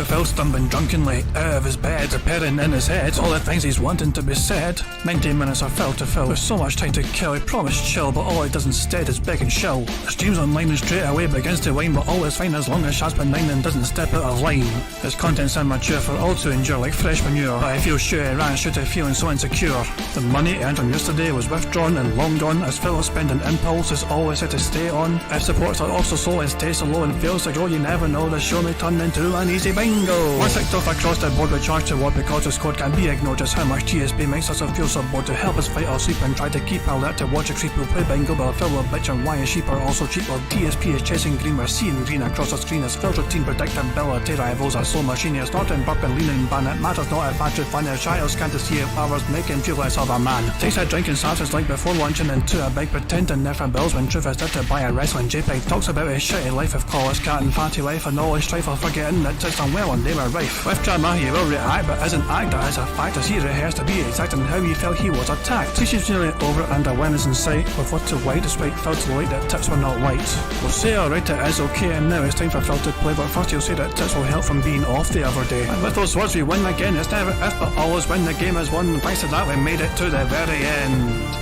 With Phil stumbling drunkenly out of his bed, appearing in his head all the things he's wanting to be said. 90 minutes of Phil to Phil, with so much time to kill. He promised chill, but all he does instead is beg and shill. Streams online and straight away begins to whine, but all is fine as long as Shazman 9 and doesn't step out of line. His content's immature for all to endure like fresh manure, but I feel sure he ran straight to feeling so insecure. The money earned from yesterday was withdrawn and long gone, as Phil's spending impulse is always had to stay on. If supports are also slow and stays so low and fails to grow, you never know, the show may turn into an easy bingo. One ticked off across the board with charge to what because the squad can't be ignored. Just how much DSP makes us feel so bored to help us fight or sleep and try to keep alert to watch a creep will play bingo, but Phil will bitch on why his sheep are also cheap. While DSP is chasing green, we're seeing green across the screen as Phil's routine predictability rivals are so machine. It's not in burp and leaning ban, it matters not if I should find a Shoutouts can't see if powers make him feel less of a man. Takes a drink and starts his like before launching into a big pretending there for bills when truth is there to buy a wrestling JPEG. Talks about his shitty life of college cat and fatty life and all his strife of forgetting that it's done well and they were rife. With drama he will react but isn't act as a fact as he rehearsed to be exact and how he felt he was attacked. She's nearly over and a win is in sight with what to white despite Phil to light that tips were not white. We'll say alright it is okay and now it's time for Phil to play, but first he'll say that tips will help from being off the other day. And with those words we win again, it's never if but always when the game is won. Thanks to that we made it to the very end.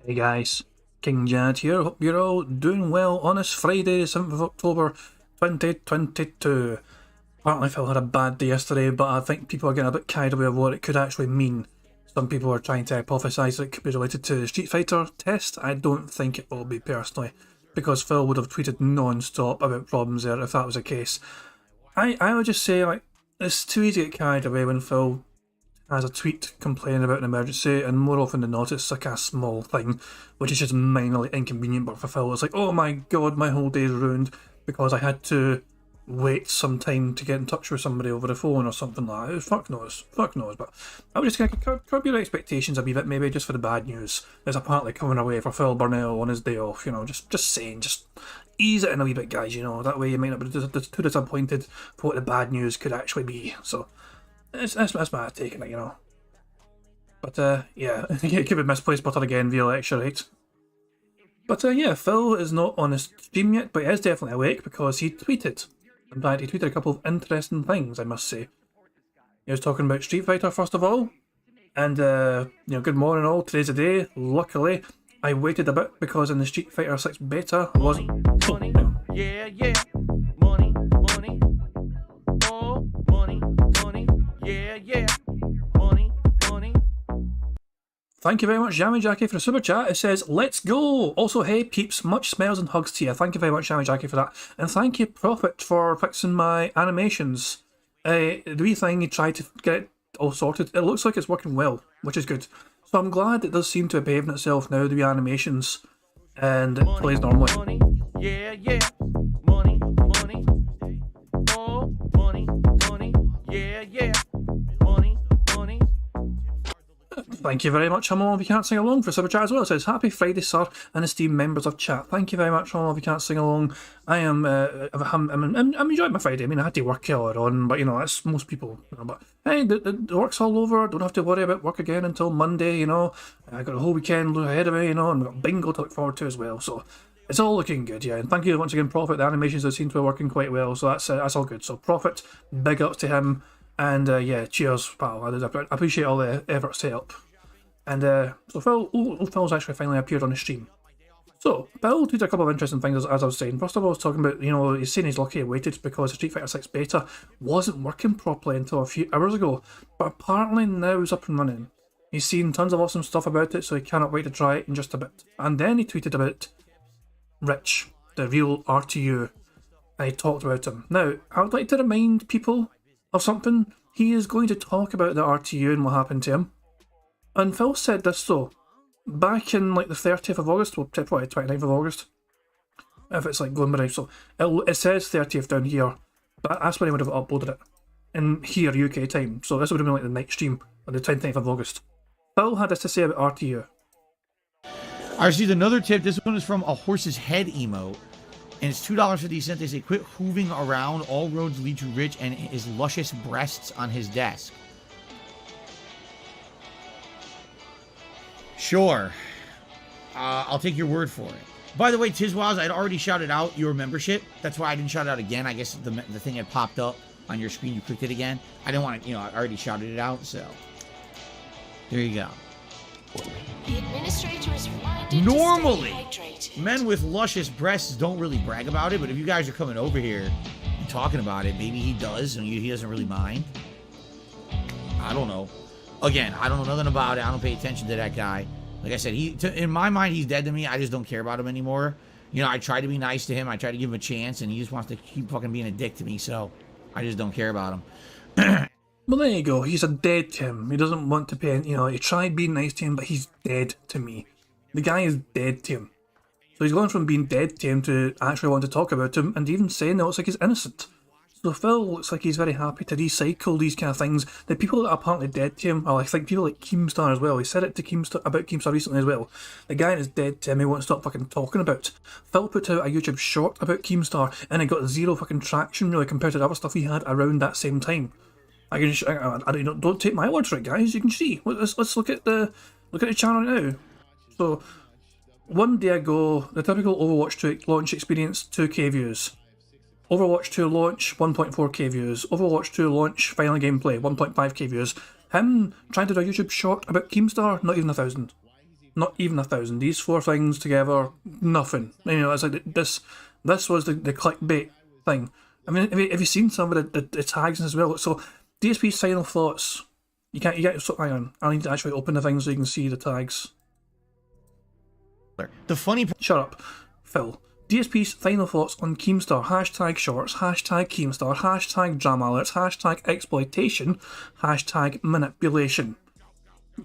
Hey guys, King Jad here. Hope you're all doing well on this Friday, 7th of October 2022. Apparently Phil had a bad day yesterday, but I think people are getting a bit carried away of what it could actually mean. Some people are trying to hypothesise that it could be related to the Street Fighter test. I don't think it will be personally, because Phil would have tweeted non-stop about problems there if that was the case. I would just say, like, it's too easy to get carried away when Phil has a tweet complaining about an emergency, and more often than not it's like a small thing which is just minorly inconvenient, but for Phil it's like, oh my god, my whole day's ruined because I had to wait some time to get in touch with somebody over the phone or something like that. Fuck knows, but I was just going to curb your expectations a wee bit, maybe just for the bad news that's apparently coming away for Phil Burnell on his day off, you know, just saying, just ease it in a wee bit guys, you know, that way you might not be too disappointed for what the bad news could actually be. So that's my take on it, you know. But yeah, it could be misplaced butter again via lecture, right? But yeah, Phil is not on his stream yet, but he is definitely awake because he tweeted. In fact, he tweeted a couple of interesting things, I must say. He was talking about Street Fighter first of all, and you know, good morning all, today's the day. Luckily, I waited a bit because in the Street Fighter 6 beta wasn't. Money, yeah, money, oh, money, yeah, money. Thank you very much, Jammy Jackie, for the super chat. It says, let's go! Also, hey peeps, much smiles and hugs to you. Thank you very much, Jammy Jackie, for that. And thank you, Prophet, for fixing my animations. The wee thing, you tried to get it all sorted. It looks like it's working well, which is good. So I'm glad it does seem to have behaved itself now, the wee animations, and it plays normally. Money, yeah, money, oh, money, yeah, money. Thank you very much, Hummel if you can't sing along, for super chat as well. It says, happy Friday, sir, and esteemed members of chat. Thank you very much, Hummel if you can't sing along. I'm enjoying my Friday. I mean, I had to work earlier on, but you know, that's most people. You know, but hey, the work's all over. Don't have to worry about work again until Monday, you know. I got a whole weekend ahead of me, you know, and we've got bingo to look forward to as well. So it's all looking good, yeah. And thank you once again, Prophet. The animations seem to be working quite well, so that's all good. So Prophet, big ups to him, and yeah, cheers, pal. I appreciate all the efforts to help. And so Phil's actually finally appeared on the stream. So, Bill did a couple of interesting things as I was saying. First of all, I was talking about, you know, he's saying he's lucky he waited because the Street Fighter 6 beta wasn't working properly until a few hours ago. But apparently now it's up and running. He's seen tons of awesome stuff about it, so he cannot wait to try it in just a bit. And then he tweeted about Rich, the real RTU, and he talked about him. Now, I would like to remind people of something. He is going to talk about the RTU and what happened to him. And Phil said this though, back in like the 30th of August, well probably 29th of August, if it's like going by, so it says 30th down here, but that's when he would have uploaded it, in here UK time, so this would have been like the night stream on the 29th of August. Phil had this to say about RTU. I received another tip, this one is from a horse's head emote. And it's $2.50. They say, quit hooving around. All roads lead to Rich and his luscious breasts on his desk. Sure. I'll take your word for it. By the way, Tizwaz, I'd already shouted out your membership. That's why I didn't shout it out again. I guess the thing had popped up on your screen. You clicked it again. I didn't want to, I already shouted it out, so there you go. The administrator is reminded Normally, to stay hydrated. men with luscious breasts don't really brag about it, but if you guys are coming over here and talking about it, maybe he does, and he doesn't really mind. I don't know. Again, I don't know nothing about it. I don't pay attention to that guy. Like I said, in my mind, he's dead to me. I just don't care about him anymore. I try to be nice to him. I try to give him a chance, and he just wants to keep fucking being a dick to me, so I just don't care about him. Well, there you go. He's a dead to him. He doesn't want to pay. He tried being nice to him, but he's dead to me. The guy is dead to him. So he's gone from being dead to him to actually want to talk about him, and even saying that it looks like he's innocent. So Phil looks like he's very happy to recycle these kind of things. The people that are apparently dead to him are, I think, people like Keemstar as well. He said it to Keemstar about Keemstar recently as well. The guy that is dead to him, he won't stop fucking talking about. Phil put out a YouTube short about Keemstar, and it got zero fucking traction really compared to the other stuff he had around that same time. Don't take my word for it, guys. You can see. Let's look at the channel now. So, one day ago, the typical Overwatch 2 launch experience, 2k views. Overwatch 2 launch, 1.4k views. Overwatch 2 launch, final gameplay, 1.5k views. Him trying to do a YouTube short about Keemstar, not even 1,000. Not even 1,000. These four things together, nothing. It's like this was the clickbait thing. I mean, have you seen some of the tags as well? So, DSP's final thoughts. You get hang on. I need to actually open the thing so you can see the tags. The funny... Shut up, Phil. DSP's final thoughts on Keemstar. Hashtag shorts, hashtag Keemstar, hashtag drama alerts, hashtag exploitation, hashtag manipulation.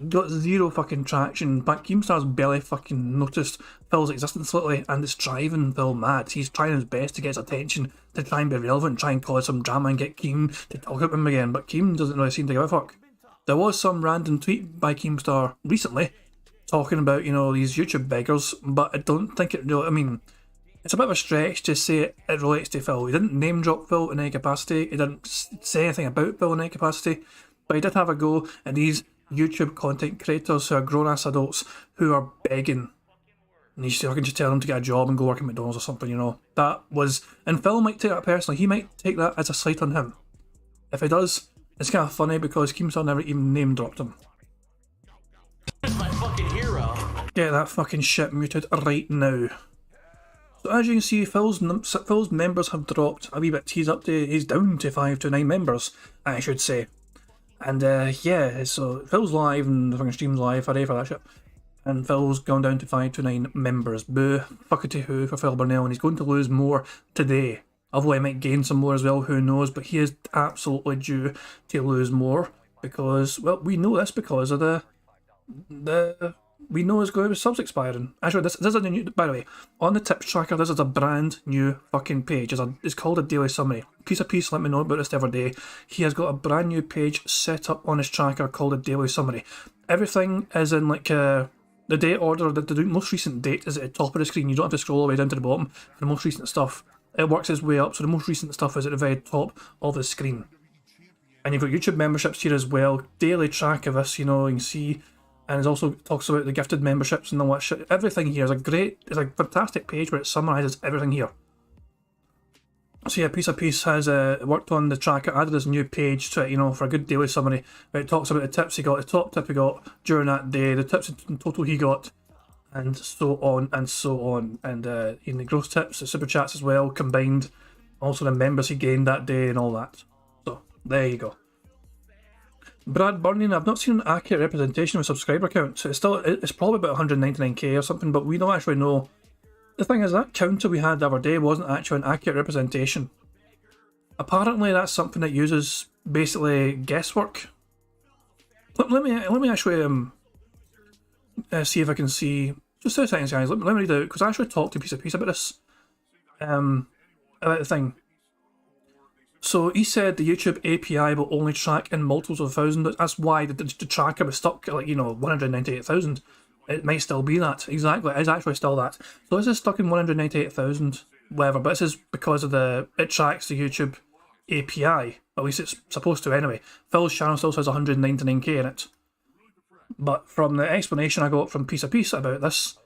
Got zero fucking traction, but Keemstar's barely fucking noticed Phil's existence lately, and it's driving Phil mad. He's trying his best to get his attention, to try and be relevant, try and cause some drama and get Keem to talk about him again, but Keem doesn't really seem to give a fuck. There was some random tweet by Keemstar recently, talking about, these YouTube beggars, but I don't think it really, it's a bit of a stretch to say it relates to Phil. He didn't name drop Phil in any capacity, he didn't say anything about Phil in any capacity, but he did have a go at these YouTube content creators who are grown-ass adults who are begging. And you can just tell them to get a job and go work at McDonald's or something, That was... And Phil might take that personally. He might take that as a slight on him. If he does, it's kind of funny because Keemstar never even name-dropped him. My fucking hero. Get that fucking shit muted right now. So as you can see, Phil's members have dropped a wee bit. He's down to 5 to 9 members, I should say. And so Phil's live and the fucking stream's live, hooray for that shit. And Phil's gone down to 5 to 9 members. Boo, fuckity hoo for Phil Burnell, and he's going to lose more today. Although he might gain some more as well, who knows, but he is absolutely due to lose more. Because, well, we know this because of we know it's going to be subs expiring. Actually, this is a new... By the way, on the tips tracker, this is a brand new fucking page. It's called a daily summary. Piece of piece, let me know about this every day. He has got a brand new page set up on his tracker called a daily summary. Everything is in the date order. The most recent date is at the top of the screen. You don't have to scroll all the way down to the bottom for the most recent stuff. It works its way up, so the most recent stuff is at the very top of the screen. And you've got YouTube memberships here as well. Daily track of this, you can see... And it also talks about the gifted memberships and all that shit. Everything here is it's a fantastic page where it summarises everything here. So yeah, Piece of Piece has worked on the tracker, added this new page to it, for a good daily summary. Where it talks about the tips he got, the top tip he got during that day, the tips in total he got, and so on and so on. And the gross tips, the super chats as well, combined. Also the members he gained that day and all that. So, there you go. Brad Burning, I've not seen an accurate representation of a subscriber count. So it's probably about 199k or something, but we don't actually know. The thing is, that counter we had the other day wasn't actually an accurate representation. Apparently that's something that uses basically guesswork. Let me actually see if I can see. Just 2 seconds, guys. Let me read out, because I actually talked to Piece of Piece about this. About the thing. So he said the YouTube API will only track in multiples of 1,000. That's why the tracker was stuck at 198,000. It might still be that. Exactly, it is actually still that. So this is stuck in 198,000. whatever, but this is because of it tracks the YouTube API. At least it's supposed to anyway. Phil's channel still says 199k in it. But from the explanation I got from Piece of Piece about this,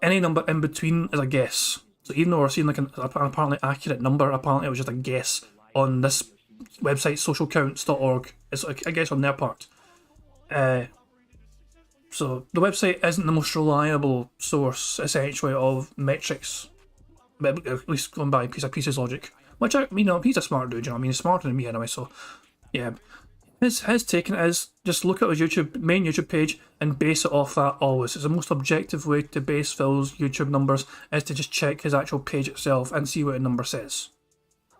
any number in between is a guess. So even though we're seeing like an apparently accurate number, apparently it was just a guess on this website, socialcounts.org. It's like a guess on their part. So the website isn't the most reliable source, essentially, of metrics. But at least going by Piece of Piece's logic. Which, he's a smart dude, you know what I mean? He's smarter than me anyway, so yeah. His take is just look at his main YouTube page and base it off that always. It's the most objective way to base Phil's YouTube numbers is to just check his actual page itself and see what the number says.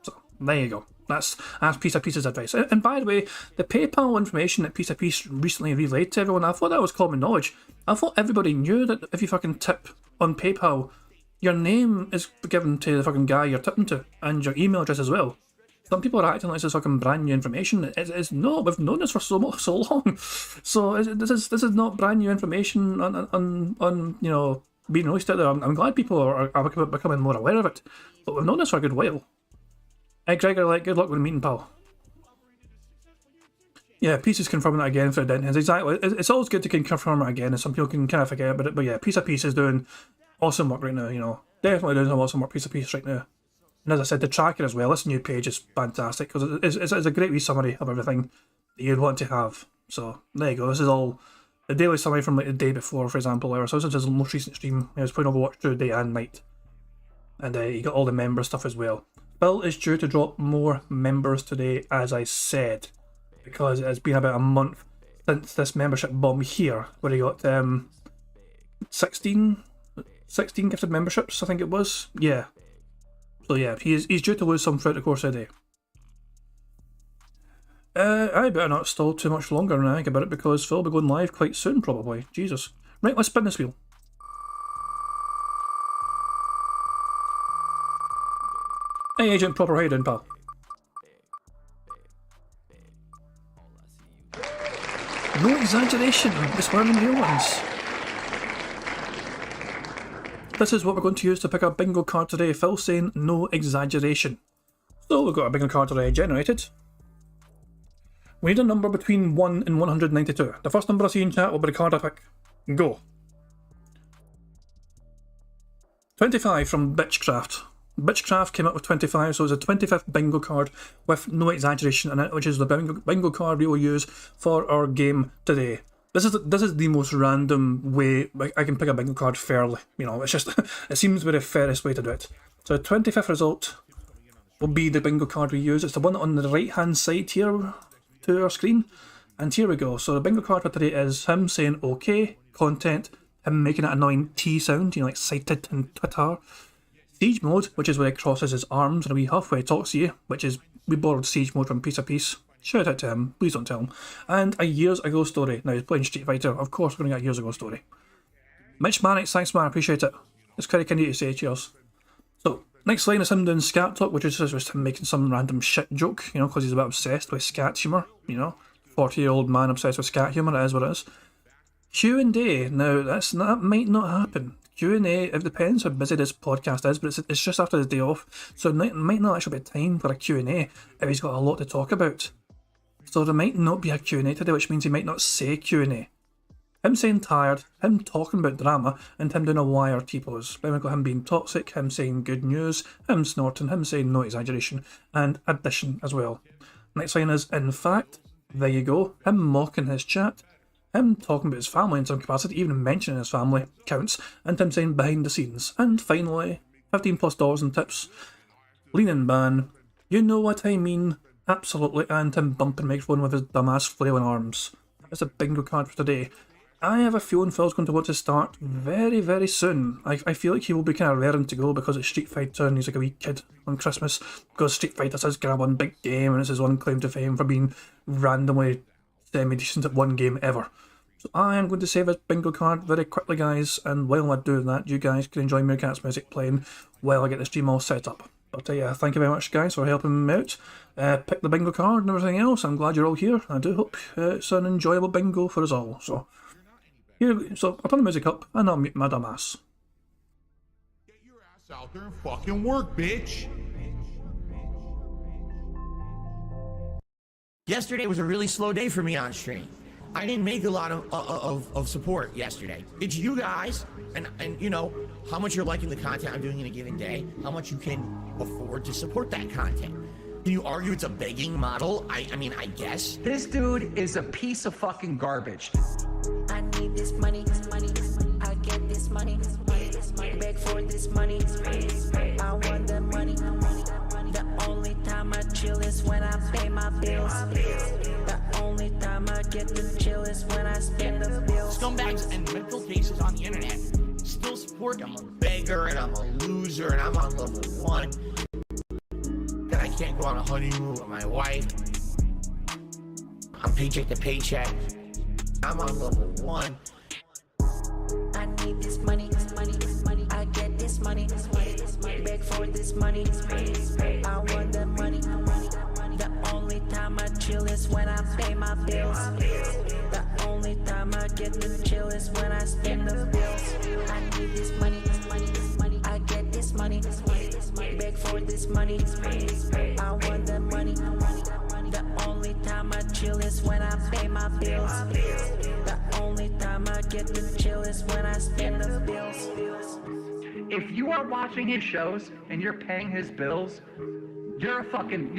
So there you go. That's Piece of Piece's advice. And by the way, the PayPal information that Piece of Piece recently relayed to everyone, I thought that was common knowledge. I thought everybody knew that if you fucking tip on PayPal, your name is given to the fucking guy you're tipping to, and your email address as well. Some people are acting like this is fucking brand new information. It's not. We've known this for so long. So this is not brand new information on being released out there. I'm glad people are becoming more aware of it. But we've known this for a good while. Hey Gregor, good luck with the meeting, pal. Yeah, Piece is confirming that again for the Dentons. Exactly. It's always good to confirm it again, and some people can kind of forget about it. But yeah, Piece of Piece is doing awesome work right now. Definitely doing some awesome work, Piece of Piece right now. And as I said, the tracker as well, this new page is fantastic because it's a great wee summary of everything that you'd want to have. So there you go, this is all the daily summary from like the day before, for example. So this is his most recent stream. He was playing Overwatch through day and night. And you got all the member stuff as well. Phil is due to drop more members today, as I said, because it's been about a month since this membership bomb here, where he got 16 gifted memberships, I think it was. Yeah. So yeah, he's due to lose some throughout the course of the day. I better not stall too much longer and think about it because Phil will be going live quite soon probably. Jesus. Right, let's spin this wheel. Hey Agent Proper, how you doing, pal? No exaggeration, just learning new ones. This is what we're going to use to pick our bingo card today. Phil saying no exaggeration. So we've got our bingo card already generated. We need a number between 1 and 192. The first number I see in chat will be the card I pick. Go. 25 from Bitchcraft. Bitchcraft came up with 25, so it's a 25th bingo card with no exaggeration in it, which is the bingo card we will use for our game today. This is the most random way I can pick a bingo card fairly. It's just it seems to be the fairest way to do it. So the 25th result will be the bingo card we use. It's the one on the right hand side here to our screen. And here we go. So the bingo card for today is him saying okay, content, him making that annoying T sound, like cited in Twitter. Siege mode, which is where he crosses his arms and a wee huff where he talks to you, which is, we borrowed siege mode from Piece of Piece. Shout out to him, please don't tell him. And a years ago story. Now he's playing Street Fighter, of course we're going to get a years ago story. Mitch Mannix, thanks man, I appreciate it. It's very kind of you to say, cheers. So, next line is him doing scat talk, which is just him making some random shit joke, because he's a bit obsessed with scat humour, 40-year-old man obsessed with scat humour, it is what it is. Q&A, now that might not happen. Q&A, it depends how busy this podcast is, but it's just after his day off, so it might not actually be time for a Q&A if he's got a lot to talk about. So there might not be a Q&A today, which means he might not say Q&A. Him saying tired, him talking about drama, and him doing a wire T-pose. Then we've got him being toxic, him saying good news, him snorting, him saying no exaggeration, and addition as well. Next line is, in fact, there you go, him mocking his chat, him talking about his family in some capacity, even mentioning his family counts, and him saying behind the scenes. And finally, $15+ in tips, lean-in ban, you know what I mean, absolutely, and him bumping microphone with his dumbass flailing arms. That's a bingo card for today. I have a feeling Phil's going to want to start very, very soon. I feel like he will be kind of raring to go because it's Street Fighter and he's like a wee kid on Christmas. Because Street Fighter's his kind of one big game and it's his one claim to fame for being randomly semi-decent at one game ever. So I am going to save his bingo card very quickly, guys, and while I do that, you guys can enjoy Meerkat's music playing while I get the stream all set up. But yeah, thank you very much, guys, for helping me out. Pick the bingo card and everything else. I'm glad you're all here. I do hope it's an enjoyable bingo for us all. So I'll turn the music up and I'll mute my dumb ass. Get your ass Out there and fucking work, bitch. Yesterday was a really slow day for me on stream. I didn't make a lot of support yesterday. It's you guys and you know how much you're liking the content I'm doing in a given day, how much you can afford to support that content. Can you argue it's a begging model? I mean, I guess. This dude is a piece of fucking garbage. I need this money, I get this money, beg for this money, I want the money. The only time I chill is when I pay my bills. The only time I get to chill is when I spend the bills. Scumbags and mental cases on the internet still support me. I'm a beggar and I'm a loser and I'm on level 1. And I can't go on a honeymoon with my wife. I'm paycheck to paycheck. I'm on level 1. I need this money, I get this money, beg for this money, I want the money. The only time I chill is when I pay my bills. The only time I get to chill is when I spend the bills. I need this money, I get this money, beg for this money, I want the money. The only time I chill is when I pay my bills. The only time I get to chill is when I spend the bills. If you are watching his shows and you're paying his bills, you're a fucking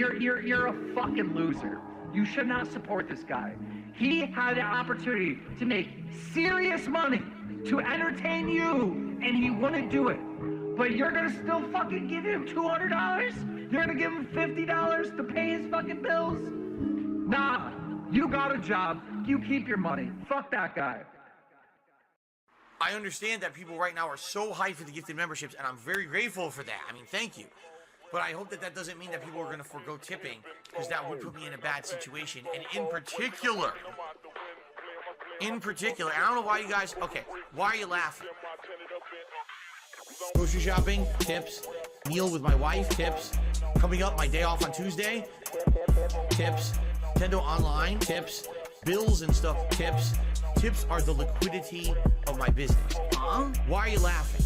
loser. You should not support this guy. He had an opportunity to make serious money to entertain you, and he wouldn't do it. But you're gonna still fucking give him $200? You're gonna give him $50 to pay his fucking bills? Nah, you got a job. You keep your money. Fuck that guy. I understand that people right now are so hyped for the gifted memberships, and I'm very grateful for that. I mean, thank you. But I hope that that doesn't mean that people are going to forego tipping, because that would put me in a bad situation. And in particular, I don't know why you guys, okay, why are you laughing? Grocery shopping, tips. Meal with my wife, tips. Coming up, my day off on Tuesday, tips. Nintendo Online, tips. Bills and stuff, tips. Tips are the liquidity of my business. Why are you laughing?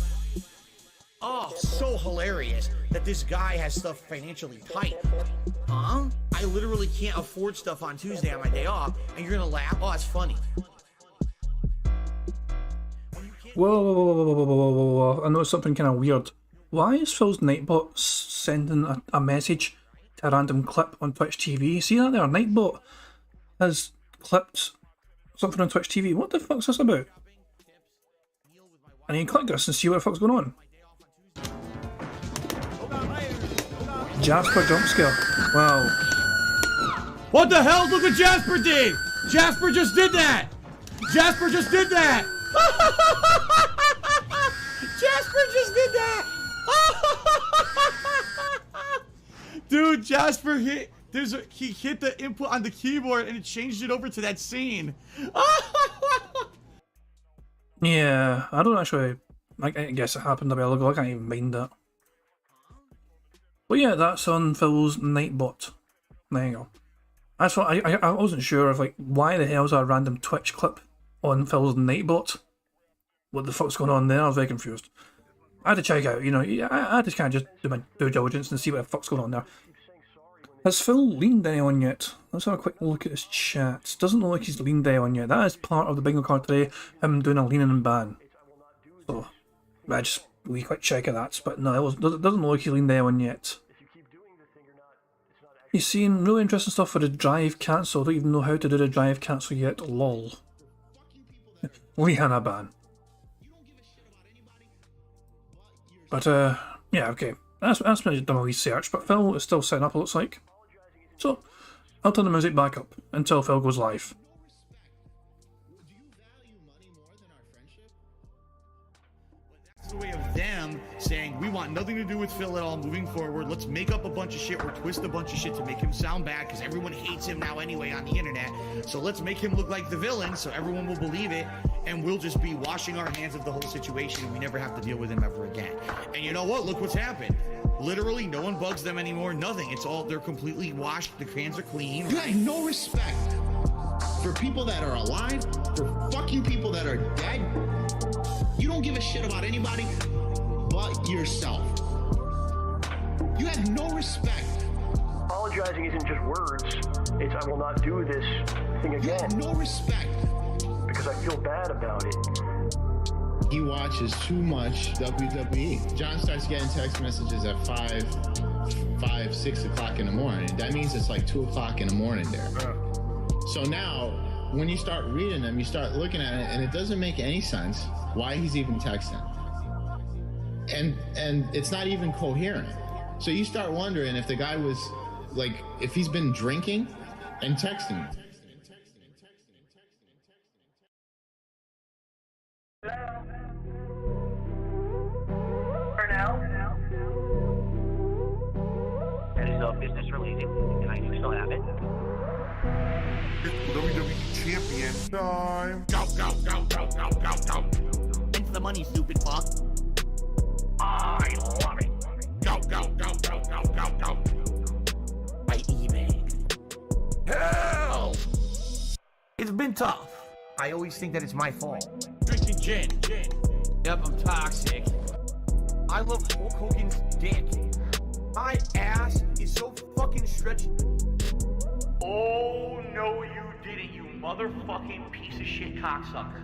Oh, so hilarious that this guy has stuff financially tight. I literally can't afford stuff on Tuesday on my day off, and you're gonna laugh? Oh, it's funny. Whoa. I noticed something kind of weird. Why is Phil's Nightbot sending a message to a random clip on Twitch TV? See that there? Nightbot has clipped something on Twitch TV. What the fuck's this about? I need to click this and see what the fuck's going on. Jasper jump scare. Wow. What the hell? Look what Jasper did! Jasper just did that! Jasper just did that! Jasper just did that! Dude, Jasper hit... he hit the input on the keyboard and it changed it over to that scene. Yeah, I don't actually... I guess it happened a while ago, I can't even mind that. But yeah, that's on Phil's Nightbot. There you go. That's what I wasn't sure of, like, why the hell's a random Twitch clip on Phil's Nightbot? What the fuck's going on there? I was very confused. I had to check out, you know, I just can't just do my due diligence and see what the fuck's going on there. Has Phil leaned anyone yet? Let's have a quick look at his chat. Doesn't look like he's leaned anyone yet. That is part of the bingo card today, him doing a lean and ban. So, I just we quick check of that, but no, it doesn't look like he leaned anyone yet. He's seen really interesting stuff for the drive cancel. I don't even know how to do the drive cancel yet. Lol. Leanna ban. But yeah, okay. That's me done a research, but Phil is still setting up, it looks like. So, I'll turn the music back up until Phil goes live. It's the way of them saying, we want nothing to do with Phil at all moving forward. Let's make up a bunch of shit or twist a bunch of shit to make him sound bad because everyone hates him now anyway on the internet. So let's make him look like the villain so everyone will believe it and we'll just be washing our hands of the whole situation and we never have to deal with him ever again. And you know what? Look what's happened. Literally, no one bugs them anymore. Nothing. It's all, they're completely washed. The hands are clean. You have no respect for people that are alive, for fucking people that are dead. You don't give a shit about anybody but yourself. You have no respect. Apologizing isn't just words. It's I will not do this thing You again have no respect. because I feel bad about it. He watches too much WWE. John starts getting text messages at 6 o'clock in the morning. That means it's like 2 o'clock in the morning there. So now, when you start reading them, you start looking at it, and it doesn't make any sense why he's even texting. And it's not even coherent. So you start wondering if the guy was, like, if he's been drinking and texting. That is business related, and I do still have it. WWE champion time. Go, go, go, go, go, go, go. Thanks for the money, stupid fuck. I love it. Go, go, go, go, go, go, go. By eBay. Hell! It's been tough. I always think that it's my fault. Drinking gin. Yep, I'm toxic. I love Hulk Hogan's dick. My ass is so fucking stretched. Oh, no, you didn't, you motherfucking piece of shit cocksucker.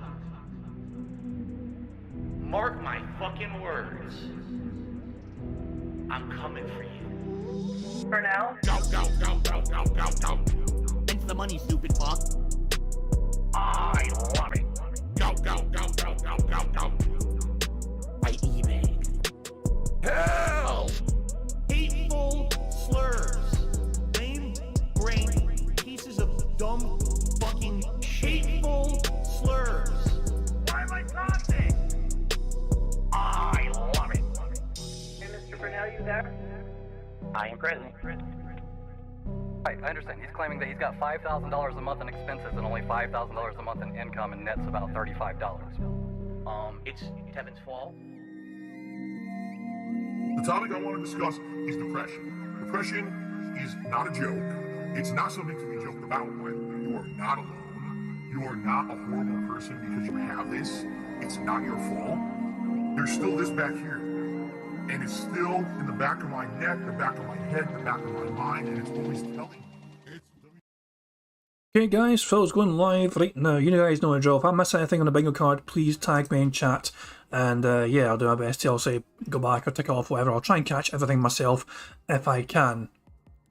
Mark my fucking words. I'm coming for you. For now, Go, go, go, go, go, go, go. Thanks for the money, stupid fuck. I love it. Go, go, go, go, go, go, go. By eBay. Hell! Hateful slurs. Lame brain pieces of dumb fucking hateful slurs. why am I toxic? I love it. Hey, Mr. Brunel, you there? I am present. Right, I understand. He's claiming that he's got $5,000 a month in expenses and only $5,000 a month in income, and net's about $35. It's Tevin's fault. The topic I want to discuss is depression. Depression is not a joke. It's not something to be joked about with. You are not alone. You are not a horrible person because you have this. It's not your fault. There's still this back here. And it's still in the back of my neck, the back of my head, the back of my mind, and it's always telling me. Okay guys, Phil's going live right now. You guys know the drill. If I miss anything on the bingo card, please tag me in chat. And yeah, I'll do my best to also go back or tick off, whatever. I'll try and catch everything myself if I can.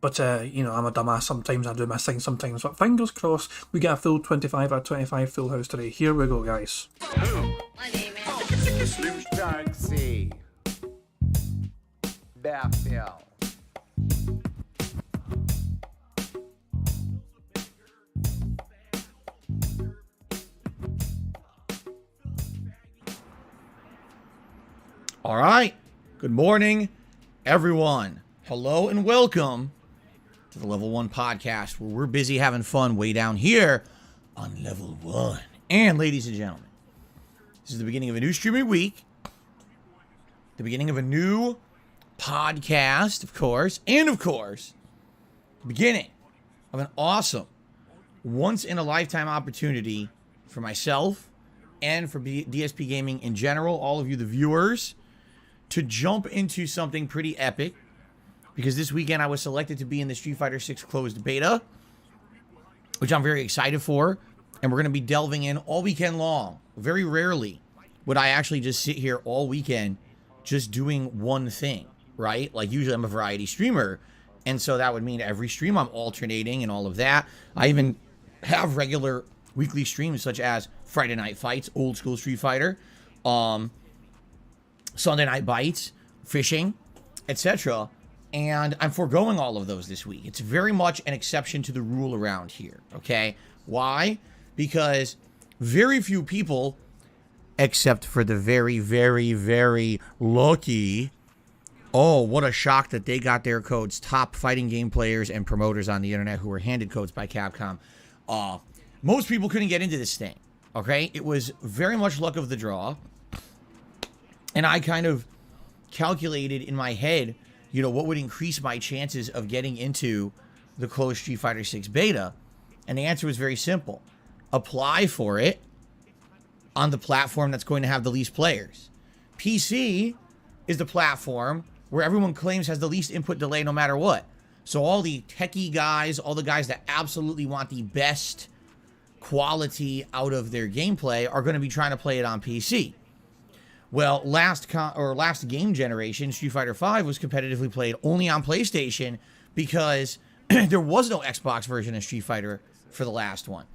But, you know, I'm a dumbass sometimes. I do miss things sometimes. But fingers crossed, we get a full 25 out of 25 full house today. Here we go, guys. Taxi. Bethel. All right. Good morning, everyone. Hello and welcome to the Level 1 podcast, where we're busy having fun way down here on Level 1. And ladies and gentlemen, this is the beginning of a new streaming week, the beginning of a new podcast, of course, and of course, the beginning of an awesome, once-in-a-lifetime opportunity for myself and for DSP Gaming in general, all of you, the viewers, to jump into something pretty epic, because this weekend I was selected to be in the Street Fighter 6 closed beta, which I'm very excited for, and we're going to be delving in all weekend long. Very rarely would I actually just sit here all weekend just doing one thing, right? Like, usually I'm a variety streamer, and so that would mean every stream I'm alternating and all of that. I even have regular weekly streams such as Friday Night Fights, old school Street Fighter, Sunday Night Bites, fishing, etc. And I'm foregoing all of those this week. It's very much an exception to the rule around here, okay? Why? Because very few people, except for the very, very, very lucky, oh, what a shock that they got their codes, top fighting game players and promoters on the internet who were handed codes by Capcom. Most people couldn't get into this thing, okay? It was very much luck of the draw. And I kind of calculated in my head, you know, what would increase my chances of getting into the closed Street Fighter 6 beta. And the answer was very simple. Apply for it on the platform that's going to have the least players. PC is the platform where everyone claims has the least input delay no matter what. So all the techie guys, all the guys that absolutely want the best quality out of their gameplay are going to be trying to play it on PC. Well, last game generation, Street Fighter V was competitively played only on PlayStation because there was no Xbox version of Street Fighter for the last one.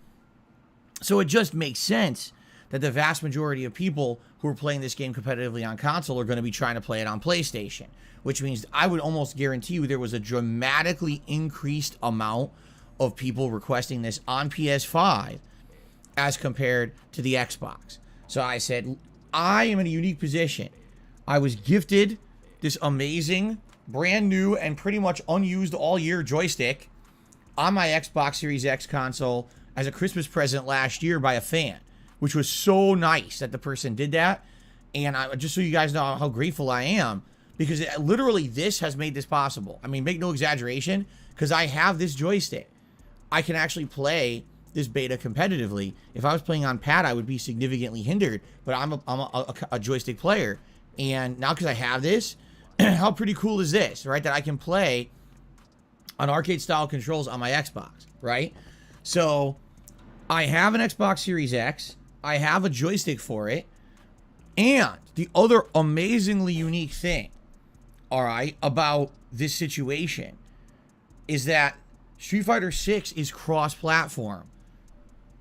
So it just makes sense that the vast majority of people who are playing this game competitively on console are going to be trying to play it on PlayStation, which means I would almost guarantee you there was a dramatically increased amount of people requesting this on PS5 as compared to the Xbox. So I said, I am in a unique position. I was gifted this amazing, brand new, and pretty much unused all year joystick on my Xbox Series X console as a Christmas present last year by a fan, which was so nice that the person did that. And just so you guys know how grateful I am, because literally this has made this possible. I mean, make no exaggeration, because I have this joystick. I can actually play this beta competitively. If I was playing on pad, I would be significantly hindered, but I'm a joystick player. And now because I have this, how pretty cool is this, right? That I can play on arcade style controls on my Xbox, right? So I have an Xbox Series X. I have a joystick for it. And the other amazingly unique thing, all right, about this situation is that Street Fighter 6 is cross-platform.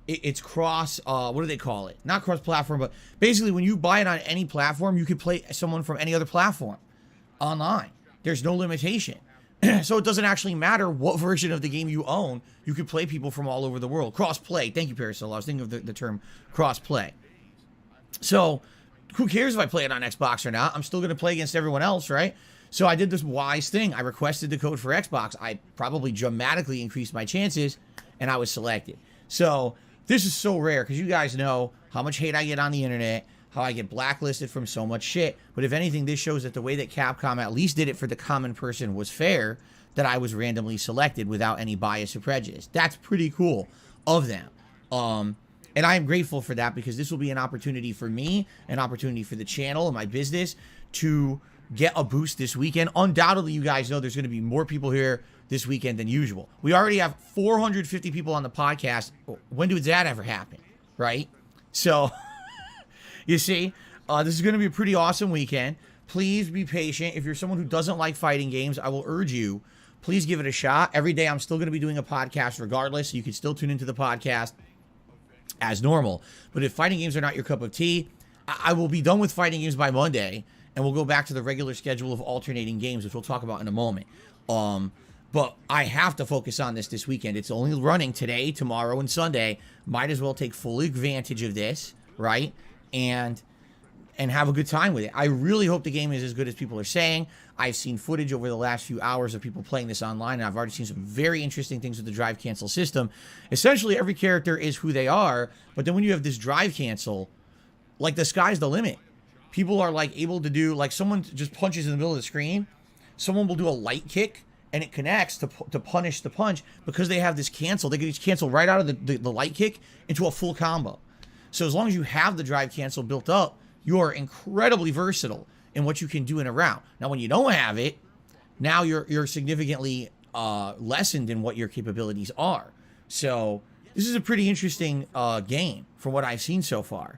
It's cross, what do they call it? Not cross-platform, but basically when you buy it on any platform, you can play someone from any other platform online. There's no limitation. So it doesn't actually matter what version of the game you own. You can play people from all over the world. Cross-play. Thank you, Parasol. I was thinking of the term cross-play. So who cares if I play it on Xbox or not? I'm still going to play against everyone else, right? So I did this wise thing. I requested the code for Xbox. I probably dramatically increased my chances, and I was selected. So this is so rare because you guys know how much hate I get on the internet, how I get blacklisted from so much shit. But if anything, this shows that the way that Capcom at least did it for the common person was fair, that I was randomly selected without any bias or prejudice. That's pretty cool of them. And I am grateful for that because this will be an opportunity for me, an opportunity for the channel and my business to get a boost this weekend. Undoubtedly, you guys know there's going to be more people here this weekend than usual. We already have 450 people on the podcast. When did that ever happen, right? So, you see, this is going to be a pretty awesome weekend. Please be patient. If you're someone who doesn't like fighting games, I will urge you, please give it a shot. Every day I'm still going to be doing a podcast regardless, so you can still tune into the podcast as normal. But if fighting games are not your cup of tea, I will be done with fighting games by Monday, and we'll go back to the regular schedule of alternating games, which we'll talk about in a moment. But I have to focus on this weekend. It's only running today, tomorrow, and Sunday. Might as well take full advantage of this, right? And have a good time with it. I really hope the game is as good as people are saying. I've seen footage over the last few hours of people playing this online, and I've already seen some very interesting things with the drive cancel system. Essentially, every character is who they are, but then when you have this drive cancel, like, the sky's the limit. People are, like, able to do, like, someone just punches in the middle of the screen, someone will do a light kick, and it connects to punish the punch because they have this cancel. They can just cancel right out of the light kick into a full combo. So as long as you have the drive cancel built up, you are incredibly versatile in what you can do in a round. Now, when you don't have it, now you're significantly lessened in what your capabilities are. So this is a pretty interesting game from what I've seen so far.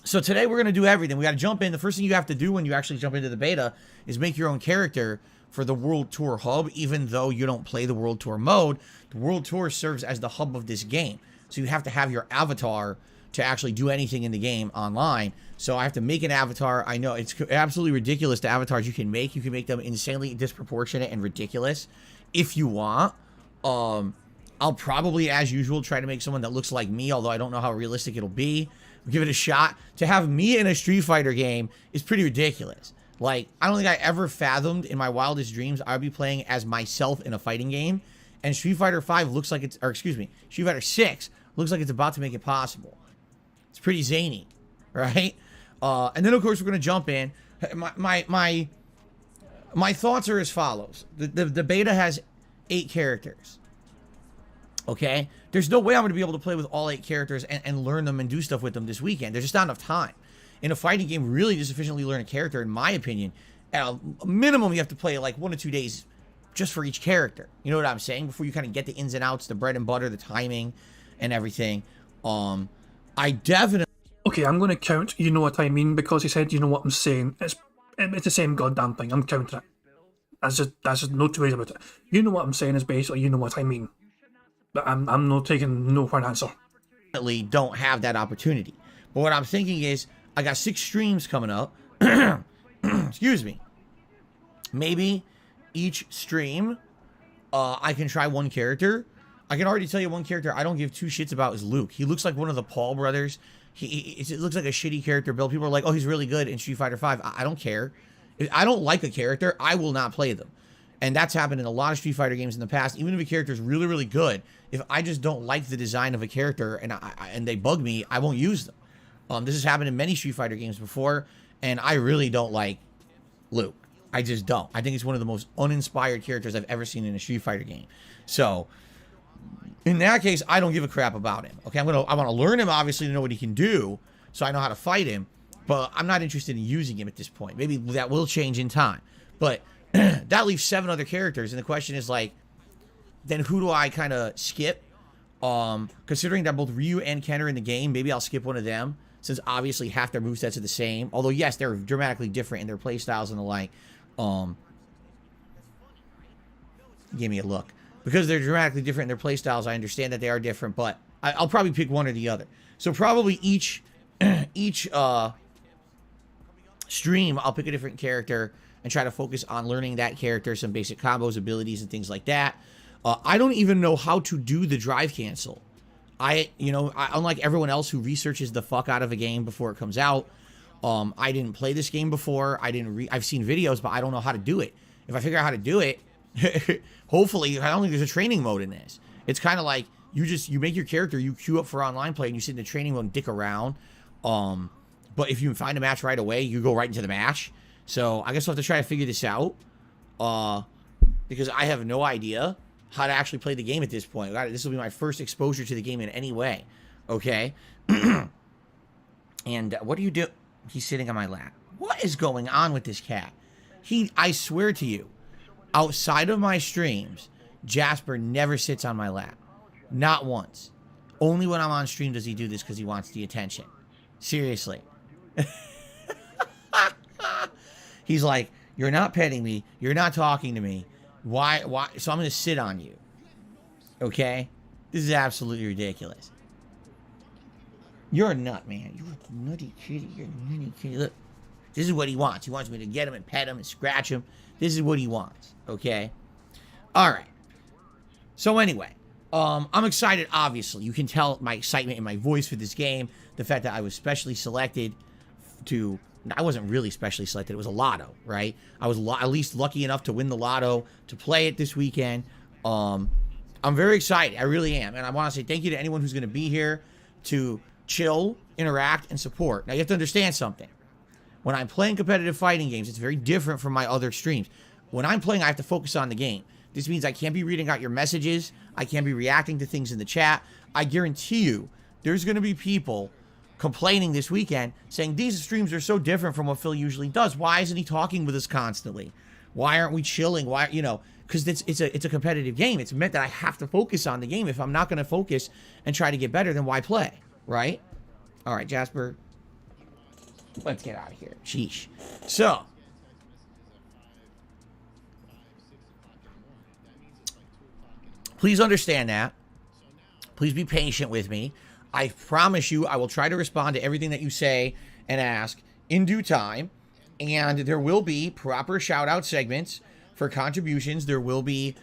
So today we're going to do everything. We got to jump in. The first thing you have to do when you actually jump into the beta is make your own character for the World Tour hub. Even though you don't play the World Tour mode, the World Tour serves as the hub of this game. So you have to have your avatar to actually do anything in the game online. So I have to make an avatar. I know it's absolutely ridiculous the avatars you can make. You can make them insanely disproportionate and ridiculous if you want. I'll probably, as usual, try to make someone that looks like me, although I don't know how realistic it'll be. Give it a shot. To have me in a Street Fighter game is pretty ridiculous. Like, I don't think I ever fathomed in my wildest dreams I'd be playing as myself in a fighting game. And Street Fighter 5 looks like it's, or excuse me, Street Fighter 6 looks like it's about to make it possible. It's pretty zany, right? And then, of course, we're going to jump in. My thoughts are as follows. The beta has 8 characters. Okay? There's no way I'm going to be able to play with all 8 characters and learn them and do stuff with them this weekend. There's just not enough time. in a fighting game really to sufficiently learn a character, in my opinion, at a minimum you have to play like 1 to 2 days just for each character. You know what I'm saying? Before you kind of get the ins and outs, the bread and butter, the timing, and everything. I definitely... Okay, I'm going to count you know what I mean because he said you know what I'm saying. It's the same goddamn thing. I'm counting it. That's just no two ways about it. You know what I'm saying is basically you know what I mean. But I'm not taking no for an answer. Don't have that opportunity. But what I'm thinking is I got 6 streams coming up. Excuse me. Maybe each stream I can try one character. I can already tell you one character I don't give 2 shits about is Luke. He looks like one of the Paul brothers. It looks like a shitty character build. People are like, oh, he's really good in Street Fighter V. I don't care. If I don't like a character, I will not play them. And that's happened in a lot of Street Fighter games in the past. Even if a character is really, really good, if I just don't like the design of a character and they bug me, I won't use them. This has happened in many Street Fighter games before, and I really don't like Luke. I just don't. I think it's one of the most uninspired characters I've ever seen in a Street Fighter game. So, in that case, I don't give a crap about him. Okay, I want to learn him, obviously, to know what he can do, so I know how to fight him, but I'm not interested in using him at this point. Maybe that will change in time. But that leaves 7 other characters, and the question is, like, then who do I kind of skip? Considering that both Ryu and Ken are in the game, maybe I'll skip one of them, since obviously half their movesets are the same. Although, yes, they're dramatically different in their playstyles and the like. Give me a look. Because they're dramatically different in their playstyles, I understand that they are different, but I'll probably pick one or the other. So probably each stream, I'll pick a different character and try to focus on learning that character, some basic combos, abilities, and things like that. I don't even know how to do the drive cancel. Unlike everyone else who researches the fuck out of a game before it comes out, I didn't play this game before. I've seen videos, but I don't know how to do it. If I figure out how to do it, hopefully, I don't think there's a training mode in this. It's kind of like you make your character, you queue up for online play, and you sit in the training mode and dick around. But if you find a match right away, you go right into the match. So I guess I'll have to try to figure this out, because I have no idea how to actually play the game at this point. This will be my first exposure to the game in any way. Okay. And what do you do? He's sitting on my lap. What is going on with this cat? I swear to you, outside of my streams, Jasper never sits on my lap. Not once. Only when I'm on stream does he do this because he wants the attention. Seriously. He's like, you're not petting me. You're not talking to me. Why? So I'm going to sit on you. Okay? This is absolutely ridiculous. You're a nut, man. You're a nutty kitty. You're a nutty kitty. Look, this is what he wants. He wants me to get him and pet him and scratch him. This is what he wants. Okay? All right. So anyway, I'm excited, obviously. You can tell my excitement in my voice for this game. The fact that I was specially selected to... I wasn't really specially selected. It was a lotto, right? I was at least lucky enough to win the lotto, to play it this weekend. I'm very excited. I really am. And I want to say thank you to anyone who's going to be here to chill, interact, and support. Now, you have to understand something. When I'm playing competitive fighting games, it's very different from my other streams. When I'm playing, I have to focus on the game. This means I can't be reading out your messages. I can't be reacting to things in the chat. I guarantee you, there's going to be people complaining this weekend saying these streams are so different from what Phil usually does. Why isn't he talking with us constantly? Why aren't we chilling? Why, because it's a competitive game. It's meant that I have to focus on the game. If I'm not going to focus and try to get better, then why play, right? All right, Jasper, let's get out of here. Sheesh. So, please understand that. Please be patient with me. I promise you I will try to respond to everything that you say and ask in due time. And there will be proper shout-out segments for contributions. There will be,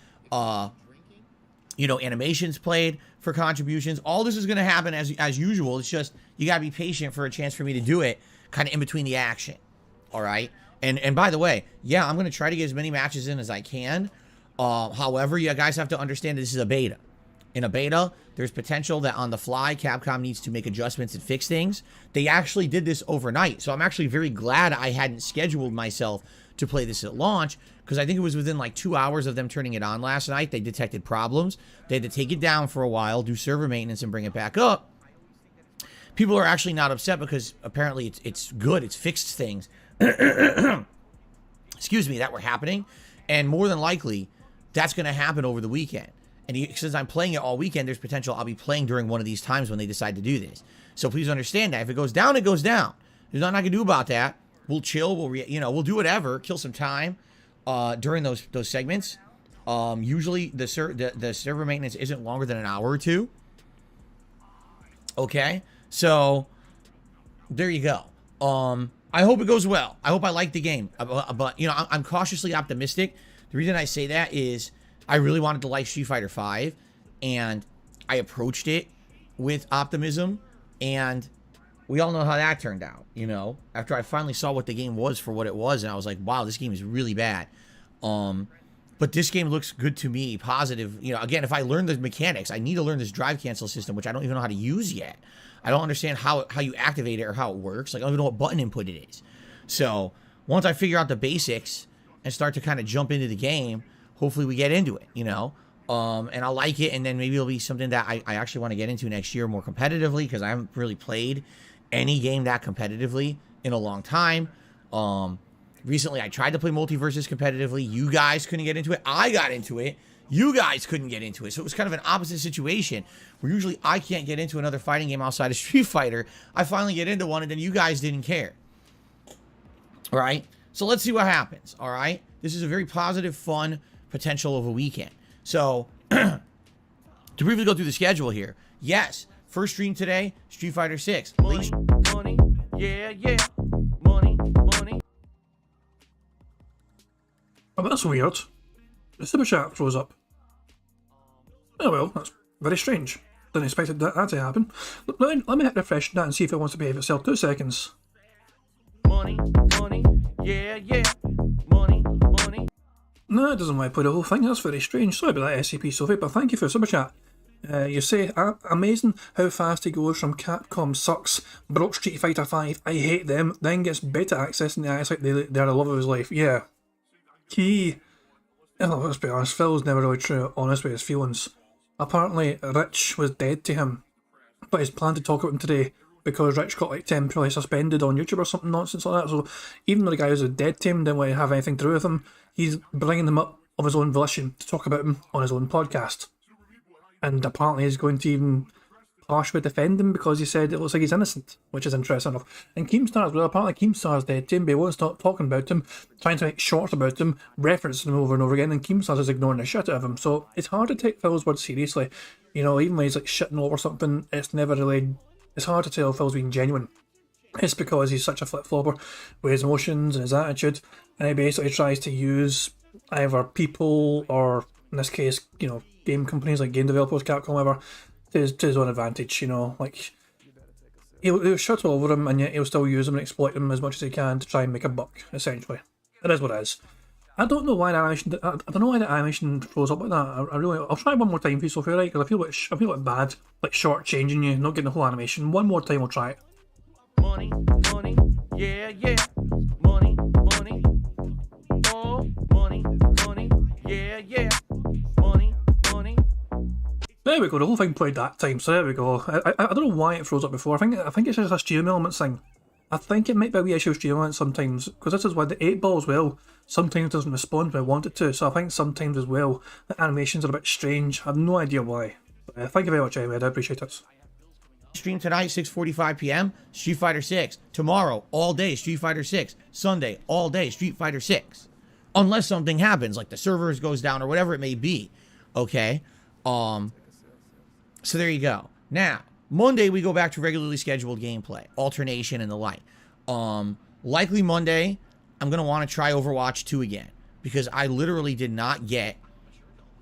animations played for contributions. All this is going to happen as usual. It's just you got to be patient for a chance for me to do it kind of in between the action. All right? And by the way, yeah, I'm going to try to get as many matches in as I can. However, you guys have to understand this is a beta. In a beta, there's potential that on the fly, Capcom needs to make adjustments and fix things. They actually did this overnight, so I'm actually very glad I hadn't scheduled myself to play this at launch, because I think it was within like 2 hours of them turning it on last night, they detected problems. They had to take it down for a while, do server maintenance, and bring it back up, People are actually not upset because apparently it's good. It's fixed things. Excuse me, that were happening. And more than likely, that's going to happen over the weekend. And since I'm playing it all weekend, there's potential I'll be playing during one of these times when they decide to do this. So please understand that. If it goes down, it goes down. There's nothing I can do about that. We'll chill. We'll do whatever. Kill some time during those segments. Usually the server maintenance isn't longer than an hour or two. Okay, so there you go. I hope it goes well. I hope I like the game. But I'm cautiously optimistic. The reason I say that is I really wanted to like Street Fighter V, and I approached it with optimism, and we all know how that turned out, after I finally saw what the game was for what it was, and I was like, wow, this game is really bad. But this game looks good to me, positive. Again, if I learn the mechanics, I need to learn this drive cancel system, which I don't even know how to use yet. I don't understand how you activate it or how it works. Like, I don't even know what button input it is. So once I figure out the basics and start to kind of jump into the game, hopefully we get into it, and I'll like it, and then maybe it'll be something that I actually want to get into next year more competitively, because I haven't really played any game that competitively in a long time. Recently I tried to play Multiversus competitively. You guys couldn't get into it. I got into it. You guys couldn't get into it. So it was kind of an opposite situation where usually I can't get into another fighting game outside of Street Fighter. I finally get into one, and then you guys didn't care. All right? So let's see what happens. All right? This is a very positive, fun potential of a weekend. So to briefly go through the schedule here. Yes, first stream today, Street Fighter 6. Money, yeah, money. Oh, that's weird. The super chat froze up. Oh well, that's very strange. Didn't expect that to happen. Let me hit refresh that and see if it wants to behave itself. 2 seconds. Money, yeah, money. No, it doesn't want to play the whole thing. That's very strange. Sorry about that, SCP Sophie, but thank you for the super chat. You say, amazing how fast he goes from Capcom sucks, broke Street Fighter 5, I hate them, then gets beta access and acts like they're the love of his life. Yeah. Let's be honest, Phil's never really true honest with his feelings. Apparently, Rich was dead to him, but he's planned to talk about him today because Rich got like temporarily suspended on YouTube or something nonsense like that. So even though the guy who's dead to him didn't want to have anything to do with him, he's bringing him up of his own volition to talk about him on his own podcast. And apparently he's going to even harshly defend him because he said it looks like he's innocent, which is interesting enough. And Keemstar as well, apparently Keemstar's dead to him, but he won't stop talking about him, trying to make shorts about him, referencing him over and over again, and Keemstar's is ignoring the shit out of him. So it's hard to take Phil's words seriously. Even when he's like shitting over something, it's hard to tell if Phil's being genuine. It's because he's such a flip-flopper with his emotions and his attitude, and he basically tries to use either people or, in this case, game companies like game developers, Capcom, whatever, to his own advantage. Like he'll shut all over him, and yet he'll still use them and exploit them as much as he can to try and make a buck. Essentially, it is what it is. I don't know why the animation. I don't know why the animation throws up like that. I'll try one more time for you, Sophie, right? Because I feel like bad, like short changing you, not getting the whole animation. One more time, we'll try it. Money, yeah, money. Oh, money, yeah, money. There we go, the whole thing played that time, so there we go. I don't know why it froze up before. I think it's just a stream elements thing. I think it might be a wee issue with stream elements sometimes, because this is why the 8-ball as well sometimes doesn't respond when I want it to, so I think sometimes as well the animations are a bit strange. I have no idea why. But, thank you very much anyway, I appreciate it. Stream tonight, 6:45 p.m. Street Fighter 6. Tomorrow, all day, Street Fighter 6. Sunday, all day, Street Fighter 6. Unless something happens, like the servers goes down or whatever it may be. Okay? So there you go. Now, Monday we go back to regularly scheduled gameplay, alternation and the like. Likely Monday, I'm going to want to try Overwatch 2 again, because I literally did not get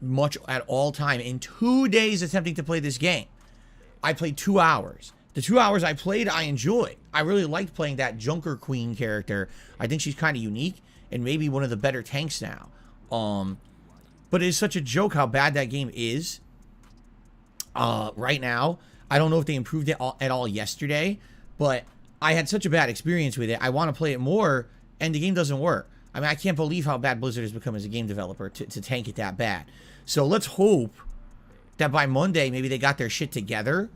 much at all time in 2 days attempting to play this game. I played 2 hours. The 2 hours I played, I enjoyed. I really liked playing that Junker Queen character. I think she's kind of unique and maybe one of the better tanks now. But it's such a joke how bad that game is right now. I don't know if they improved it at all yesterday, but I had such a bad experience with it. I want to play it more, and the game doesn't work. I mean, I can't believe how bad Blizzard has become as a game developer to tank it that bad. So let's hope that by Monday, maybe they got their shit together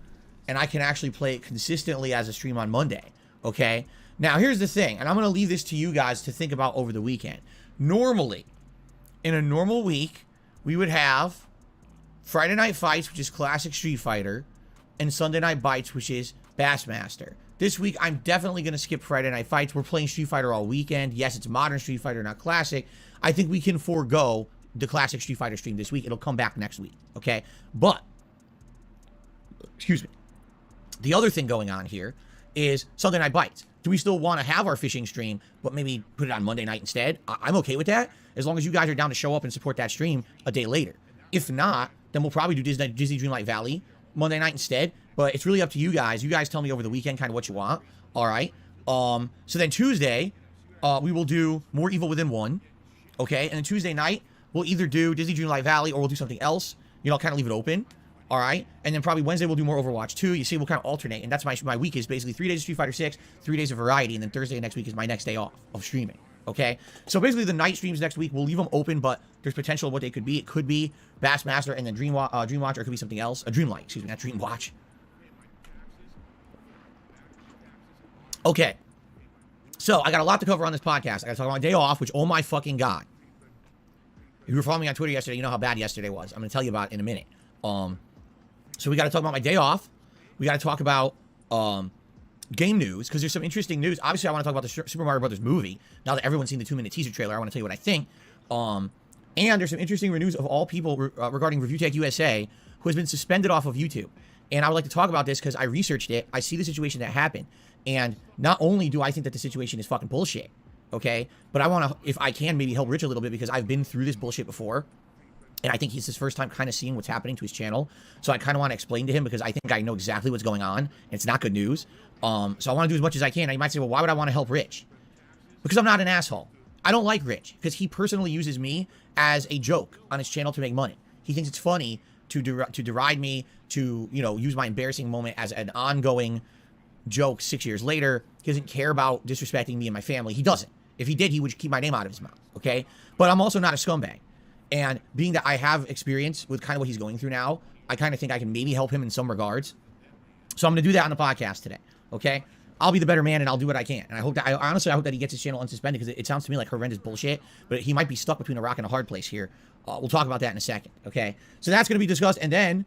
and I can actually play it consistently as a stream on Monday, okay? Now, here's the thing, and I'm going to leave this to you guys to think about over the weekend. Normally, in a normal week, we would have Friday Night Fights, which is classic Street Fighter, and Sunday Night Bites, which is Bassmaster. This week, I'm definitely going to skip Friday Night Fights. We're playing Street Fighter all weekend. Yes, it's modern Street Fighter, not classic. I think we can forego the classic Street Fighter stream this week. It'll come back next week, okay? But, excuse me. The other thing going on here is Sunday Night Bites. Do we still want to have our fishing stream, but maybe put it on Monday night instead? I'm okay with that, as long as you guys are down to show up and support that stream a day later. If not, then we'll probably do Disney Dreamlight Valley Monday night instead. But it's really up to you guys. You guys tell me over the weekend kind of what you want. All right. So then Tuesday, we will do More Evil Within 1. Okay. And then Tuesday night, we'll either do Disney Dreamlight Valley or we'll do something else. You know, I'll kind of leave it open. All right. And then probably Wednesday, we'll do more Overwatch 2. You see, we'll kind of alternate. And that's my week is basically 3 days of Street Fighter 6, 3 days of variety. And then Thursday next week is my next day off of streaming. Okay. So basically the night streams next week, we'll leave them open, but there's potential of what they could be. It could be Bassmaster and then Dreamwatch, or it could be something else. Dreamlight, excuse me, not Dreamwatch. Okay. So I got a lot to cover on this podcast. I got to talk about my day off, which, oh my fucking God. If you were following me on Twitter yesterday, you know how bad yesterday was. I'm going to tell you about it in a minute. So we got to talk about my day off. We got to talk about game news, because there's some interesting news. Obviously, I want to talk about the Super Mario Brothers movie. Now that everyone's seen the 2-minute teaser trailer, I want to tell you what I think. And there's some interesting news of all people regarding Review Tech USA, who has been suspended off of YouTube. And I would like to talk about this because I researched it. I see the situation that happened. And not only do I think that the situation is fucking bullshit, okay, but I want to, if I can, maybe help Rich a little bit, because I've been through this bullshit before. And I think he's his first time kind of seeing what's happening to his channel. So I kind of want to explain to him, because I think I know exactly what's going on. And it's not good news. So I want to do as much as I can. And you might say, well, why would I want to help Rich? Because I'm not an asshole. I don't like Rich, because he personally uses me as a joke on his channel to make money. He thinks it's funny to deride me, to, you know, use my embarrassing moment as an ongoing joke 6 years later. He doesn't care about disrespecting me and my family. He doesn't. If he did, he would keep my name out of his mouth, okay? But I'm also not a scumbag. And being that I have experience with kind of what he's going through now, I kind of think I can maybe help him in some regards. So I'm going to do that on the podcast today, okay? I'll be the better man, and I'll do what I can. And I hope that, honestly, I hope that he gets his channel unsuspended, because it sounds to me like horrendous bullshit, but he might be stuck between a rock and a hard place here. We'll talk about that in a second, okay? So that's going to be discussed, and then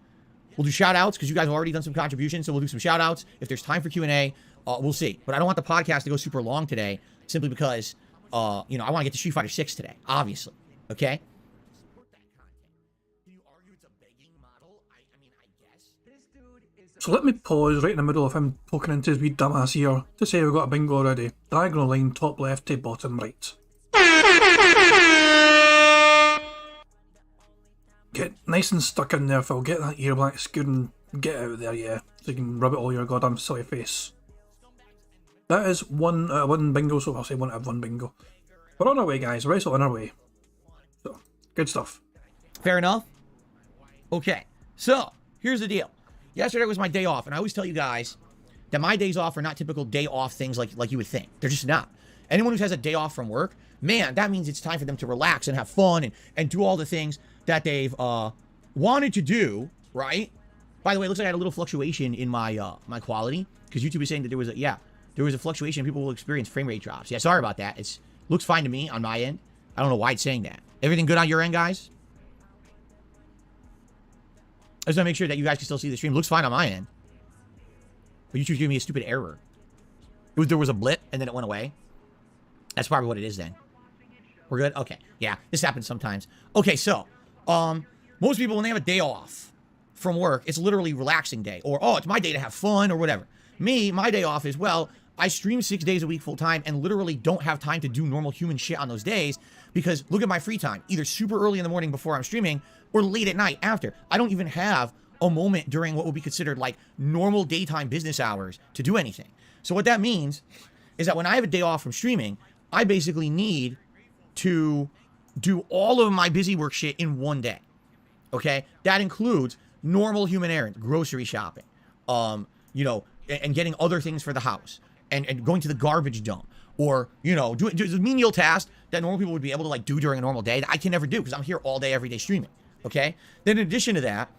we'll do shout-outs, because you guys have already done some contributions, so we'll do some shout-outs. If there's time for Q&A, we'll see. But I don't want the podcast to go super long today, simply because, you know, I want to get to Street Fighter 6 today, obviously, okay? So let me pause right in the middle of him poking into his wee dumbass here to say we've got a bingo already. Diagonal line, top left to bottom right. Get nice and stuck in there, Phil. Get that ear black scoot and get out of there, yeah. So you can rub it all your goddamn silly face. That is one out of one bingo, so I'll say 1 out of 1 bingo. We're on our way, guys. We're on our way. So, good stuff. Fair enough? Okay. So, here's the deal. Yesterday was my day off, and I always tell you guys that my days off are not typical day off things like you would think. They're just not. Anyone who has a day off from work, man, that means it's time for them to relax and have fun and do all the things that they've wanted to do, right? By the way, it looks like I had a little fluctuation in my my quality, because YouTube is saying that there was a fluctuation. People will experience frame rate drops. Yeah, sorry about that. It looks fine to me on my end. I don't know why it's saying that. Everything good on your end, guys? I just want to make sure that you guys can still see the stream. Looks fine on my end. But YouTube's giving me a stupid error. There was a blip, and then it went away. That's probably what it is then. We're good? Okay. Yeah, this happens sometimes. Okay, so, most people, when they have a day off from work, it's literally relaxing day. Or, oh, it's my day to have fun, or whatever. Me, my day off is, well, I stream 6 days a week full time and literally don't have time to do normal human shit on those days, because look at my free time. Either super early in the morning before I'm streaming, or late at night after. I don't even have a moment during what would be considered like normal daytime business hours to do anything. So what that means is that when I have a day off from streaming, I basically need to do all of my busy work shit in one day. Okay? That includes normal human errands, grocery shopping, you know, and getting other things for the house, and going to the garbage dump, or, you know, do menial tasks that normal people would be able to like do during a normal day that I can never do because I'm here all day, every day streaming. Okay? Then in addition to that,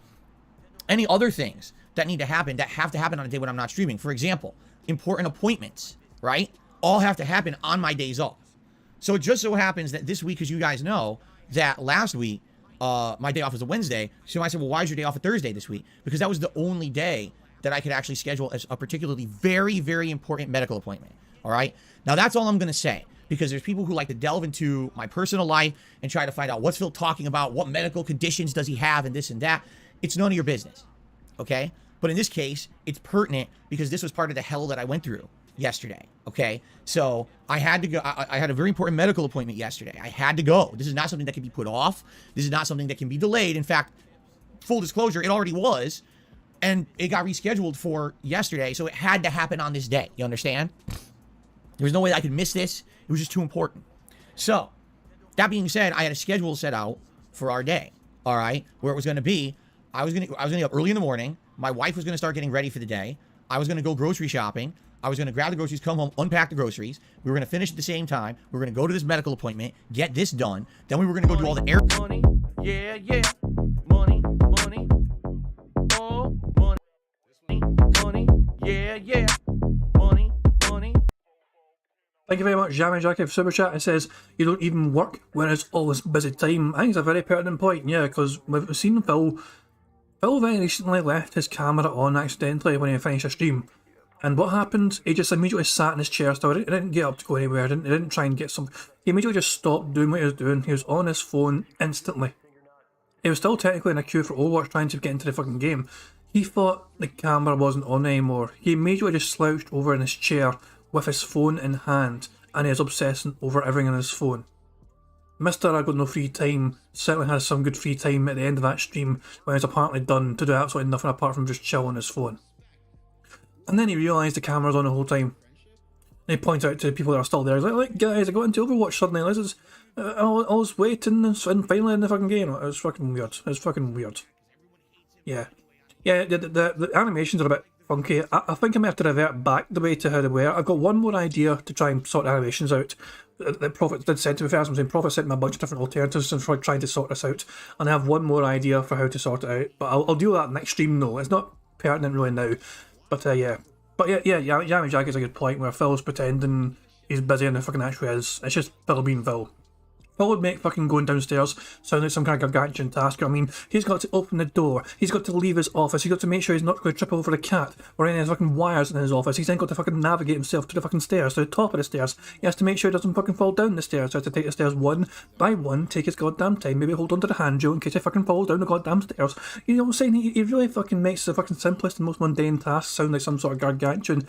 any other things that need to happen that have to happen on a day when I'm not streaming. For example, important appointments, right? All have to happen on my days off. So it just so happens that this week, as you guys know, that last week, my day off was a Wednesday. So I said, well, why is your day off a Thursday this week? Because that was the only day that I could actually schedule as a particularly very, very important medical appointment. All right. Now, that's all I'm going to say, because there's people who like to delve into my personal life and try to find out what's Phil talking about, what medical conditions does he have, and this and that. It's none of your business. Okay. But in this case, it's pertinent because this was part of the hell that I went through yesterday. Okay. So I had to go. I had a very important medical appointment yesterday. I had to go. This is not something that can be put off. This is not something that can be delayed. In fact, full disclosure, it already was. And it got rescheduled for yesterday. So it had to happen on this day. You understand? There was no way that I could miss this. It was just too important. So that being said, I had a schedule set out for our day. All right. Where it was going to be, I was going to get up early in the morning. My wife was going to start getting ready for the day. I was going to go grocery shopping. I was going to grab the groceries, come home, unpack the groceries. We were going to finish at the same time. We were going to go to this medical appointment, get this done. Then we were going to go do all the air. Money, yeah, yeah. Money, money. Oh, money, money, yeah, yeah. Money, money. Thank you very much, Jammy Jackie, for Super Chat. It says, you don't even work when it's all this busy time. I think it's a very pertinent point, yeah, because we've seen Phil very recently left his camera on accidentally when he finished a stream. And what happened? He just immediately sat in his chair still. He didn't get up to go anywhere. He didn't try and get some. He immediately just stopped doing what he was doing. He was on his phone instantly. He was still technically in a queue for Overwatch trying to get into the fucking game. He thought the camera wasn't on anymore. He immediately just slouched over in his chair with his phone in hand, and he was obsessing over everything on his phone. Mr. I got no free time certainly had some good free time at the end of that stream when he was apparently done to do absolutely nothing apart from just chill on his phone. And then he realised the camera was on the whole time. And he points out to the people that are still there, he's like guys, I got into Overwatch suddenly, this is, I was waiting and finally in the fucking game. It was fucking weird. It was fucking weird. Yeah. Yeah, the animations are a bit funky. I think I may have to revert back the way to how they were. I've got one more idea to try and sort the animations out. The Prophet did send to me first. I'm saying Prophet sent me a bunch of different alternatives and trying to sort this out. And I have one more idea for how to sort it out. But I'll do that next stream though. It's not pertinent really now. But yeah. But yeah, Yami Jack is a good point where Phil's pretending he's busy and he fucking actually is. It's just Phil being Phil. Phil would make fucking going downstairs sound like some kind of gargantuan task. I mean, he's got to open the door, he's got to leave his office, he's got to make sure he's not going to trip over a cat or any of the fucking wires in his office. He's then got to fucking navigate himself to the fucking stairs, to the top of the stairs. He has to make sure he doesn't fucking fall down the stairs. So he has to take the stairs one by one, take his goddamn time, maybe hold onto the handrail in case he fucking falls down the goddamn stairs. You know what I'm saying? He really fucking makes the fucking simplest and most mundane tasks sound like some sort of gargantuan,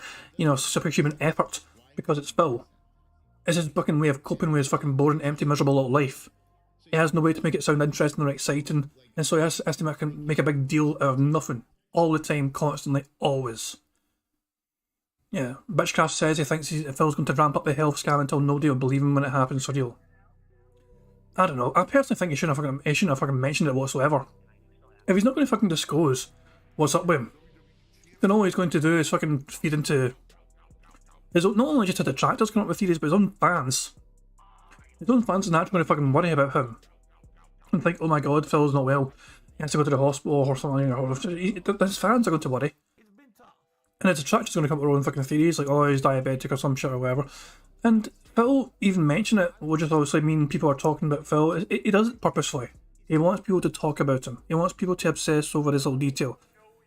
superhuman effort because it's Phil. It's his fucking way of coping with his fucking boring, empty, miserable little life. He has no way to make it sound interesting or exciting, and so he has to make a big deal out of nothing. All the time, constantly, always. Yeah, Bitchcraft says he thinks Phil's going to ramp up the health scam until nobody will believe him when it happens for real. I don't know, I personally think he shouldn't have fucking mentioned it whatsoever. If he's not going to fucking disclose what's up with him, then all he's going to do is fucking feed into his own, not only just his detractors coming up with theories, but his own fans. His own fans are not going to fucking worry about him and think, oh my god, Phil's not well, he has to go to the hospital or something, or his fans are going to worry. And his detractors are going to come up with their own fucking theories, like, oh, he's diabetic or some shit or whatever. And Phil even mention it will just obviously mean people are talking about Phil. He does it purposefully. He wants people to talk about him. He wants people to obsess over this little detail.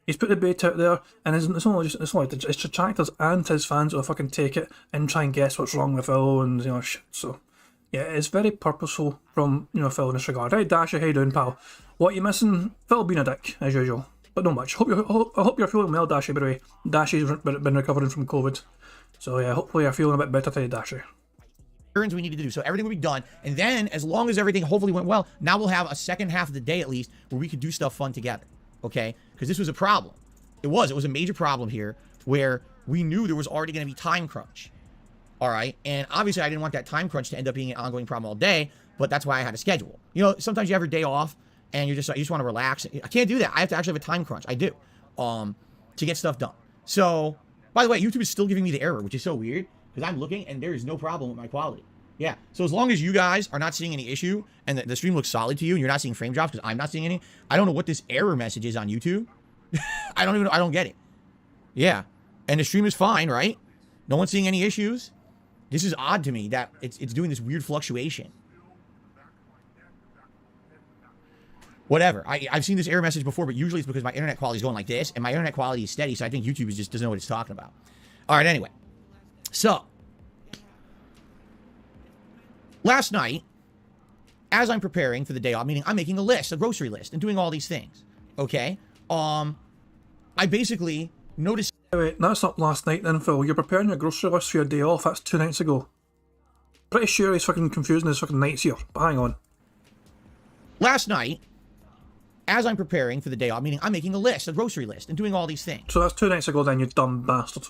He's put the bait out there, and it's not like it's detractors and his fans will fucking take it and try and guess what's wrong with Phil and shit. So yeah, it's very purposeful from Phil in this regard. Hey Dasher, how you doing, pal? What you missing? Phil being a dick as usual, but not much. I hope you're feeling well, Dasher. By the way, Dasher's been recovering from COVID, so yeah, hopefully you're feeling a bit better today, Dasher. Errands we needed to do, so everything will be done, and then as long as everything hopefully went well, now we'll have a second half of the day at least where we could do stuff fun together. Okay, because this was a problem. It was a major problem here where we knew there was already going to be time crunch. All right, and obviously I didn't want that time crunch to end up being an ongoing problem all day, but that's why I had a schedule. Sometimes you have your day off and you just want to relax. I can't do that. I have to actually have a time crunch. I do, to get stuff done. So, by the way, YouTube is still giving me the error, which is so weird because I'm looking and there is no problem with my quality. Yeah, so as long as you guys are not seeing any issue and the stream looks solid to you and you're not seeing frame drops because I'm not seeing any, I don't know what this error message is on YouTube. I don't get it. Yeah. And the stream is fine, right? No one's seeing any issues. This is odd to me that it's doing this weird fluctuation. Whatever. I've seen this error message before, but usually it's because my internet quality is going like this, and my internet quality is steady, so I think YouTube just doesn't know what it's talking about. All right, anyway. So, last night, as I'm preparing for the day off, meaning I'm making a list, a grocery list, and doing all these things, okay? I basically noticed... Wait, that's not last night then, Phil. You're preparing a grocery list for your day off. That's 2 nights ago. Pretty sure he's fucking confusing his fucking nights here, but hang on. Last night, as I'm preparing for the day off, meaning I'm making a list, a grocery list, and doing all these things. So that's 2 nights ago then, you dumb bastard.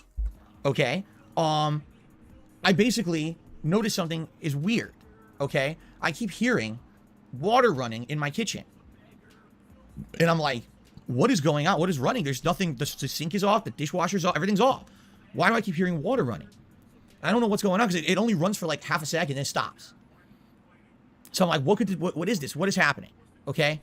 Okay? I basically noticed something is weird, okay? I keep hearing water running in my kitchen. And I'm like, what is going on? What is running? There's nothing, the sink is off, the dishwasher's off, everything's off. Why do I keep hearing water running? I don't know what's going on, because it only runs for like half a second and then stops. So I'm like, what is this? What is happening? Okay?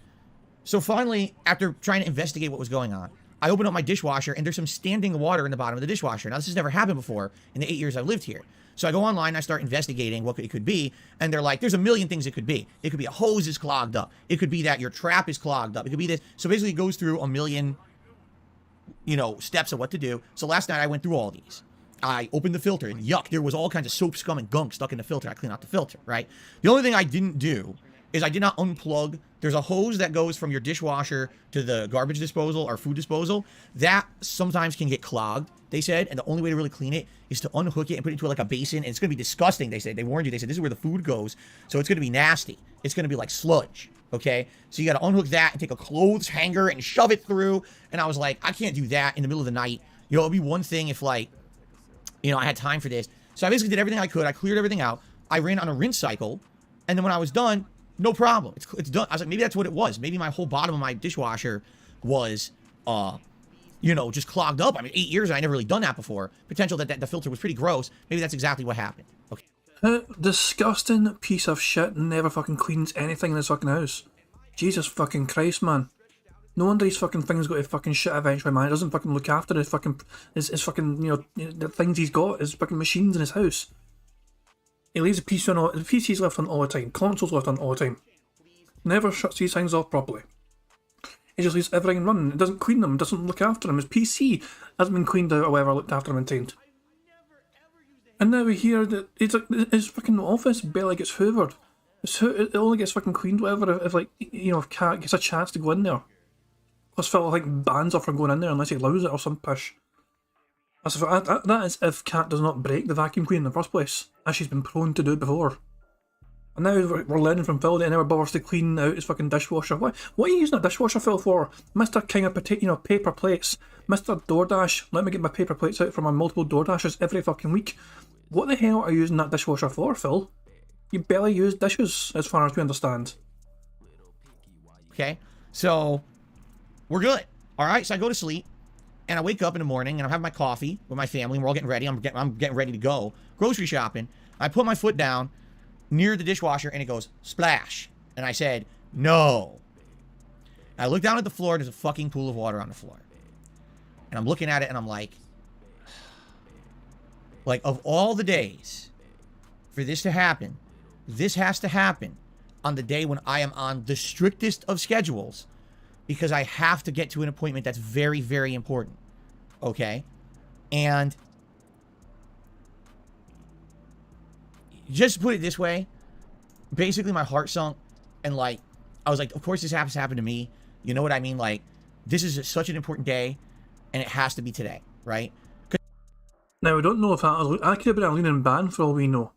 So finally, after trying to investigate what was going on, I open up my dishwasher and there's some standing water in the bottom of the dishwasher. Now, this has never happened before in the 8 years I've lived here. So I go online, I start investigating what it could be, and they're like, there's a million things it could be. It could be a hose is clogged up. It could be that your trap is clogged up. It could be this. So basically it goes through a million, steps of what to do. So last night I went through all these. I opened the filter and yuck, there was all kinds of soap, scum, and gunk stuck in the filter. I cleaned out the filter, right? The only thing I didn't do is I did not unplug. There's a hose that goes from your dishwasher to the garbage disposal or food disposal. That sometimes can get clogged, they said, and the only way to really clean it is to unhook it and put it into like a basin, and it's going to be disgusting, they said. They warned you. They said, this is where the food goes, so it's going to be nasty. It's going to be like sludge, okay? So you got to unhook that and take a clothes hanger and shove it through, and I was like, I can't do that in the middle of the night. It'd be one thing if, like, I had time for this. So I basically did everything I could. I cleared everything out. I ran on a rinse cycle, and then when I was done, no problem. It's done. I was like, maybe that's what it was. Maybe my whole bottom of my dishwasher was, just clogged up. I mean, 8 years, and I never really done that before. Potential that the filter was pretty gross. Maybe that's exactly what happened. Okay. Disgusting piece of shit never fucking cleans anything in his fucking house. Jesus fucking Christ, man. No wonder his fucking things go to fucking shit eventually, man. He doesn't fucking look after his fucking, the things he's got, his fucking machines in his house. He leaves the PC's left on all the time, consoles left on all the time. Never shuts these things off properly. He just leaves everything running. It doesn't clean them, doesn't look after them. His PC hasn't been cleaned out or whatever, looked after and maintained. And now we hear that his fucking office barely gets hoovered. It only gets fucking cleaned, whatever, if Cat gets a chance to go in there. Plus Phil, bans her from going in there unless he allows it or some push. That is if Cat does not break the vacuum cleaner in the first place, as she's been prone to do before. And now we're learning from Phil that he never bothers to clean out his fucking dishwasher. What are you using a dishwasher, Phil, for? Mr. King of paper plates. Mr. DoorDash, let me get my paper plates out for my multiple DoorDashes every fucking week. What the hell are you using that dishwasher for, Phil? You barely use dishes, as far as we understand. Okay, so we're good. Alright, so I go to sleep. And I wake up in the morning and I'm having my coffee with my family and we're all getting ready. I'm getting ready to go grocery shopping. I put my foot down near the dishwasher and it goes splash. And I said, no. And I look down at the floor and there's a fucking pool of water on the floor. And I'm looking at it and I'm like, of all the days for this to happen, this has to happen on the day when I am on the strictest of schedules. Because I have to get to an appointment that's very, very important. Okay? And just to put it this way, basically my heart sunk. And I was like, of course this has to happen to me. You know what I mean? This is such an important day. And it has to be today. Right? Now, we don't know if that could have been a leaning ban for all we know.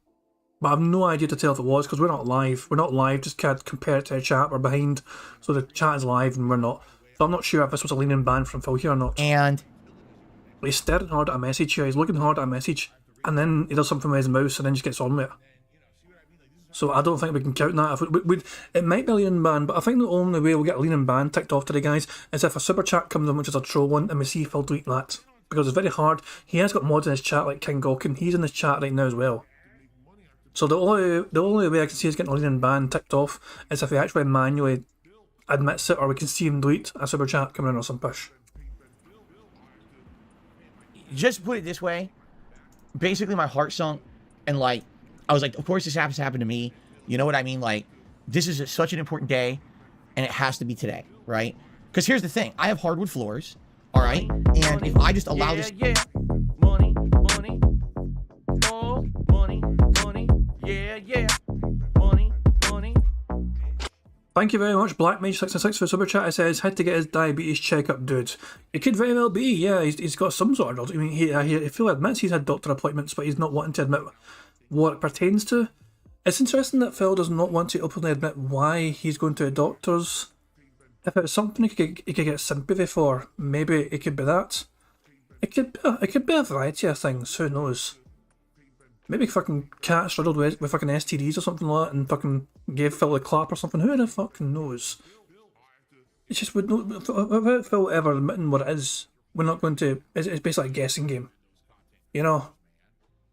But I have no idea to tell if it was, because we're not live. We're not live, just can't compare it to the chat. We're behind, so the chat is live and we're not. So I'm not sure if this was a leaning ban from Phil here or not. And he's staring hard at a message here, he's looking hard at a message, and then he does something with his mouse and then just gets on with it. So I don't think we can count that. It might be a leaning ban, but I think the only way we'll get a leaning ban ticked off today, guys, is if a super chat comes in, which is a troll one, and we see Phil delete that. Because it's very hard. He has got mods in his chat like King Gawkin. He's in this chat right now as well. So the only way I can see us getting a leaning ban ticked off is if he actually manually admits it, or we can see him delete a super chat coming in or some push. just put it this way. Basically, my heart sunk, and like, I was like, of course this happens to happen to me. You know what I mean? Like, this is such an important day, and it has to be today, right? Because here's the thing. I have hardwood floors, all right? And if I just allow this... Money, money, oh, money, money, yeah, money, money. Thank you very much, BlackMage66 for super chat. It says, had to get his diabetes checkup, dude. It could very well be, yeah. He's got some sort of... I mean, he Phil admits he's had doctor appointments, but he's not wanting to admit what it pertains to. It's interesting that Phil does not want to openly admit why he's going to a doctor's. If it's something he could get sympathy for, maybe it could be that. It could be a variety of things, who knows. Maybe fucking cat struggled with fucking STDs or something like that and fucking gave Phil a clap or something, who the fucking knows? It's just, without Phil ever admitting what it is, we're not going to, it's basically a guessing game. You know?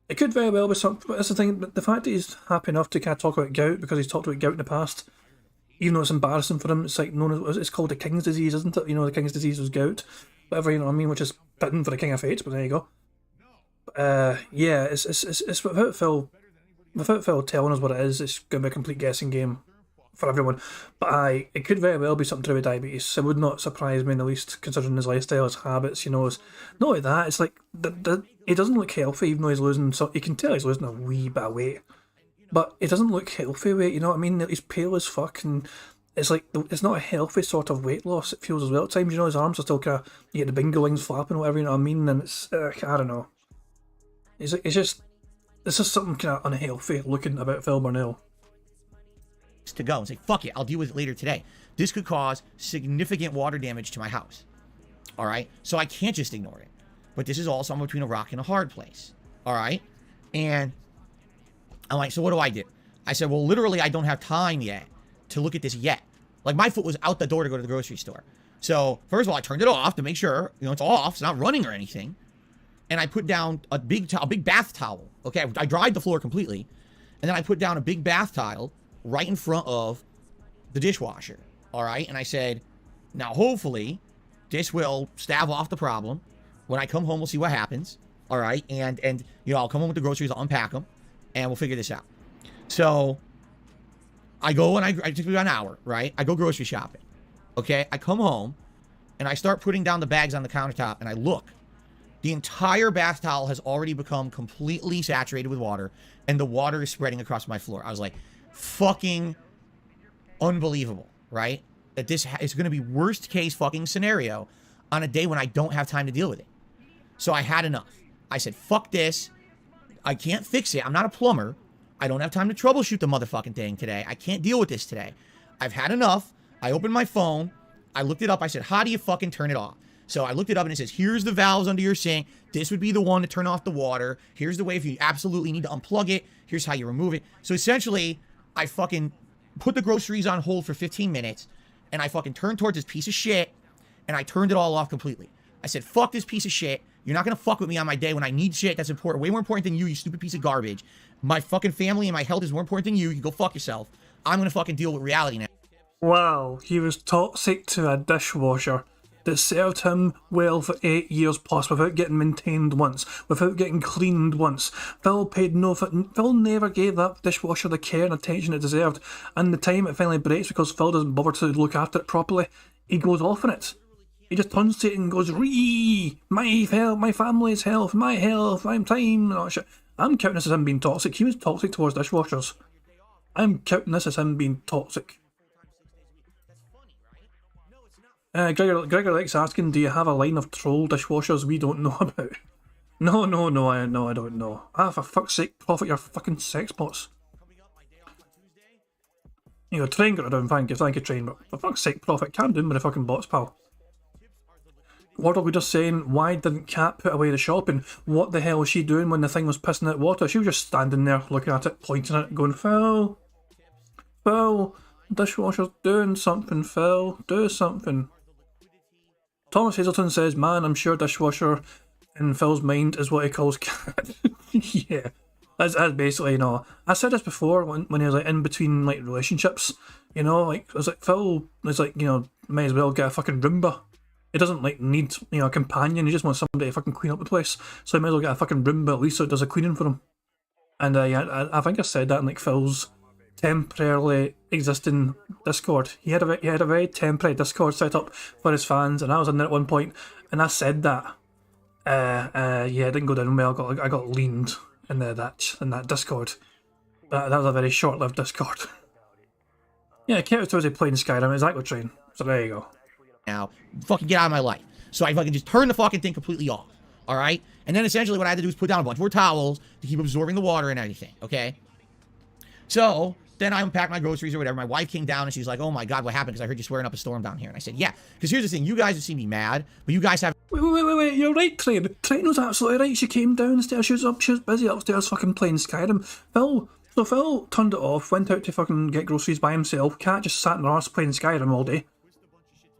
It could very well be something, but that's the thing, but the fact that he's happy enough to kind of talk about gout, because he's talked about gout in the past, even though it's embarrassing for him, it's like known as, it's called the King's disease, isn't it? You know, the King's disease was gout, whatever, you know what I mean, which is fitting for the King of Fates, but there you go. Yeah, it's without Phil telling us what it is, it's going to be a complete guessing game for everyone. But it could very well be something to do with diabetes. It would not surprise me in the least, considering his lifestyle, his habits, you know. It's not like that, it's like, he doesn't look healthy, even though he's losing, so you can tell he's losing a wee bit of weight. But it doesn't look healthy weight, you know what I mean? He's pale as fuck, and it's like, it's not a healthy sort of weight loss, it feels as well. At times, you know, his arms are still kind of, you get the bingo wings flapping or whatever, you know what I mean? And it's, I don't know. It's just something kind of unhealthy looking about Phil Burnell. To go and say, fuck it, I'll deal with it later today. This could cause significant water damage to my house. All right? So I can't just ignore it. But this is all somewhere between a rock and a hard place. All right? And I'm like, so what do I do? I said, well, literally, I don't have time yet to look at this yet. Like, my foot was out the door to go to the grocery store. So, first of all, I turned it off to make sure, you know, it's off. It's not running or anything. And I put down a big bath towel. Okay, I dried the floor completely. And then I put down a big bath towel right in front of the dishwasher. All right? And I said, now, hopefully, this will stave off the problem. When I come home, we'll see what happens. All right? And you know, I'll come home with the groceries, I'll unpack them, and we'll figure this out. So, I go and I took about an hour, right? I go grocery shopping. Okay? I come home, and I start putting down the bags on the countertop, and I look. The entire bath towel has already become completely saturated with water, and the water is spreading across my floor. I was like, fucking unbelievable, right? That this is going to be worst case fucking scenario on a day when I don't have time to deal with it. So I had enough. I said, fuck this. I can't fix it. I'm not a plumber. I don't have time to troubleshoot the motherfucking thing today. I can't deal with this today. I've had enough. I opened my phone. I looked it up. I said, how do you fucking turn it off? So I looked it up and it says, here's the valves under your sink. This would be the one to turn off the water. Here's the way if you absolutely need to unplug it. Here's how you remove it. So essentially, I fucking put the groceries on hold for 15 minutes and I fucking turned towards this piece of shit and I turned it all off completely. I said, fuck this piece of shit. You're not going to fuck with me on my day when I need shit that's important. Way more important than you stupid piece of garbage. My fucking family and my health is more important than you. You go fuck yourself. I'm going to fucking deal with reality now. Wow, he was toxic to a dishwasher that served him well for 8 years plus without getting maintained once, without getting cleaned once. Phil never gave that dishwasher the care and attention it deserved, and the time it finally breaks because Phil doesn't bother to look after it properly, he goes off on it. He just turns to it and goes, my health, my family's health, my health, my time, and all that shit. I'm counting this as him being toxic. He was toxic towards dishwashers. I'm counting this as him being toxic. Gregor likes asking, do you have a line of troll dishwashers we don't know about? No, I don't know. For fuck's sake, Prophet, your fucking sex bots. You know, Train got it down, thank you, Train, but for fuck's sake, Prophet, calm down with the fucking bots, pal. Wardle was just saying, why didn't Kat put away the shopping? What the hell was she doing when the thing was pissing out water? She was just standing there, looking at it, pointing at it, going, Phil, dishwasher's doing something, Phil, do something. Thomas Hazelton says, man, I'm sure dishwasher in Phil's mind is what he calls Kat. Yeah, that's basically, you know, I said this before when he was like in between like relationships, you know, like, I was like, Phil was like, you know, might as well get a fucking Roomba. He doesn't like need, you know, a companion. He just wants somebody to fucking clean up the place. So he might as well get a fucking Roomba at least so it does a cleaning for him. And yeah, I think I said that in like Phil's temporarily existing Discord. He had a very temporary Discord set up for his fans, and I was in there at one point, and I said that. Yeah, it didn't go down well. I got leaned in that Discord. But that was a very short-lived Discord. Yeah, Keto was playing Skyrim. It's Aqua Train. So there you go. Now, fucking get out of my life. So I fucking just turned the fucking thing completely off. All right? And then essentially what I had to do was put down a bunch more towels to keep absorbing the water and everything. Okay? So then I unpacked my groceries or whatever. My wife came down and she's like, oh my God, what happened? Because I heard you swearing up a storm down here. And I said, yeah. Because here's the thing. You guys have seen me mad, but you guys have... Wait. You're right, Train. Train was absolutely right. She came downstairs. She was busy upstairs fucking playing Skyrim. Phil turned it off, went out to fucking get groceries by himself. Kat just sat in her arse playing Skyrim all day.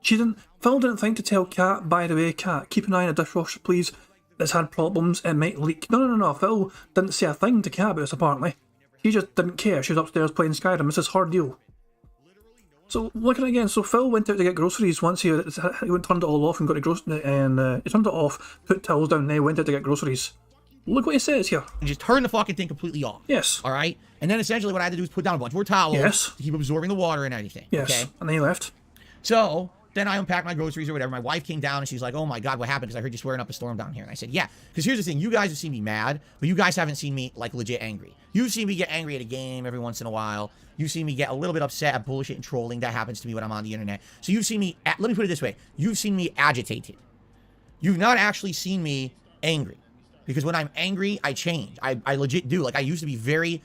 Phil didn't think to tell Kat, by the way, Kat, keep an eye on the dishwasher, please. It's had problems, it might leak. No. Phil didn't say a thing to Kat about this, apparently. He just didn't care. She was upstairs playing Skyrim. This is her deal. So, looking again, so Phil went out to get groceries once he turned it all off and got to groceries, and he turned it off, put towels down, and then went out to get groceries. Look what he says here. And just turn the fucking thing completely off. Yes. All right? And then essentially what I had to do was put down a bunch more towels to keep absorbing the water and everything. Yes. Okay? And then he left. So then I unpacked my groceries or whatever. My wife came down and she's like, oh my God, what happened? Because I heard you swearing up a storm down here. And I said, yeah. Because here's the thing. You guys have seen me mad, but you guys haven't seen me like legit angry. You've seen me get angry at a game every once in a while. You've seen me get a little bit upset at bullshit and trolling. That happens to me when I'm on the internet. So you've seen me, let me put it this way. You've seen me agitated. You've not actually seen me angry. Because when I'm angry, I change. I legit do. Like, I used to be very...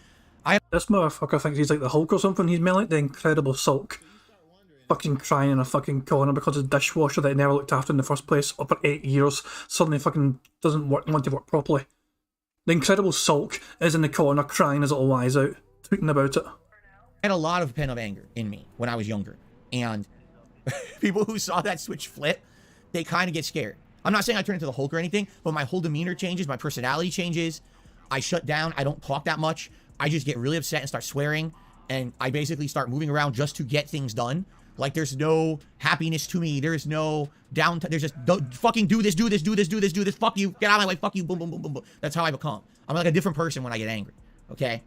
This motherfucker thinks he's like the Hulk or something. He's more like the Incredible Sulk. Fucking crying in a fucking corner because his dishwasher that he never looked after in the first place for 8 years suddenly fucking doesn't want to work properly. The Incredible Sulk is in the corner crying his little eyes out, tweeting about it. I had a lot of pent-up anger in me when I was younger. And people who saw that switch flip, they kind of get scared. I'm not saying I turn into the Hulk or anything, but my whole demeanor changes, my personality changes. I shut down, I don't talk that much. I just get really upset and start swearing, and I basically start moving around just to get things done. Like, there's no happiness to me. There's no downtime. There's just, don't fucking do this. Fuck you. Get out of my way. Fuck you. Boom, boom, boom, boom, boom. That's how I become. I'm like a different person when I get angry. Okay?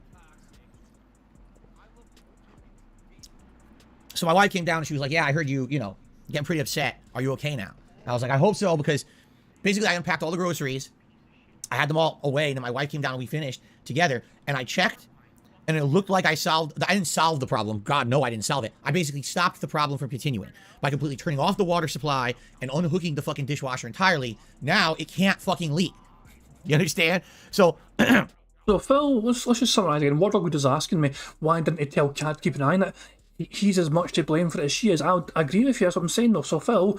So my wife came down and she was like, yeah, I heard you, getting pretty upset. Are you okay now? I was like, I hope so, because basically I unpacked all the groceries. I had them all away, and then my wife came down and we finished together. And I checked, and it looked like I didn't solve the problem. God, no, I didn't solve it. I basically stopped the problem from continuing by completely turning off the water supply and unhooking the fucking dishwasher entirely. Now it can't fucking leak. You understand? So... So Phil, let's just summarise again. Wardrobe was asking me, why didn't he tell Kat to keep an eye on it? He's as much to blame for it as she is. I agree with you, that's what I'm saying though. So Phil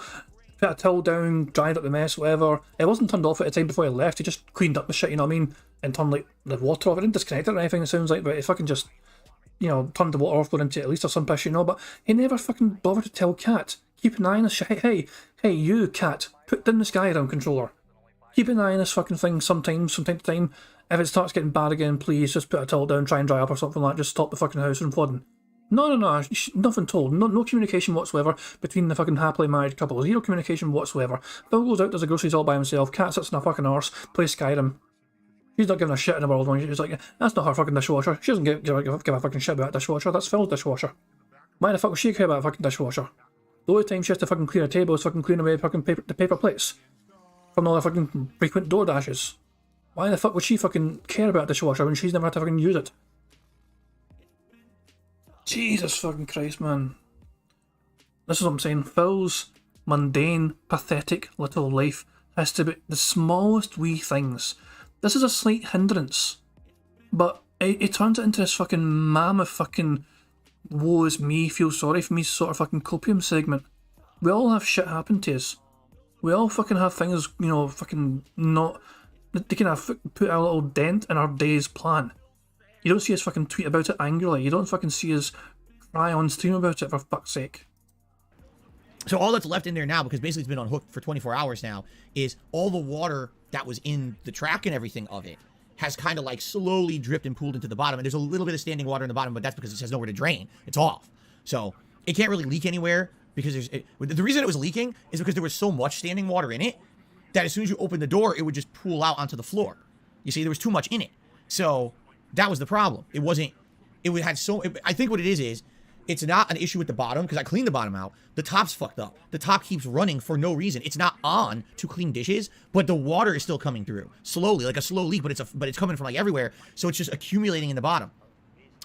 put a towel down, dried up the mess, whatever. It wasn't turned off at the time before he left. He just cleaned up the shit, you know what I mean? And turned like the water off. It didn't disconnect it or anything, it sounds like, but he fucking just, turned the water off, going into it at least or some piss, but he never fucking bothered to tell Kat. Keep an eye on this shit. Hey, you, Kat, put down the Skyrim controller. Keep an eye on this fucking thing from time to time. If it starts getting bad again, please just put a towel down, try and dry up or something like that. Just stop the fucking house from flooding. No, nothing told. No communication whatsoever between the fucking happily married couple. Zero communication whatsoever. Phil goes out, does the groceries all by himself. Kat sits in a fucking arse, plays Skyrim. She's not giving a shit in the world when she's like, that's not her fucking dishwasher. She doesn't give a fucking shit about that dishwasher. That's Phil's dishwasher. Why the fuck would she care about a fucking dishwasher? The only time she has to fucking clean a table is fucking clean away the paper plates from all the fucking frequent door dashes. Why the fuck would she fucking care about a dishwasher when she's never had to fucking use it? Jesus fucking Christ, man. This is what I'm saying. Phil's mundane, pathetic little life has to be the smallest wee things. This is a slight hindrance, but it turns it into this fucking mammoth fucking woe is me, feel sorry for me sort of fucking copium segment. We all have shit happen to us. We all fucking have things, fucking not... They can have put a little dent in our day's plan. You don't see us fucking tweet about it angrily. You don't fucking see us cry on stream about it, for fuck's sake. So all that's left in there now, because basically it's been unhooked for 24 hours now, is all the water that was in the track and everything of it has kind of like slowly dripped and pooled into the bottom. And there's a little bit of standing water in the bottom, but that's because it has nowhere to drain. It's off. So it can't really leak anywhere. because the reason it was leaking is because there was so much standing water in it that as soon as you open the door, it would just pool out onto the floor. You see, there was too much in it. So that was the problem. It wasn't, I think what it is it's not an issue with the bottom, because I cleaned the bottom out. The top's fucked up. The top keeps running for no reason. It's not on to clean dishes, but the water is still coming through slowly, like a slow leak, but it's coming from like everywhere. So it's just accumulating in the bottom.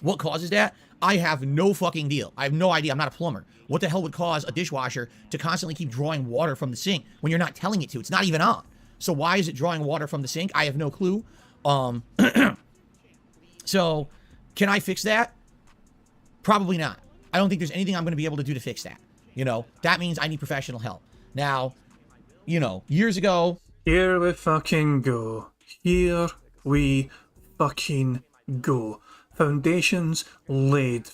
What causes that? I have no fucking deal. I have no idea. I'm not a plumber. What the hell would cause a dishwasher to constantly keep drawing water from the sink when you're not telling it to? It's not even on. So why is it drawing water from the sink? I have no clue. So can I fix that? Probably not. I don't think there's anything I'm going to be able to do to fix that. You know, that means I need professional help. Now, you know, years ago. Here we fucking go. Here we fucking go. Foundations laid.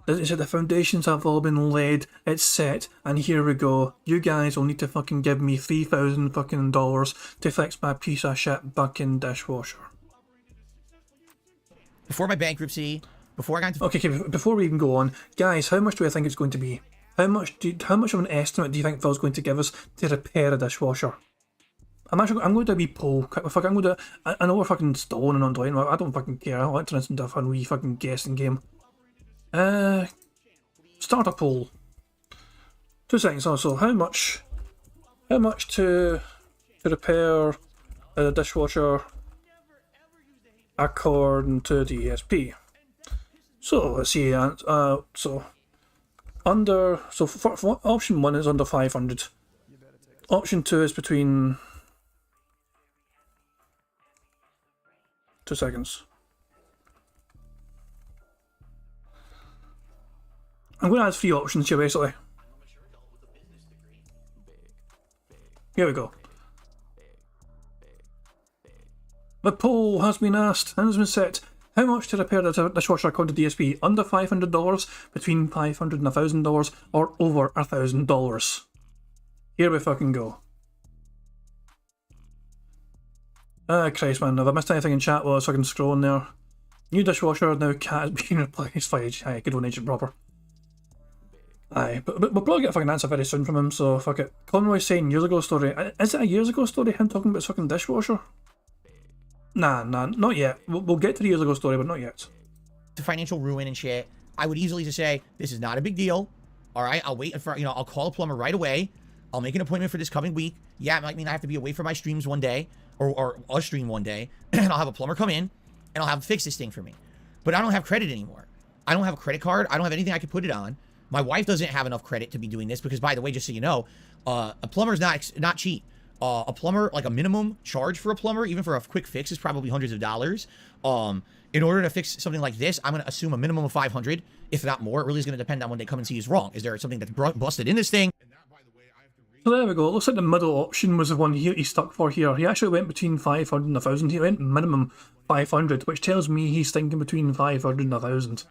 As I said, the foundations have all been laid. It's set, and here we go. You guys will need to fucking give me $3,000 fucking dollars to fix my piece of shit bucking dishwasher. Before my bankruptcy, before I got into... Okay, before we even go on, guys, how much do I think it's going to be? How much of an estimate do you think Phil's going to give us to repair a dishwasher? I'm going to be poll. I know we're fucking stalling and not doing. I don't fucking care. I like to listen to a fun wee fucking guessing game. Start a poll. 2 seconds also. How much to repair a dishwasher according to DSP? So let's see. For option 1 is under 500. Option 2 is between 2 seconds. I'm going to add 3 options here basically. Here we go. The poll has been asked and has been set. How much to repair the dishwasher according to DSP? Under $500, between $500 and $1,000, or over $1,000? Here we fucking go. Christ, man, if I missed anything in chat while I was fucking scrolling there. New dishwasher, now cat is being replaced. Aye, good donation proper. Aye, but we'll probably get a fucking answer very soon from him, so fuck it. Conroy's saying years ago story. Is it a years ago story, him talking about his fucking dishwasher? Nah, not yet. We'll get to the years ago story, but not yet. To financial ruin and shit, I would easily just say, this is not a big deal. Alright, I'll wait for, I'll call a plumber right away. I'll make an appointment for this coming week. Yeah, it might mean I have to be away from my streams one day, or a stream one day, and I'll have a plumber come in, and I'll have him fix this thing for me. But I don't have credit anymore. I don't have a credit card. I don't have anything I can put it on. My wife doesn't have enough credit to be doing this because, by the way, just so you know, a plumber's not cheap. A plumber, like a minimum charge for a plumber, even for a quick fix, is probably hundreds of dollars. In order to fix something like this, I'm going to assume a minimum of $500, if not more. It really is going to depend on when they come and see is wrong. Is there something that's busted in this thing? So there we go. It looks like the middle option was the one he stuck for here. He actually went between 500 and 1,000. He went minimum 500, which tells me he's thinking between 500 and 1,000.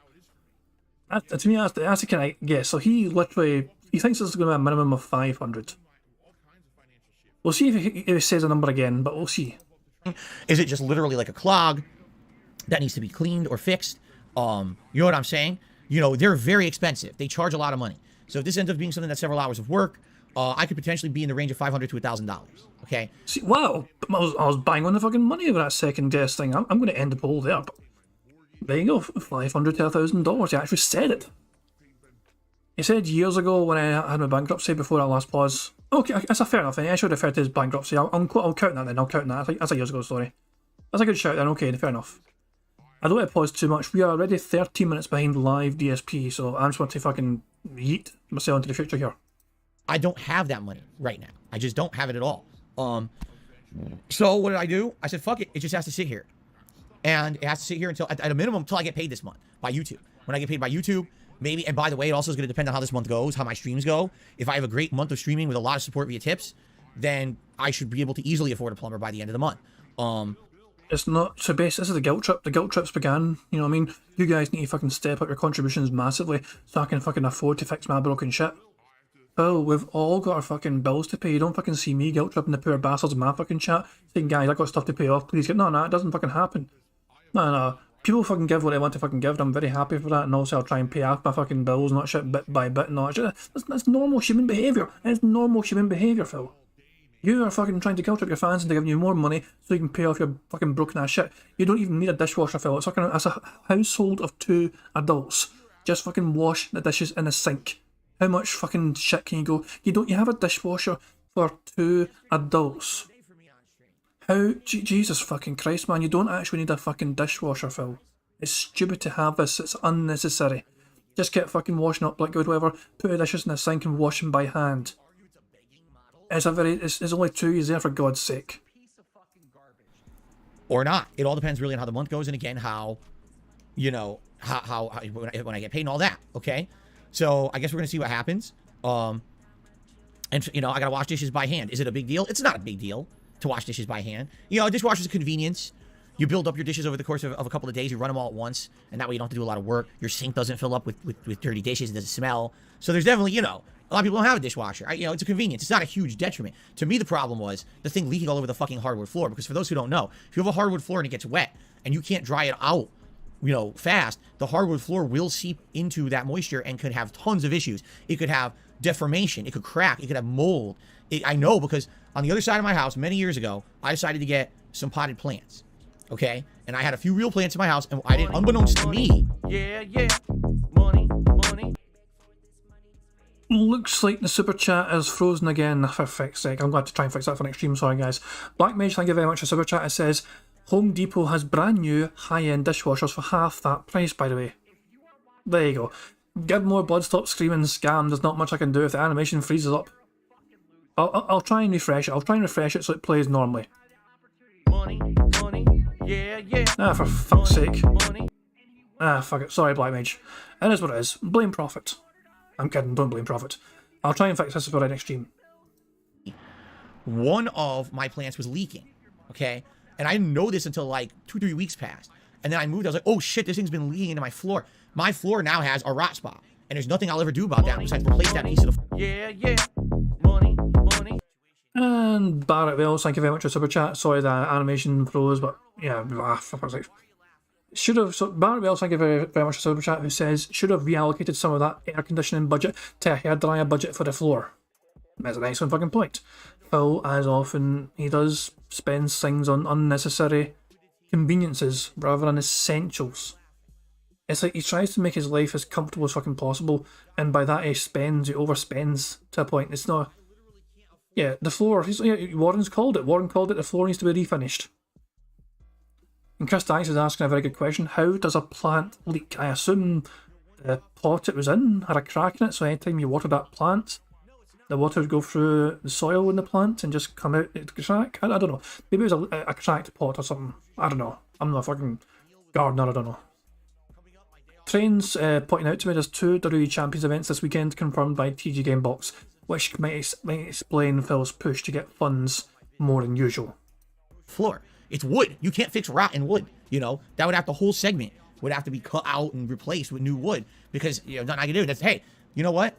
To me, that's a kind of guess. So he thinks it's going to be a minimum of 500. We'll see if he says a number again, but we'll see. Is it just literally like a clog that needs to be cleaned or fixed? You know what I'm saying? They're very expensive. They charge a lot of money. So if this ends up being something that's several hours of work, I could potentially be in the range of $500 to $1,000. Okay. See, wow, I was buying on the fucking money over that second guess thing. I'm going to end the poll there. But there you go, $500 to $1,000. He actually said it. He said years ago when I had my bankruptcy before our last pause. Okay, that's a fair enough. I should refer to his bankruptcy. I'll count that then. I'll count that. That's a years ago story. That's a good shout then. Okay, fair enough. I don't want to pause too much. We are already 13 minutes behind live DSP, so I just want to fucking yeet myself into the future here. I don't have that money right now. I just don't have it at all. So what did I do? I said, fuck it. It just has to sit here. And it has to sit here until, at a minimum, until I get paid this month by YouTube. When I get paid by YouTube, maybe, and by the way, it also is going to depend on how this month goes, how my streams go. If I have a great month of streaming with a lot of support via tips, then I should be able to easily afford a plumber by the end of the month. It's not, so basically, this is the guilt trip. The guilt trips began, you know what I mean? You guys need to fucking step up your contributions massively so I can fucking afford to fix my broken shit. Oh, we've all got our fucking bills to pay. You don't fucking see me guilt tripping the poor bastards in my fucking chat saying, guys, I got stuff to pay off, please get... No, it doesn't fucking happen. No, people fucking give what they want to fucking give, and I'm very happy for that, and also I'll try and pay off my fucking bills and that shit bit by bit and all that shit. That's normal human behaviour. It's normal human behaviour, Phil. You are fucking trying to guilt up your fans into giving you more money so you can pay off your fucking broken ass shit. You don't even need a dishwasher, Phil. It's a household of 2 adults. Just fucking wash the dishes in a sink. How much fucking shit can you go? You have a dishwasher for 2 adults. How? Jesus fucking Christ, man. You don't actually need a fucking dishwasher, Phil. It's stupid to have this. It's unnecessary. Just get fucking washing up liquid, whatever. Put the dishes in the sink and wash them by hand. It's only 2 years there, for God's sake. Or not. It all depends really on how the month goes, and again, how, you know, how when I get paid and all that. Okay, so I guess we're gonna see what happens. And you know, I gotta wash dishes by hand. Is it a big deal? It's not a big deal to wash dishes by hand. You know, a dishwasher's a convenience. You build up your dishes over the course of a couple of days. You run them all at once, and that way you don't have to do a lot of work. Your sink doesn't fill up with dirty dishes. It doesn't smell. So there's definitely, you know, a lot of people don't have a dishwasher. You know, it's a convenience. It's not a huge detriment. To me, the problem was the thing leaking all over the fucking hardwood floor. Because for those who don't know, if you have a hardwood floor and it gets wet and you can't dry it out, you know, fast, the hardwood floor will seep into that moisture and could have tons of issues. It could have deformation. It could crack. It could have mold. I know because on the other side of my house, many years ago, I decided to get some potted plants. Okay? And I had a few real plants in my house, and I didn't, unbeknownst to me. Yeah, money. Looks like the super chat is frozen again, for fuck's sake. I'm glad to try and fix that for next stream, sorry guys. Black Mage, thank you very much for super chat. It says, Home Depot has brand new high-end dishwashers for half that price, by the way. There you go. Give more blood, stop screaming, scam. There's not much I can do if the animation freezes up. I'll try and refresh it. I'll try and refresh it so it plays normally. Money, yeah. Ah, for fuck's sake. Ah, fuck it. Sorry, Black Mage. It is what it is. Blame Prophet. I'm kidding, don't blame Prophet. I'll try and fix this for the next stream. One of my plants was leaking, okay? And I didn't know this until like 2-3 weeks passed. And then I moved, I was like, oh shit, this thing's been leaking into my floor. My floor now has a rot spot. And there's nothing I'll ever do about that besides replace that piece of the Yeah. Money. And Barrett Wells, thank you very much for super chat. Sorry the animation froze, but yeah, for fuck's sake. Barrett Wells, thank you very much for super chat, who says, should have reallocated some of that air conditioning budget to a hairdryer budget for the floor. That's an excellent fucking point. Phil, as often he does, spends things on unnecessary conveniences rather than essentials. It's like he tries to make his life as comfortable as fucking possible, and by that he overspends to a point. It's not... Yeah, the floor, Warren's called it. Warren called it, the floor needs to be refinished. And Chris Dice is asking a very good question. How does a plant leak? I assume the pot it was in had a crack in it, so anytime you water that plant, the water would go through the soil in the plant and just come out at the crack? I don't know. Maybe it was a cracked pot or something. I don't know. I'm not a fucking gardener, I don't know. Trains pointing out to me there's 2 WWE Champions events this weekend confirmed by TG Gamebox, which might explain Phil's push to get funds more than usual. floor. It's wood. You can't fix rot in wood. You know, that would have the whole segment would have to be cut out and replaced with new wood because, you know, nothing I can do. That's, hey, you know what?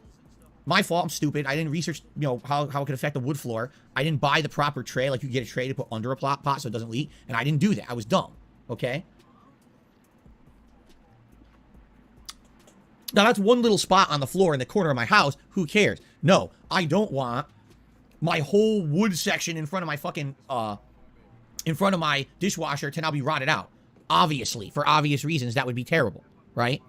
My fault. I'm stupid. I didn't research, you know, how it could affect the wood floor. I didn't buy the proper tray. Like, you get a tray to put under a pot so it doesn't leak. And I didn't do that. I was dumb. Okay? Now, that's one little spot on the floor in the corner of my house. Who cares? No, I don't want my whole wood section in front of my fucking, in front of my dishwasher to now be rotted out. Obviously, for obvious reasons, that would be terrible, right?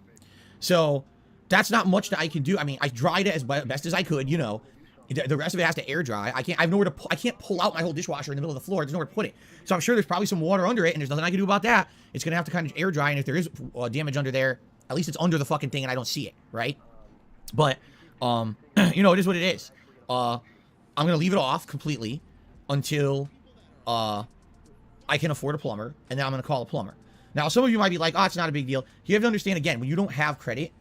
So, that's not much that I can do. I mean, I dried it as best as I could, you know. The rest of it has to air dry. I have nowhere to I can't pull out my whole dishwasher in the middle of the floor. There's nowhere to put it. So I'm sure there's probably some water under it, and there's nothing I can do about that. It's going to have to kind of air dry, and if there is damage under there, at least it's under the fucking thing and I don't see it, right? But, you know, it is what it is. I'm going to leave it off completely until I can afford a plumber, and then I'm going to call a plumber. Now, some of you might be like, oh, it's not a big deal. You have to understand, again, when you don't have credit,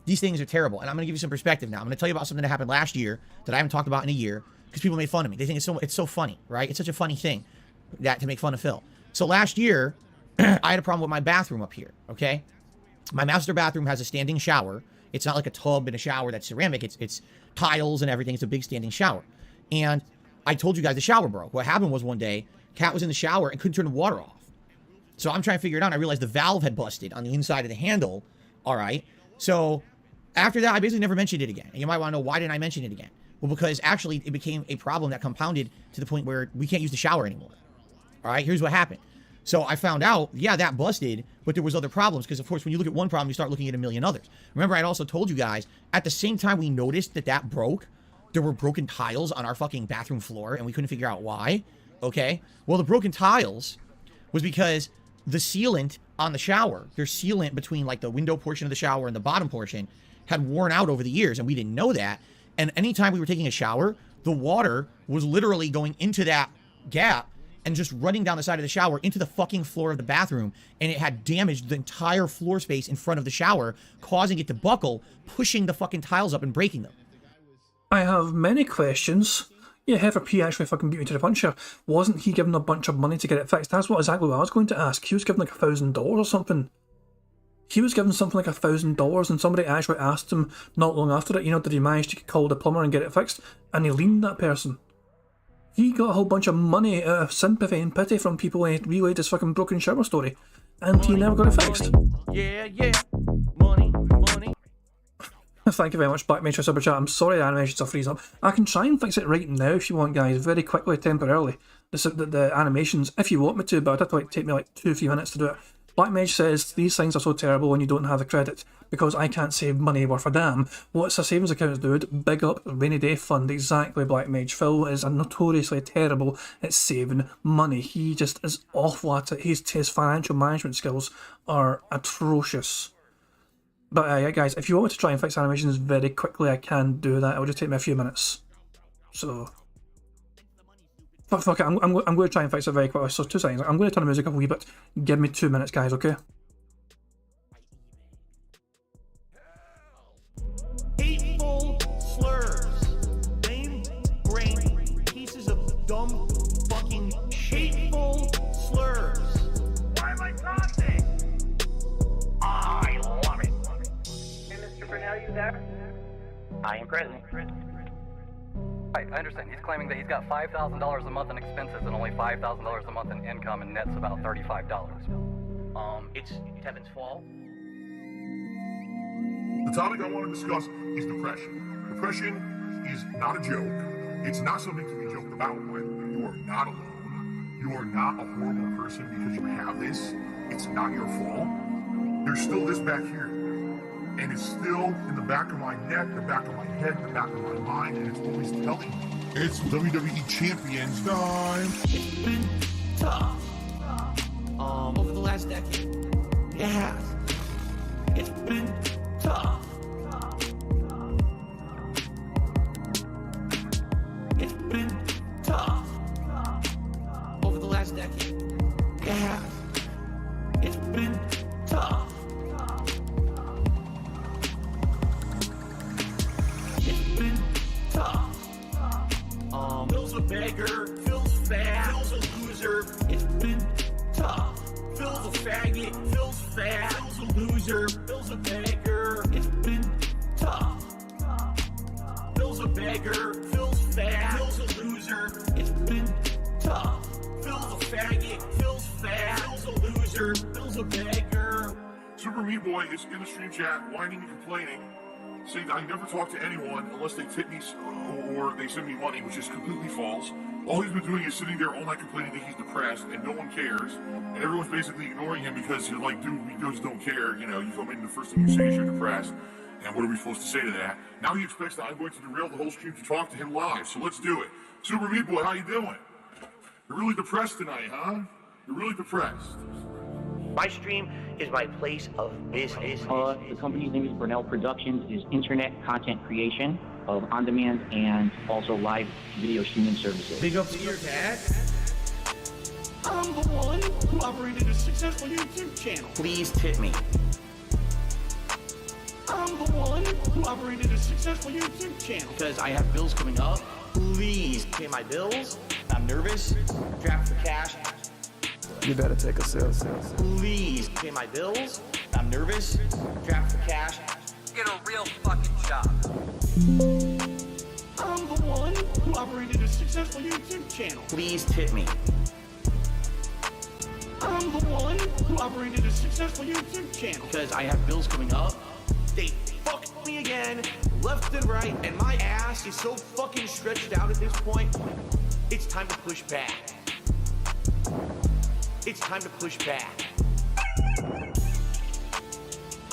these things are terrible. And I'm going to give you some perspective now. I'm going to tell you about something that happened last year that I haven't talked about in a year because people made fun of me. They think it's so funny, right? It's such a funny thing that to make fun of Phil. So last year, I had a problem with my bathroom up here, okay? My master bathroom has a standing shower. It's not like a tub and a shower that's ceramic. It's tiles and everything. It's a big standing shower. And I told you guys the shower broke. What happened was one day, Kat was in the shower and couldn't turn the water off. So I'm trying to figure it out. And I realized the valve had busted on the inside of the handle. All right. So after that, I basically never mentioned it again. And you might want to know, why didn't I mention it again? Well, because actually it became a problem that compounded to the point where we can't use the shower anymore. All right, here's what happened. So I found out, yeah, that busted, but there was other problems. Because, of course, when you look at one problem, you start looking at a million others. Remember, I'd also told you guys, at the same time we noticed that that broke, there were broken tiles on our fucking bathroom floor, and we couldn't figure out why. Okay? Well, the broken tiles was because the sealant on the shower, their sealant between, like, the window portion of the shower and the bottom portion had worn out over the years, and we didn't know that. And anytime we were taking a shower, the water was literally going into that gap and just running down the side of the shower into the fucking floor of the bathroom, and it had damaged the entire floor space in front of the shower, causing it to buckle, pushing the fucking tiles up and breaking them. I have many questions. Yeah, Heifer P actually fucking beat me to the punch here. Wasn't he given a bunch of money to get it fixed? That's exactly what I was going to ask. He was given like $1,000 or something. He was given something like $1,000, and somebody actually asked him not long after it, you know, did he manage to call the plumber and get it fixed? And he leaned that person. He got a whole bunch of money out of sympathy and pity from people when he relayed his fucking broken shower story. And he never got it fixed. Yeah, yeah. Money. Thank you very much, Black Mage, for Super Chat. I'm sorry the animations are freeze up. I can try and fix it right now if you want, guys, very quickly, temporarily. The animations, if you want me to, but it'd have to take me like 2-3 minutes to do it. Black Mage says, these things are so terrible when you don't have the credit, because I can't save money worth a damn. What's a savings account, dude? Big up, rainy day fund. Exactly, Black Mage. Phil is notoriously terrible at saving money. He just is awful at it. His financial management skills are atrocious. But yeah, guys, if you want me to try and fix animations very quickly, I can do that. It'll just take me a few minutes. So... Fuck it, I'm going to try and fix it very quickly. So 2 seconds. I'm going to turn the music up a wee bit. Give me 2 minutes, guys, okay? Hateful slurs. Lame brain pieces of dumb fucking hateful slurs. Why am I talking? I love it. Hey, Mr. Brunel, you there? I am present. Right, I understand. He's claiming that he's got $5,000 a month in expenses and only $5,000 a month in income, and net's about $35. It's Tevin's fault. The topic I want to discuss is depression. Depression is not a joke. It's not something to be joked about with. You are not alone. You are not a horrible person because you have this. It's not your fault. There's still this back here. And it's still in the back of my neck, the back of my head, the back of my mind, and it's always telling me. It's WWE Champions time. It's been tough. Over the last decade. It has. It's been tough. It's been tough. Over the last decade. It has. It's been tough. It's been tough. Phil's a beggar, Phil's fat, Phil's a loser. It's been tough. Phil's a faggot, Phil's fat, Phil's a loser. Phil's a beggar. It's been tough. Phil's a beggar, Phil's fat, Phil's a loser. It's been tough. Phil's a faggot, Phil's fat, Phil's a loser. Phil's a beggar. Super Meat Boy is in the stream chat, whining and complaining, saying that I never talk to anyone unless they tip me or they send me money, which is completely false. All he's been doing is sitting there all night complaining that he's depressed and no one cares. And everyone's basically ignoring him because you're like, dude, we just don't care. You know, you come in and the first thing you say is you're depressed. And what are we supposed to say to that? Now he expects that I'm going to derail the whole stream to talk to him live. So let's do it. Super Meat Boy, how you doing? You're really depressed tonight, huh? You're really depressed. My stream is my place of business. The company's name is Brunel Productions. It is internet content creation of on-demand and also live video streaming services. Big up to your dad. I'm the one who operated a successful YouTube channel. Please tip me. I'm the one who operated a successful YouTube channel. Because I have bills coming up. Please pay my bills. I'm nervous. Strapped for cash. You better take a sale. Please pay my bills. I'm nervous. Strapped for cash. Get a real fucking job. I'm the one who operated a successful YouTube channel. Please tip me. I'm I'm the one who operated a successful YouTube channel. Because I have bills coming up. They fucked me again, left and right, and my ass is so fucking stretched out at this point. It's time to push back. It's time to push back.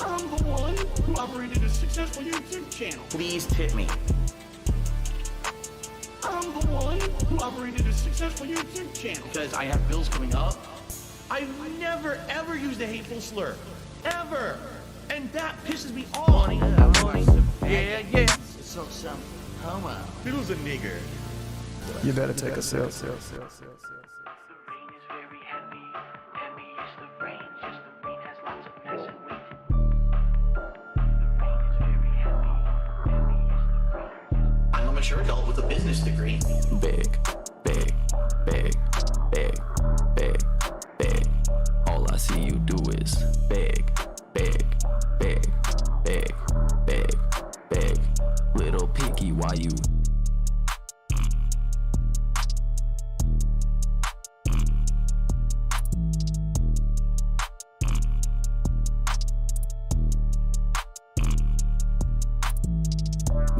I'm the one who operated a successful YouTube channel. Please tip me. I'm the one who operated a successful YouTube channel. Because I have bills coming up. I've never ever used a hateful slur. Ever. And that pisses me off. Yeah. So some homo. Fiddle's a nigger. You better take a sip. I'm a mature adult with a business degree. Big. All I see you do is big. Little picky, why you?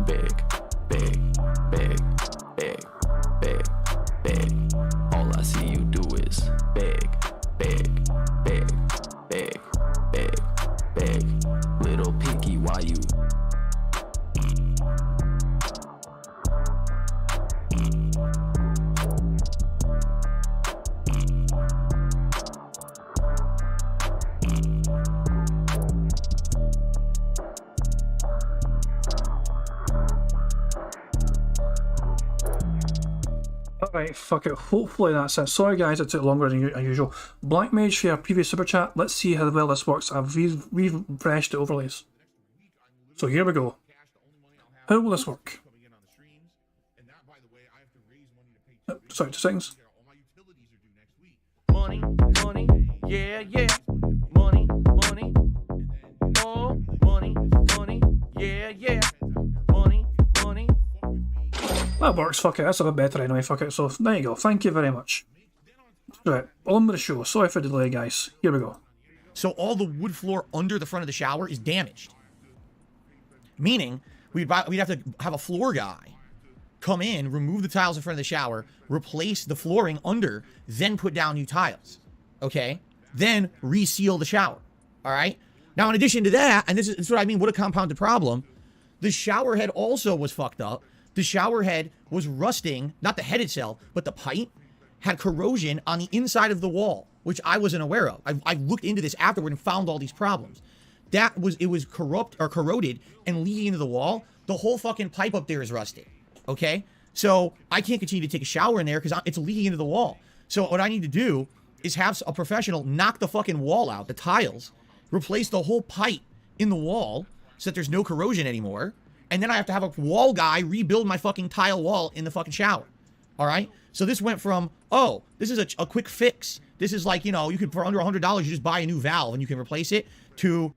Big. All I see you do is big. Little picky, why you? Alright, fuck it. Hopefully that's it. Sorry guys, it took longer than usual. Black Mage for your previous super chat. Let's see how well this works. I've refreshed the overlays. So here we go. How will this work? Sorry, 2 seconds. Money, yeah. Money, oh, money, yeah. Money. That works, fuck it. That's a bit better anyway, fuck it. So there you go. Thank you very much. Right, on with the show. Sorry for the delay, guys. Here we go. So all the wood floor under the front of the shower is damaged. Meaning, we'd have to have a floor guy come in, remove the tiles in front of the shower, replace the flooring under, then put down new tiles. Okay? Then reseal the shower. All right? Now, in addition to that, and this is what I mean, what a compounded problem, the shower head also was fucked up. The shower head was rusting, not the head itself, but the pipe had corrosion on the inside of the wall, which I wasn't aware of. I looked into this afterward and found all these problems. It was corroded and leaking into the wall. The whole fucking pipe up there is rusted. Okay? So I can't continue to take a shower in there because it's leaking into the wall. So what I need to do is have a professional knock the fucking wall out, the tiles, replace the whole pipe in the wall so that there's no corrosion anymore. And then I have to have a wall guy rebuild my fucking tile wall in the fucking shower. All right? So this went from, oh, this is a quick fix. This is like, you know, you could, for under $100, you just buy a new valve and you can replace it, to...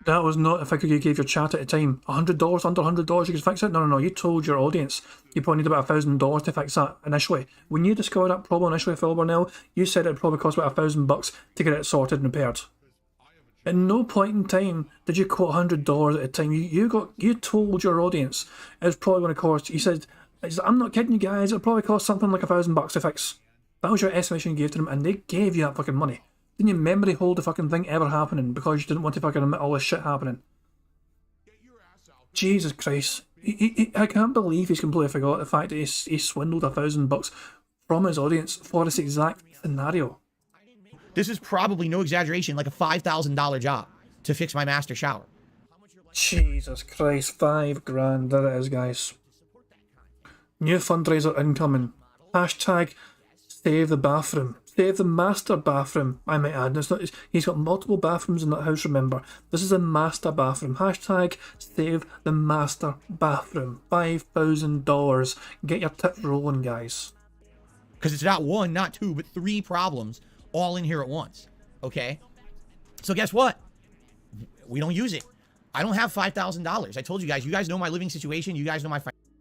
That was not a figure you gave your chat at the time. $100, under $100 you could fix it? No. You told your audience you probably need about $1,000 to fix that initially. When you discovered that problem initially, Phil Burnell, you said it probably cost about $1,000 to get it sorted and repaired. At no point in time did you quote $100 at the time. You told your audience it was probably going to cost. You said, I'm not kidding you guys, it'll probably cost something like $1,000 to fix. That was your estimation you gave to them, and they gave you that fucking money. Didn't you memory hold the fucking thing ever happening because you didn't want to fucking admit all this shit happening? Jesus Christ. I can't believe he's completely forgot the fact that he swindled $1,000 from his audience for this exact scenario. This is probably, no exaggeration, like a $5,000 job to fix my master shower. Jesus Christ, $5,000. There it is, guys. New fundraiser incoming. Hashtag save the bathroom. Save the master bathroom, I might add. He's got multiple bathrooms in that house, remember. This is a master bathroom. Hashtag save the master bathroom. $5,000. Get your tips rolling, guys. Because it's not one, not two, but 3 problems all in here at once. Okay? So guess what? We don't use it. I don't have $5,000. I told you guys know my living situation. You guys know my...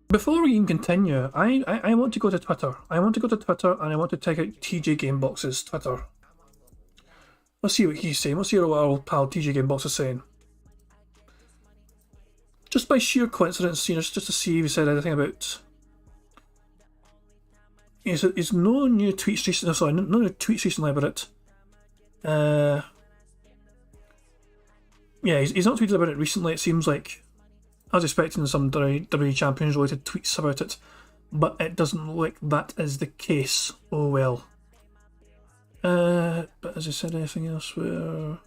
Before we even continue, I want to go to Twitter. I want to go to Twitter and I want to check out TJ Gamebox's Twitter. Let's see what he's saying. Let's see what our old pal TJ Gamebox is saying. Just by sheer coincidence, you know, just to see if he said anything about... It's no new tweets recently. Sorry, no new tweets recently about it. Yeah, he's not tweeted about it recently. It seems like I was expecting some WWE Champions related tweets about it, but it doesn't look like that is the case. Oh well. But has he said anything else? Where?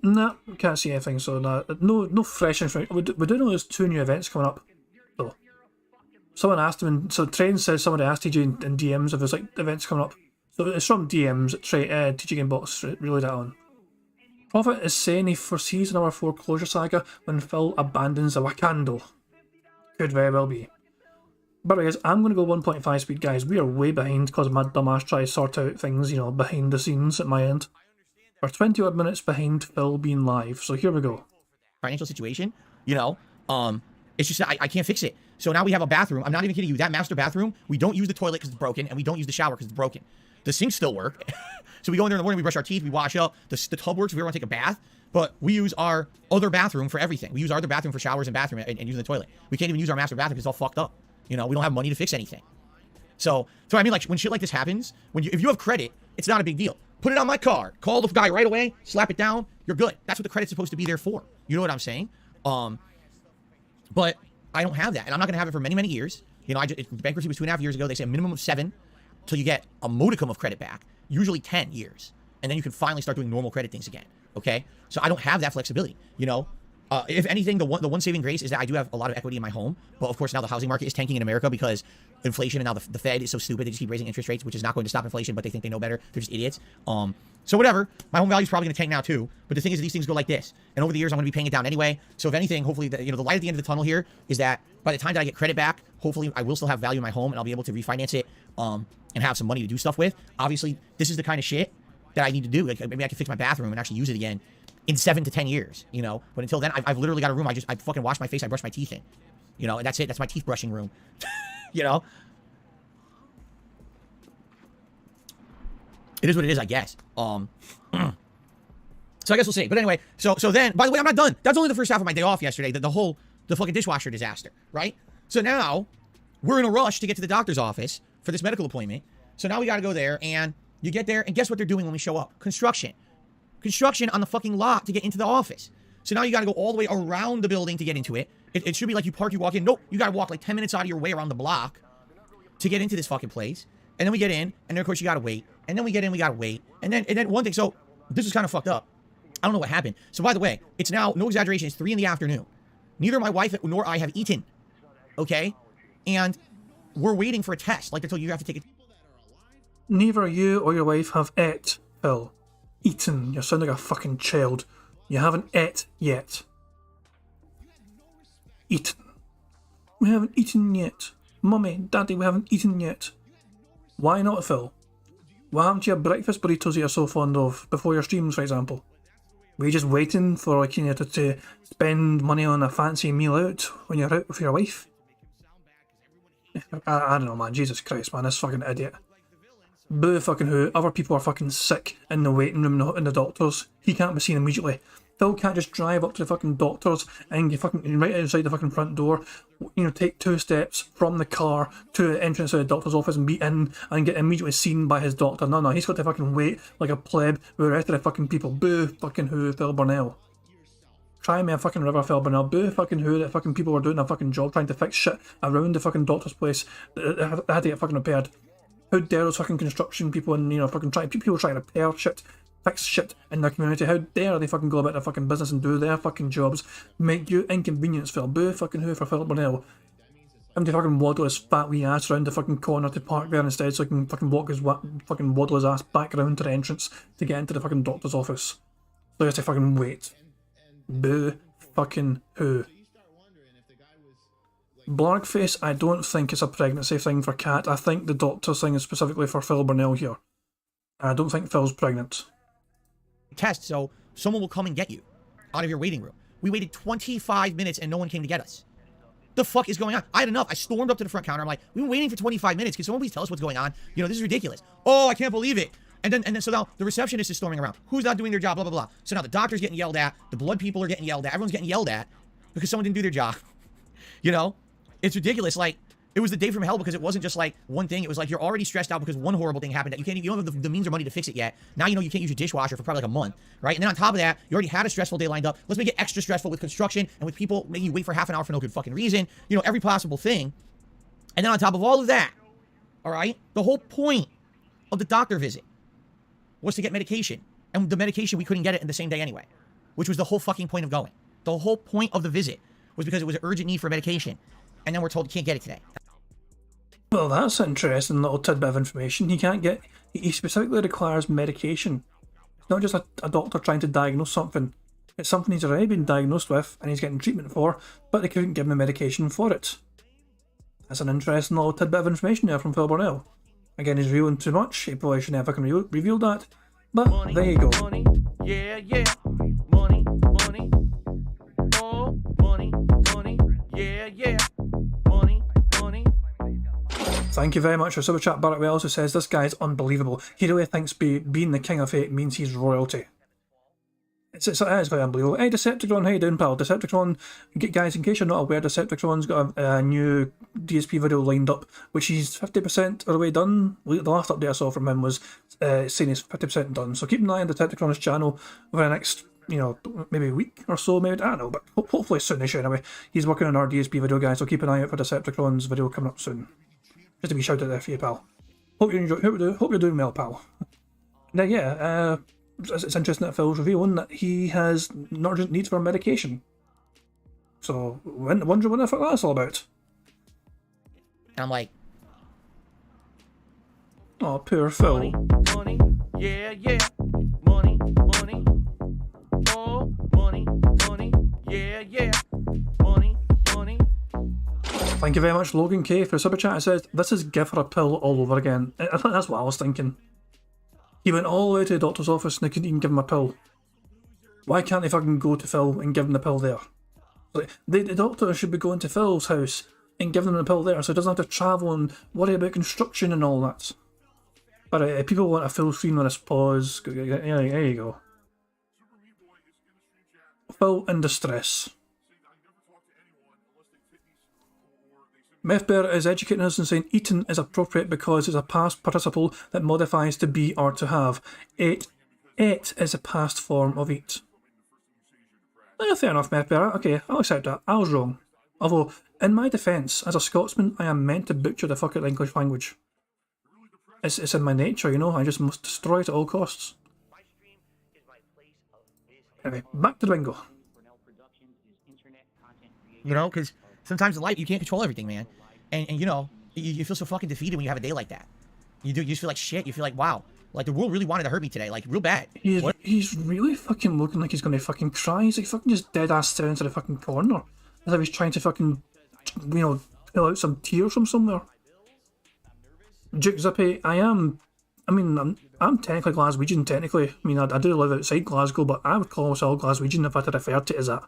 Nah, can't see anything. So no fresh information. We do know there's 2 new events coming up. So someone asked him, and so Trent says somebody asked TJ in DMs if there's like events coming up. So it's from DMs that TJ Gamebox relayed that on. Prophet is saying he foresees another foreclosure saga when Phil abandons the Wakando. Could very well be. But guys, I'm going to go 1.5 speed, guys. We are way behind because my dumbass tries to sort out things, you know, behind the scenes at my end. We're 20 odd minutes behind Phil being live, so here we go. Financial situation, you know, it's just I can't fix it. So now we have a bathroom. I'm not even kidding you. That master bathroom, we don't use the toilet because it's broken, and we don't use the shower because it's broken. The sinks still work. So we go in there in the morning, we brush our teeth, we wash up. The tub works if we ever want to take a bath, but we use our other bathroom for everything. We use our other bathroom for showers and bathroom and using the toilet. We can't even use our master bathroom because it's all fucked up. You know, we don't have money to fix anything. So I mean, like, when shit like this happens, if you have credit, it's not a big deal. Put it on my card. Call the guy right away. Slap it down. You're good. That's what the credit's supposed to be there for. You know what I'm saying? But I don't have that, and I'm not going to have it for many, many years. You know, bankruptcy was 2.5 years ago. They say a minimum of 7 till you get a modicum of credit back. Usually 10 years, and then you can finally start doing normal credit things again. Okay, so I don't have that flexibility. You know, if anything, the one saving grace is that I do have a lot of equity in my home. But of course, now the housing market is tanking in America because inflation, and now the Fed is so stupid they just keep raising interest rates, which is not going to stop inflation. But they think they know better. They're just idiots. So whatever. My home value is probably going to tank now too. But the thing is, these things go like this, and over the years, I'm going to be paying it down anyway. So if anything, hopefully, the light at the end of the tunnel here is that by the time that I get credit back, hopefully, I will still have value in my home, and I'll be able to refinance it and have some money to do stuff with. Obviously, this is the kind of shit that I need to do. Like, maybe I can fix my bathroom and actually use it again in 7 to 10 years, you know. But until then, I've literally got a room I fucking wash my face, I brush my teeth in, you know, and that's it. That's my teeth brushing room. You know, it is what it is, I guess. So I guess we'll see. But anyway, so then, by the way, I'm not done. That's only the first half of my day off yesterday. The fucking dishwasher disaster, right? So now we're in a rush to get to the doctor's office for this medical appointment. So now we got to go there, and you get there, and guess what they're doing when we show up? Construction on the fucking lot to get into the office. So now you got to go all the way around the building to get into it. It should be like you park, you walk in. Nope, you got to walk like 10 minutes out of your way around the block to get into this fucking place. And then we get in, and then of course you got to wait. And then we get in, we got to wait. And then one thing, so this is kind of fucked up. I don't know what happened. So by the way, it's now, no exaggeration, it's 3 in the afternoon. Neither my wife nor I have eaten. Okay? And we're waiting for a test. Like they told you, you have to take it. Neither you or your wife have ate, Phil. Eaten. You sound like a fucking child. You haven't ate yet. Eaten. We haven't eaten yet. Mummy, Daddy, we haven't eaten yet. Why not, Phil? What happened to your breakfast burritos you're so fond of before your streams, for example? Were you just waiting for, like, you know, to spend money on a fancy meal out when you're out with your wife? I don't know, man. Jesus Christ, man. This fucking idiot. Boo fucking who. Other people are fucking sick in the waiting room in the doctors. He can't be seen immediately. Phil can't just drive up to the fucking doctors and get fucking right outside the fucking front door, you know, take 2 steps from the car to the entrance of the doctor's office and be in and get immediately seen by his doctor. No, he's got to fucking wait like a pleb with the rest of the fucking people. Boo fucking who, Phil Burnell. Try me a fucking river, Phil Burnell. Boo fucking who, that fucking people were doing a fucking job trying to fix shit around the fucking doctor's place that had to get fucking repaired. How dare those fucking construction people and, you know, fucking people trying to repair shit, fix shit in their community. How dare they fucking go about their fucking business and do their fucking jobs, make you inconvenience, Phil. Boo fucking who for Philip Burnell. Having to fucking waddle his fat wee ass around the fucking corner to park there instead so he can fucking fucking waddle his ass back around to the entrance to get into the fucking doctor's office. So he has to fucking wait. Boo fucking who. Blargface, I don't think it's a pregnancy thing for Kat. I think the doctor's thing is specifically for Phil Burnell here. I don't think Phil's pregnant. Test, so someone will come and get you out of your waiting room. We waited 25 minutes and no one came to get us. The fuck is going on? I had enough. I stormed up to the front counter. I'm like, we've been waiting for 25 minutes. Can someone please tell us what's going on? You know, this is ridiculous. Oh, I can't believe it. And then so now the receptionist is storming around. Who's not doing their job? Blah, blah, blah. So now the doctor's getting yelled at. The blood people are getting yelled at. Everyone's getting yelled at because someone didn't do their job. You know? It's ridiculous. Like, it was the day from hell because it wasn't just like one thing. It was like you're already stressed out because one horrible thing happened that you don't have the means or money to fix it yet. Now you know you can't use your dishwasher for probably like a month, right? And then on top of that, you already had a stressful day lined up. Let's make it extra stressful with construction and with people making you wait for half an hour for no good fucking reason. You know, every possible thing. And then on top of all of that, all right, the whole point of the doctor visit was to get medication. And the medication, we couldn't get it in the same day anyway, which was the whole fucking point of going. The whole point of the visit was because it was an urgent need for medication. And then we're told you can't get it today. Well, that's an interesting little tidbit of information. He specifically requires medication. It's not just a doctor trying to diagnose something. It's something he's already been diagnosed with and he's getting treatment for, but they couldn't give him medication for it. That's an interesting little tidbit of information there from Phil Burnell. Again, he's revealing too much. He probably should never fucking reveal that. But there you go. Money, yeah, yeah. Money, money. Oh, money, money. Yeah, yeah. Money, money. Thank you very much for Super Chat. Barrett Wells, who says, this guy is unbelievable. He really thinks being the king of hate means he's royalty. It is quite unbelievable. Hey, Decepticon, how you doing, pal? Decepticon, guys, in case you're not aware, Decepticon's got a new DSP video lined up, which he's 50% of the way done. The last update I saw from him was saying he's 50% done. So keep an eye on Decepticon's channel over the next, maybe a week or so, maybe, I don't know, but hopefully soonish anyway. He's working on our DSP video, guys, so keep an eye out for Decepticon's video coming up soon. Just a wee shout out there for you, pal. Hope you're doing well, pal. Now, yeah, it's interesting that Phil's revealing that he has an urgent need for medication. So, wonder what the fuck that's all about. And I'm like, oh, poor Phil. Money, money. Yeah, yeah. Money, money. Oh, money, money. Yeah, yeah. Money, money. Thank you very much, Logan K, for the super chat. It says, this is give her a pill all over again. I think that's what I was thinking. He went all the way to the doctor's office and they couldn't even give him a pill. Why can't they fucking go to Phil and give him the pill there? Like, the doctor should be going to Phil's house and giving him the pill there so he doesn't have to travel and worry about construction and all that. But people want a full screen with a pause. Yeah, there you go. Phil in distress. Methbear is educating us and saying eaten is appropriate because it's a past participle that modifies to be or to have. Ate is a past form of eat. Fair enough, Methbear. Okay, I'll accept that. I was wrong. Although, in my defence, as a Scotsman, I am meant to butcher the fucking English language. It's in my nature, I just must destroy it at all costs. Anyway, back to the bingo. Because sometimes in life you can't control everything, man. And you feel so fucking defeated when you have a day like that. You just feel like shit. You feel like, wow, like the world really wanted to hurt me today, like real bad. He's really fucking looking like he's gonna fucking cry. He's like fucking just dead ass staring into the fucking corner. As if he's trying to fucking, pull out some tears from somewhere. Duke Zippy, I'm technically Glaswegian, technically. I do live outside Glasgow, but I would call myself Glaswegian if I had to refer to it as that.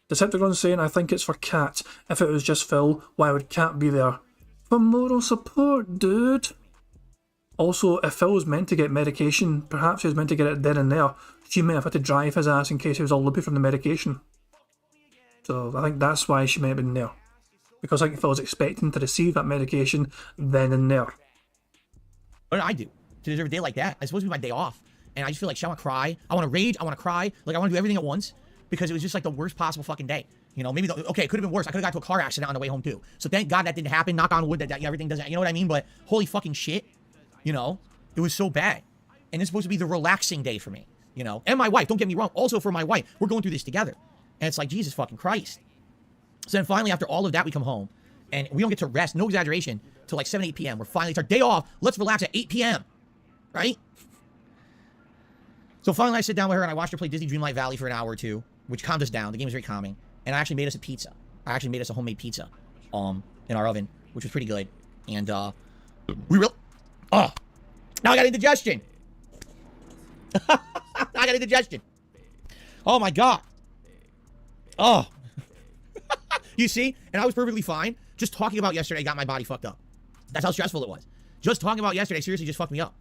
Decepticon's saying, I think it's for Cat. If it was just Phil, why would Cat be there? For moral support, dude. Also, if Phil was meant to get medication, perhaps he was meant to get it then and there. She may have had to drive his ass in case he was all loopy from the medication. So I think that's why she may have been there. Because I think Phil was expecting to receive that medication then and there. What did I do to deserve a day like that? It's supposed to be my day off. And I just feel like, shit, I want to cry. I want to rage. I want to cry. Like, I want to do everything at once. Because it was just like the worst possible fucking day. Maybe, okay, it could have been worse. I could have got to a car accident on the way home too. So thank God that didn't happen. Knock on wood that everything doesn't, you know what I mean? But holy fucking shit. It was so bad. And it's supposed to be the relaxing day for me. And my wife, don't get me wrong. Also for my wife, we're going through this together. And it's like, Jesus fucking Christ. So then finally, after all of that, we come home. And we don't get to rest, no exaggeration, till like 7, 8 p.m. We're finally, it's our day off. Let's relax at 8 p.m. Right? So finally, I sit down with her and I watched her play Disney Dreamlight Valley for an hour or two, which calmed us down. The game was very calming. And I actually made us a pizza. I actually made us a homemade pizza in our oven, which was pretty good. And now I got indigestion. I got indigestion. Oh my God. Oh. You see? And I was perfectly fine. Just talking about yesterday got my body fucked up. That's how stressful it was. Just talking about yesterday seriously just fucked me up.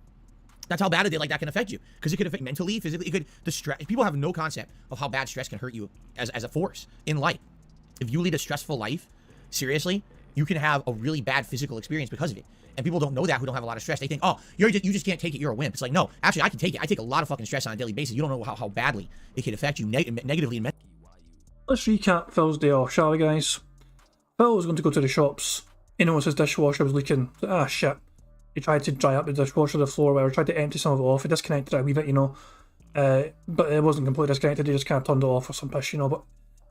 That's how bad a day like that can affect you. Because it could affect mentally, physically. It could, the stress. People have no concept of how bad stress can hurt you as a force in life. If you lead a stressful life, seriously, you can have a really bad physical experience because of it. And people don't know that who don't have a lot of stress. They think, oh, you just can't take it. You're a wimp. It's like, no, actually, I can take it. I take a lot of fucking stress on a daily basis. You don't know how badly it can affect you negatively and mentally. Let's recap Phil's day off, shall we, guys? Phil was going to go to the shops. He noticed his dishwasher was leaking. Ah, shit. He tried to dry up the dishwasher, the floor, whatever. Tried to empty some of it off. He disconnected it a wee bit, you know. But it wasn't completely disconnected. He just kind of turned it off or some piss, you know. But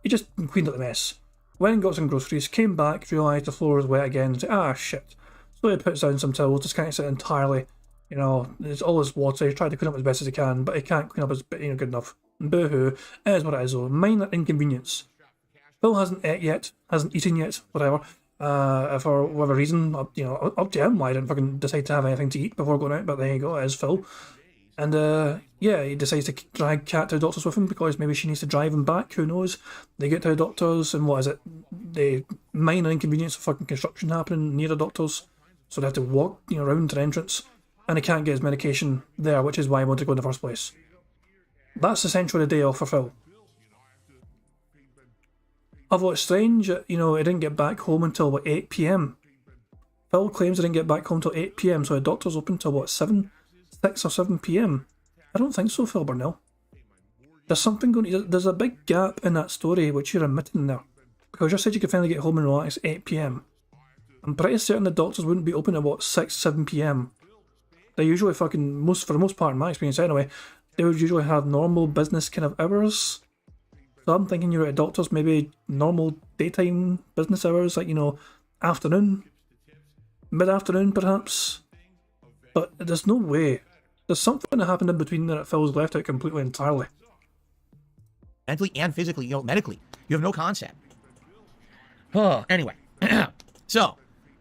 he just cleaned up the mess. Went and got some groceries. Came back, realised the floor was wet again. And said, ah, shit. So he puts down some towels, disconnects it entirely. You know, there's all this water. He tried to clean up as best as he can, but he can't clean up as good enough. Boo-hoo. It is what it is, though. Minor inconvenience. Phil hasn't ate yet, hasn't eaten yet, whatever. For whatever reason, up to him. I didn't fucking decide to have anything to eat before going out, but there you go, it is Phil. And yeah, he decides to drag Kat to the doctor's with him because maybe she needs to drive him back, who knows. They get to the doctor's, and what is it? The minor inconvenience of fucking construction happening near the doctor's. So they have to walk, around to the entrance, and he can't get his medication there, which is why he wanted to go in the first place. That's essentially the day off for Phil. Although it's strange, he didn't get back home until, 8 p.m. Phil claims he didn't get back home until 8 p.m, so the doctor's open till, 6 or 7 p.m? I don't think so, Phil Burnell. There's something there's a big gap in that story which you're omitting there. Because you said you could finally get home and relax at 8 p.m. I'm pretty certain the doctors wouldn't be open at 6, 7 p.m. They usually for the most part in my experience anyway, they would usually have normal business kind of hours. So I'm thinking you're at a doctor's, maybe normal daytime business hours, like, afternoon, mid-afternoon perhaps. But there's no way. There's something that happened in between there that Phil's left out completely entirely. Mentally and physically, medically. You have no concept. Anyway. So,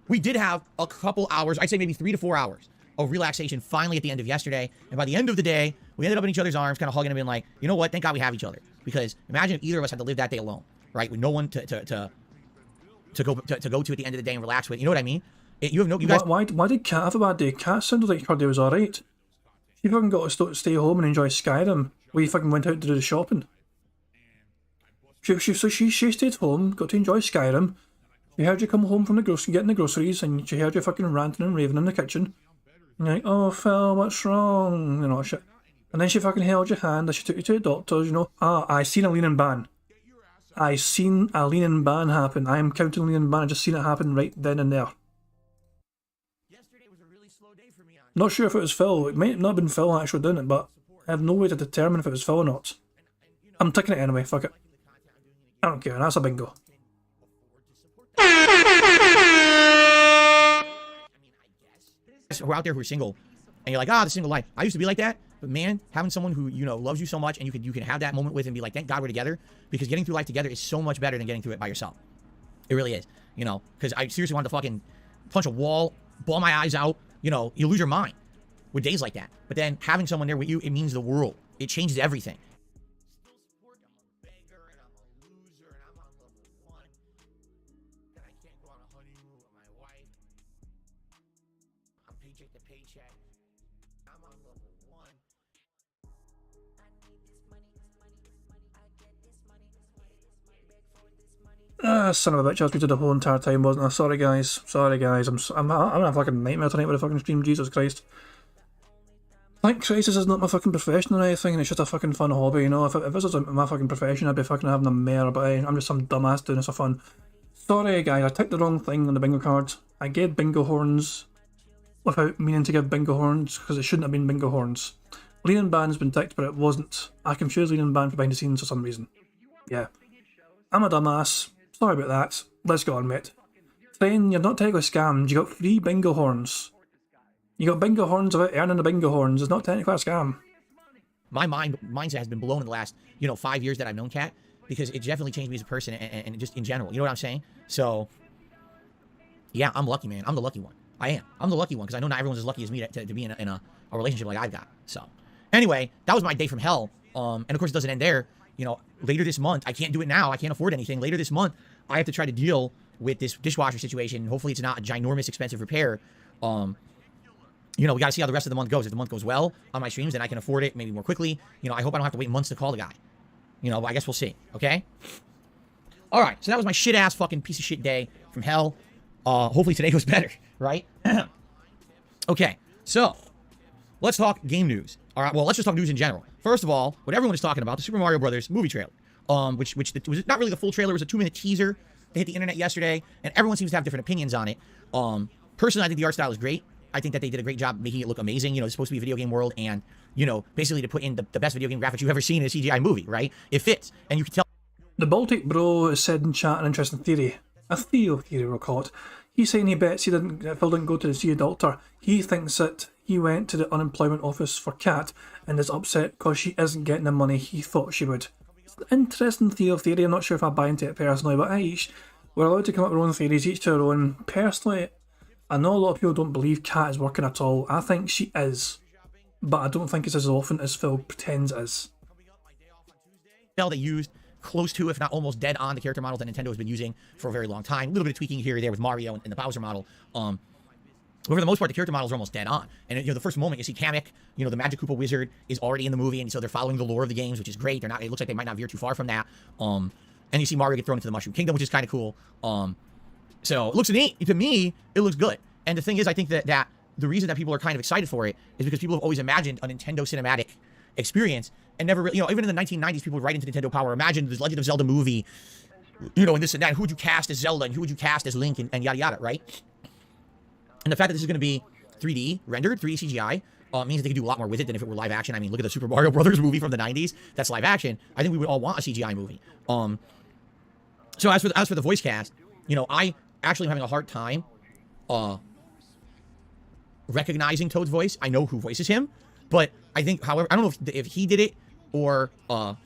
we did have a couple hours, I'd say maybe 3 to 4 hours of relaxation finally at the end of yesterday. And by the end of the day, we ended up in each other's arms, kind of hugging and being like, you know what, thank God we have each other. Because imagine if either of us had to live that day alone, right? With no one to go to at the end of the day and relax with. You know what I mean? Why did Kat have a bad day? Kat sounded like her day was alright. She fucking got to stay home and enjoy Skyrim, where you fucking went out to do the shopping. She stayed home, got to enjoy Skyrim. She heard you come home from getting the groceries, and she heard you fucking ranting and raving in the kitchen. And you're like, oh, Phil, what's wrong? Shit. And then she fucking held your hand as she took you to the doctors, I seen a leaning ban. I seen a leaning ban happen. I am counting leaning ban. I just seen it happen right then and there. Not sure if it was Phil. It might not have been Phil actually doing it, but I have no way to determine if it was Phil or not. I'm taking it anyway, fuck it. I don't care, that's a bingo. Who are out there who are single, and you're like, the single life. I used to be like that, but man, having someone who loves you so much, and you can have that moment with and be like, thank God we're together, because getting through life together is so much better than getting through it by yourself. It really is, because I seriously wanted to fucking punch a wall, bawl my eyes out. You lose your mind with days like that. But then having someone there with you, it means the world. It changes everything. Son of a bitch, I was muted the whole entire time, wasn't I? Sorry guys. I'm having a fucking nightmare tonight with a fucking stream, Jesus Christ. Thank Christ this is not my fucking profession or anything, and it's just a fucking fun hobby, If this was my fucking profession, I'd be fucking having a mare, but I'm just some dumbass doing this for fun. Sorry guys, I ticked the wrong thing on the bingo card. I gave bingo horns without meaning to give bingo horns, because it shouldn't have been bingo horns. Leaning ban's been ticked, but it wasn't. I confused leaning ban for behind the scenes for some reason. Yeah. I'm a dumbass. Sorry about that. Let's go on, mate. Then you're not technically scammed. You got free bingo horns. You got bingo horns without earning the bingo horns. It's not technically a scam. My mindset has been blown in the last, 5 years that I've known Kat, because it definitely changed me as a person and just in general. You know what I'm saying? So, yeah, I'm lucky, man. I'm the lucky one. I am. I'm the lucky one, because I know not everyone's as lucky as me to be in a relationship like I've got. So, anyway, that was my day from hell. And of course, it doesn't end there. Later this month, I can't do it now. I can't afford anything. Later this month, I have to try to deal with this dishwasher situation. Hopefully, it's not a ginormous expensive repair. And you know, we got to see how the rest of the month goes. If the month goes well on my streams, then I can afford it maybe more quickly. You know, I hope I don't have to wait months to call the guy. You know, but I guess we'll see. Okay? All right. So that was my shit-ass fucking piece of shit day from hell. Hopefully today goes better, right? Okay. So, let's talk game news. All right. Well, let's just talk news in general. First of all, what everyone is talking about, the Super Mario Brothers movie trailer. Which was not really the full trailer. It was a 2-minute teaser. They hit the internet yesterday, and everyone seems to have different opinions on it. Personally, I think the art style is great. I think that they did a great job making it look amazing. You know, it's supposed to be a video game world, and, you know, basically to put in the best video game graphics you've ever seen in a CGI movie, right? It fits, and you can tell. The Baltic Bro has said in chat an interesting theory. A theory, we'll call it. He's saying he bets Phil didn't go to see a doctor. He thinks that he went to the unemployment office for Kat and is upset because she isn't getting the money he thought she would. Interesting theory. I'm not sure if I buy into it personally, but we're allowed to come up with our own theories, each to our own. Personally, I know a lot of people don't believe Kat is working at all. I think she is, but I don't think it's as often as Phil pretends it is. They used close to, if not almost dead on, the character model that Nintendo has been using for a very long time. A little bit of tweaking here or there with Mario and the Bowser model. But for the most part, the character models are almost dead on. And, you know, the first moment you see Kamek, you know, the Magic Koopa wizard is already in the movie, and so they're following the lore of the games, which is great. They're not. It looks like they might not veer too far from that. And you see Mario get thrown into the Mushroom Kingdom, which is kind of cool. So it looks neat. To me, it looks good. And the thing is, I think that the reason that people are kind of excited for it is because people have always imagined a Nintendo cinematic experience and never really, you know, even in the 1990s, people would write into Nintendo Power, imagine the Legend of Zelda movie, you know, and this and that. Who would you cast as Zelda and who would you cast as Link and yada yada, right? And the fact that this is going to be 3D rendered, 3D CGI, means that they could do a lot more with it than if it were live action. I mean, look at the Super Mario Brothers movie from the 90s. That's live action. I think we would all want a CGI movie. So as for the voice cast, you know, I actually am having a hard time recognizing Toad's voice. I know who voices him, but I think, however, I don't know if he did it or I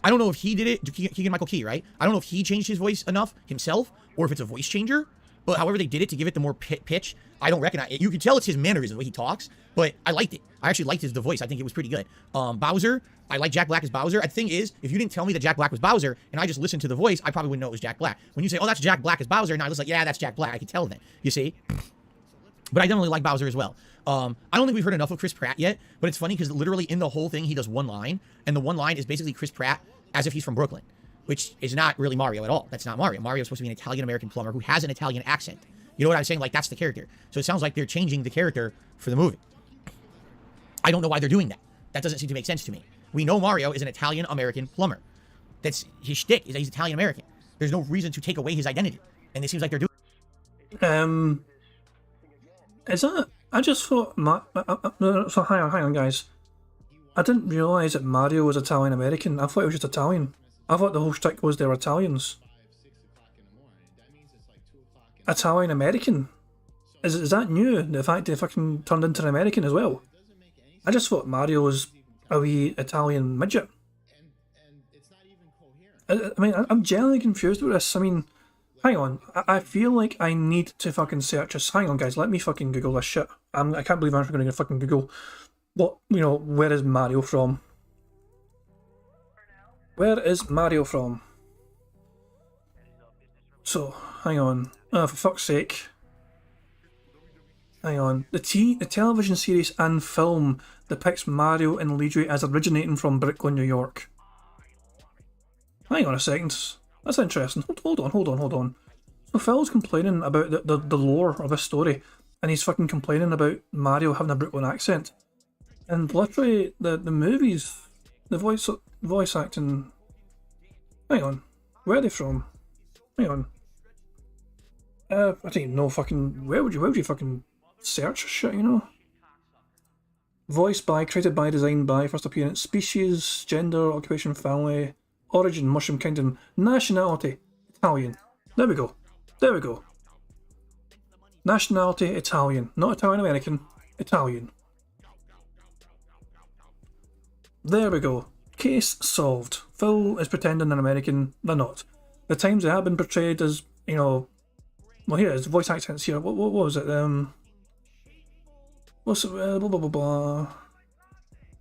don't know if he did it. Keegan-Michael Key, right? I don't know if he changed his voice enough himself or if it's a voice changer. But however they did it to give it the more pitch, I don't recognize it. You can tell it's his mannerism, the way he talks, but I liked it. I actually liked the voice. I think it was pretty good. Bowser, I like Jack Black as Bowser. The thing is, if you didn't tell me that Jack Black was Bowser and I just listened to the voice, I probably wouldn't know it was Jack Black. When you say, oh, that's Jack Black as Bowser, and I was like, yeah, that's Jack Black. I can tell then. You see? But I definitely like Bowser as well. I don't think we've heard enough of Chris Pratt yet, but it's funny because literally in the whole thing, he does one line, and the one line is basically Chris Pratt as if he's from Brooklyn, which is not really Mario at all. That's not Mario. Mario is supposed to be an Italian-American plumber who has an Italian accent. You know what I'm saying? Like, that's the character. So it sounds like they're changing the character for the movie. I don't know why they're doing that. That doesn't seem to make sense to me. We know Mario is an Italian-American plumber. That's his shtick, is that he's Italian-American. There's no reason to take away his identity. And it seems like they're doing. Is that... I just thought... So hang on, guys. I didn't realise that Mario was Italian-American. I thought it was just Italian. I thought the whole shtick was they were Italians. Italian-American? Is that new? The fact they fucking turned into an American as well? I just thought Mario was a wee Italian midget. I mean, I'm genuinely confused with this. I mean, hang on. I feel like I need to fucking search this. Hang on, guys. Let me fucking Google this shit. I can't believe I'm going to fucking Google what, you know, where is Mario from? Where is Mario from? So, hang on. Oh, for fuck's sake. Hang on. The television series and film depicts Mario and Luigi as originating from Brooklyn, New York. Hang on a second. That's interesting. Hold on. So Phil's complaining about the lore of this story, and he's fucking complaining about Mario having a Brooklyn accent. And literally, the movies, the voice acting... Hang on. Where are they from? Hang on. I don't even know fucking... Where would you fucking search shit, you know? Voice by, created by, designed by, first appearance, species, gender, occupation, family, origin, Mushroom Kingdom, nationality, Italian. There we go. Nationality, Italian. Not Italian-American, Italian. There we go. Case solved. Phil is pretending they're American, they're not. The times they have been portrayed as, you know... Well, here it is, voice accents here. What was it? What's it? Blah, blah, blah, blah.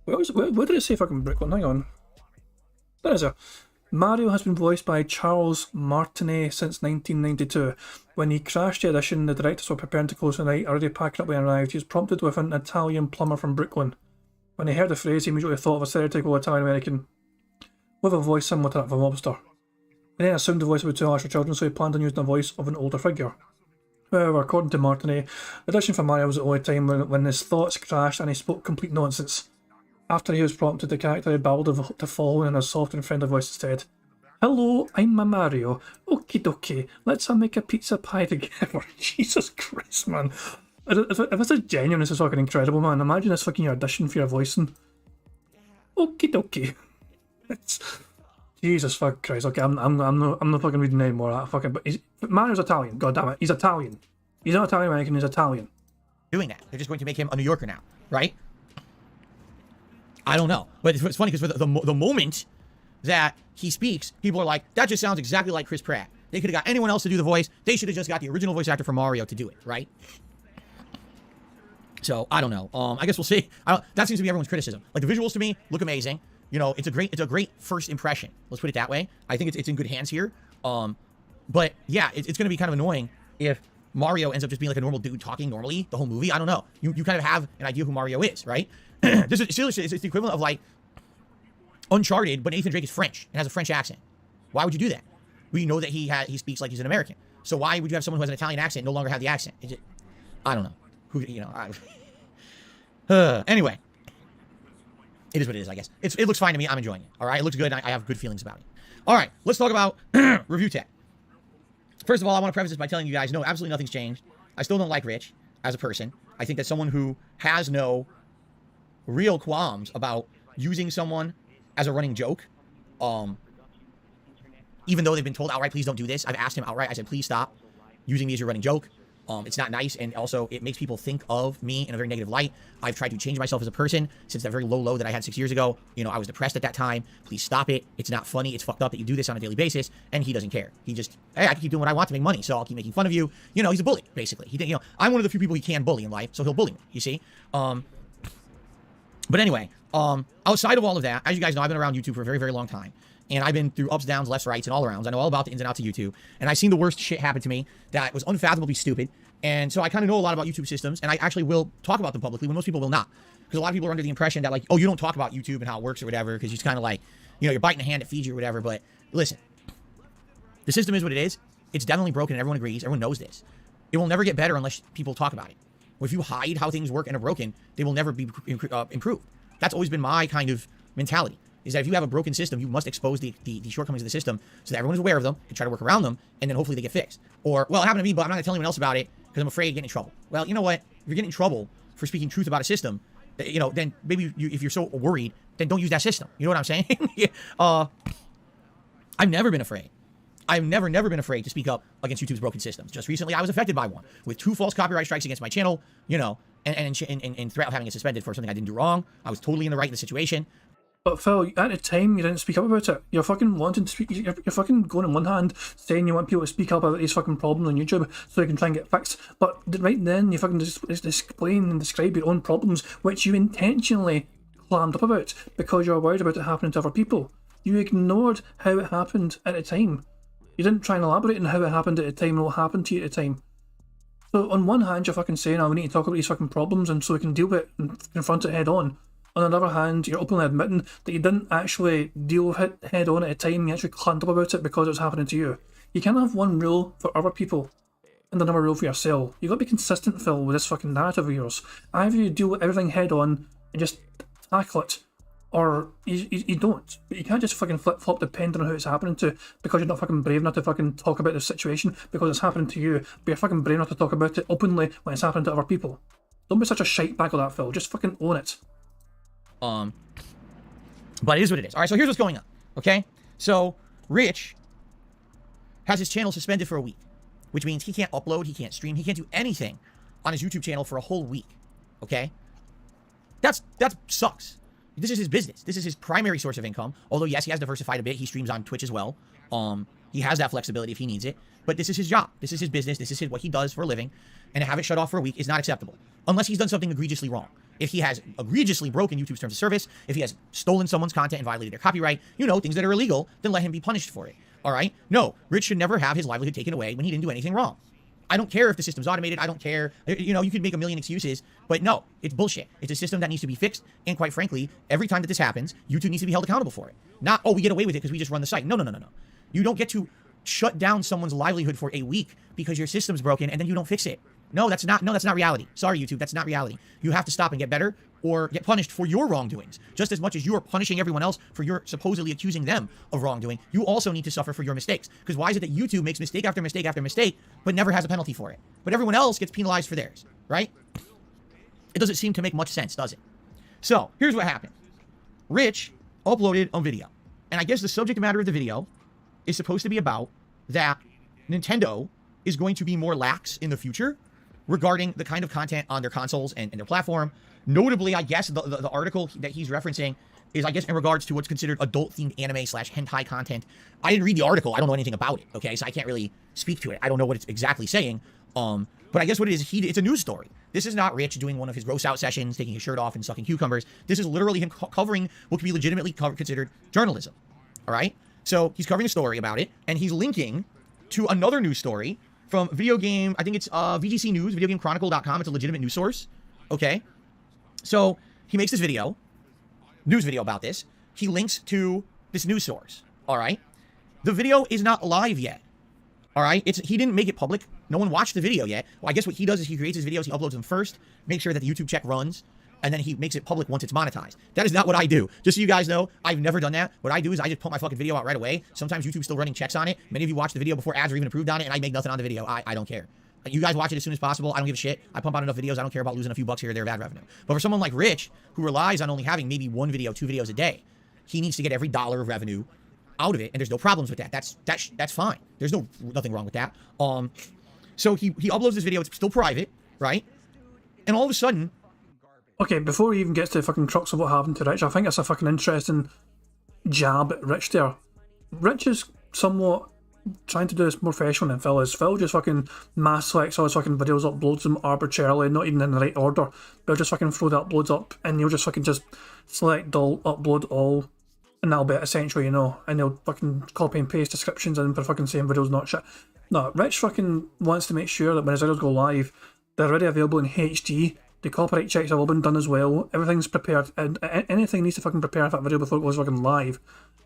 Where did it say fucking Brooklyn? Hang on. There is a... Mario has been voiced by Charles Martinet since 1992. When he crashed the audition, the directors were preparing to close the night. Already packing up when he arrived, he was prompted with an Italian plumber from Brooklyn. When he heard the phrase, he immediately thought of a stereotypical Italian-American with a voice similar to that of a mobster. He then assumed the voice would be too harsh for children, so he planned on using the voice of an older figure. However, according to Martinet, the audition for Mario was the only time when his thoughts crashed and he spoke complete nonsense. After he was prompted, the character babbled to follow in a soft and friendly voice instead. Hello, I'm Mario. Okie dokie, let's make a pizza pie together. Jesus Christ, man. If this is genuine, this is fucking incredible, man. Imagine this fucking audition for your voicing. Okie dokie. Jesus fuck Christ. Okay, I'm not fucking reading anymore of that fucking. But Mario's Italian. God damn it, he's Italian. He's not Italian American. He's Italian. Doing that, they're just going to make him a New Yorker now, right? I don't know, but it's funny because for the moment that he speaks, people are like, that just sounds exactly like Chris Pratt. They could have got anyone else to do the voice. They should have just got the original voice actor for Mario to do it, right? So I don't know. I guess we'll see. That seems to be everyone's criticism. Like, the visuals to me look amazing. You know, it's a great first impression. Let's put it that way. I think it's in good hands here. But yeah, it's going to be kind of annoying if Mario ends up just being like a normal dude talking normally the whole movie. I don't know. You kind of have an idea who Mario is, right? This is seriously, it's the equivalent of like Uncharted, but Nathan Drake is French and has a French accent. Why would you do that? We know that he speaks like he's an American. So why would you have someone who has an Italian accent no longer have the accent? I don't know. Anyway, it is what it is, I guess. It looks fine to me. I'm enjoying it. All right, it looks good. I have good feelings about it. All right, let's talk about review tech. First of all, I want to preface this by telling you guys, no, absolutely nothing's changed. I still don't like Rich as a person. I think that someone who has no real qualms about using someone as a running joke, even though they've been told outright, please don't do this. I've asked him outright. I said, please stop using me as your running joke. It's not nice, and also it makes people think of me in a very negative light. I've tried to change myself as a person since that very low that I had 6 years ago. You know, I was depressed at that time. Please stop it. It's not funny. It's fucked up that you do this on a daily basis, and he doesn't care. He just, hey, I can keep doing what I want to make money, so I'll keep making fun of you. You know, he's a bully, basically. I'm one of the few people he can bully in life, so he'll bully me, you see? But anyway, outside of all of that, as you guys know, I've been around YouTube for a very, very long time. And I've been through ups, downs, lefts, rights, and all arounds. I know all about the ins and outs of YouTube. And I've seen the worst shit happen to me that was unfathomably stupid. And so I kind of know a lot about YouTube systems. And I actually will talk about them publicly when most people will not. Because a lot of people are under the impression that, like, oh, you don't talk about YouTube and how it works or whatever. Because it's kind of like, you know, you're biting the hand that feeds you or whatever. But listen, the system is what it is. It's definitely broken. And everyone agrees. Everyone knows this. It will never get better unless people talk about it. Or if you hide how things work and are broken, they will never be improved. That's always been my kind of mentality. Is that if you have a broken system, you must expose the shortcomings of the system so that everyone is aware of them and try to work around them, and then hopefully they get fixed. Or, well, it happened to me, but I'm not going to tell anyone else about it because I'm afraid of getting in trouble. Well, you know what? If you're getting in trouble for speaking truth about a system, you know, then maybe if you're so worried, then don't use that system. You know what I'm saying? I've never been afraid. I've never been afraid to speak up against YouTube's broken systems. Just recently, I was affected by one with 2 false copyright strikes against my channel, you know, and threat of having it suspended for something I didn't do wrong. I was totally in the right in the situation. But Phil, at the time, you didn't speak up about it. You're fucking wanting to speak. You're fucking going on one hand saying you want people to speak up about these fucking problems on YouTube so they can try and get fixed. But right then, you fucking just explain and describe your own problems, which you intentionally clammed up about because you're worried about it happening to other people. You ignored how it happened at the time. You didn't try and elaborate on how it happened at the time and what happened to you at the time. So on one hand, you're fucking saying, oh, we need to talk about these fucking problems and so we can deal with it and confront it head on. On the other hand, you're openly admitting that you didn't actually deal with it head on at a time, you actually clammed up about it because it was happening to you. You can't have one rule for other people and another rule for yourself. You've got to be consistent, Phil, with this fucking narrative of yours. Either you deal with everything head on and just tackle it, or you don't. But you can't just fucking flip-flop depending on who it's happening to because you're not fucking brave enough to fucking talk about the situation because it's happening to you, but you're fucking brave enough to talk about it openly when it's happening to other people. Don't be such a shite bag of that, Phil. Just fucking own it. But it is what it is. All right, so here's what's going on, okay? So, Rich has his channel suspended for a week, which means he can't upload, he can't stream, he can't do anything on his YouTube channel for a whole week, okay? That sucks. This is his business. This is his primary source of income, although, yes, he has diversified a bit. He streams on Twitch as well. He has that flexibility if he needs it, but this is his job. This is his business. This is what he does for a living, and to have it shut off for a week is not acceptable, unless he's done something egregiously wrong. If he has egregiously broken YouTube's terms of service, if he has stolen someone's content and violated their copyright, things that are illegal, then let him be punished for it. All right? No, Rich should never have his livelihood taken away when he didn't do anything wrong. I don't care if the system's automated. I don't care. You could make a million excuses, but no, it's bullshit. It's a system that needs to be fixed. And quite frankly, every time that this happens, YouTube needs to be held accountable for it. Not, oh, we get away with it because we just run the site. No. You don't get to shut down someone's livelihood for a week because your system's broken and then you don't fix it. No, that's not reality. Sorry, YouTube, that's not reality. You have to stop and get better or get punished for your wrongdoings. Just as much as you are punishing everyone else for your supposedly accusing them of wrongdoing, you also need to suffer for your mistakes. Because why is it that YouTube makes mistake after mistake after mistake, but never has a penalty for it? But everyone else gets penalized for theirs, right? It doesn't seem to make much sense, does it? So, here's what happened. Rich uploaded a video. And I guess the subject matter of the video is supposed to be about that Nintendo is going to be more lax in the future regarding the kind of content on their consoles and their platform. Notably, I guess the article that he's referencing is, I guess, in regards to what's considered adult-themed anime/hentai content. I didn't read the article. I don't know anything about it, okay? So I can't really speak to it. I don't know what it's exactly saying. But I guess what it is, it's a news story. This is not Rich doing one of his gross out sessions, taking his shirt off and sucking cucumbers. This is literally him covering what could be legitimately considered journalism, all right? So he's covering a story about it, and he's linking to another news story from video game, I think it's VGC News, videogamechronicle.com. It's a legitimate news source, okay? So he makes this news video about this. He links to this news source, all right? The video is not live yet, all right? He didn't make it public. No one watched the video yet. Well, I guess what he does is he creates his videos, he uploads them first, makes sure that the YouTube check runs, and then he makes it public once it's monetized. That is not what I do. Just so you guys know, I've never done that. What I do is I just put my fucking video out right away. Sometimes YouTube's still running checks on it. Many of you watch the video before ads are even approved on it, and I make nothing on the video. I don't care. You guys watch it as soon as possible. I don't give a shit. I pump out enough videos. I don't care about losing a few bucks here or there of ad revenue. But for someone like Rich, who relies on only having maybe 1 video, 2 videos a day, he needs to get every dollar of revenue out of it, and there's no problems with that. That's fine. There's nothing wrong with that. So he uploads this video. It's still private, right? And all of a sudden, okay, before he even gets to the fucking crux of what happened to Rich, I think it's a fucking interesting jab at Rich there. Rich is somewhat trying to do this more professional than Phil is. Phil just fucking mass selects all his fucking videos, uploads them arbitrarily, not even in the right order. They'll just fucking throw the uploads up, and he'll just fucking just select all, upload all, and that'll be it, essentially, and he'll fucking copy and paste descriptions in for fucking same videos, not shit. No, Rich fucking wants to make sure that when his videos go live, they're already available in HD. The copyright checks have all been done as well. Everything's prepared, and anything needs to fucking prepare that video before it goes fucking live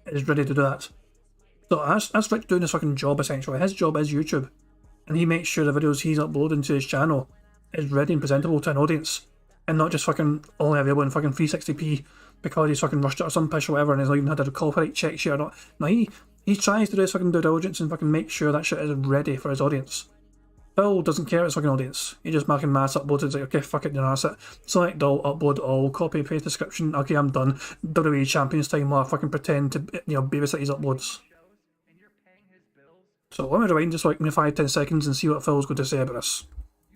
is ready to do that. So that's Rich doing his fucking job, essentially. His job is YouTube, and he makes sure the videos he's uploading to his channel is ready and presentable to an audience, and not just fucking only available in fucking 360p because he's fucking rushed it or some pish or whatever, and he's not even had a copyright check yet or not. No, he tries to do his fucking due diligence and fucking make sure that shit is ready for his audience. Phil doesn't care his fucking audience. He just fucking mass uploads. It's like, okay, fuck it, that's it. Select all, upload all, copy paste description. Okay, I'm done. WWE Champions time while I fucking pretend to babysit his uploads. So let me rewind just like 5-10 seconds and see what Phil's going to say about this.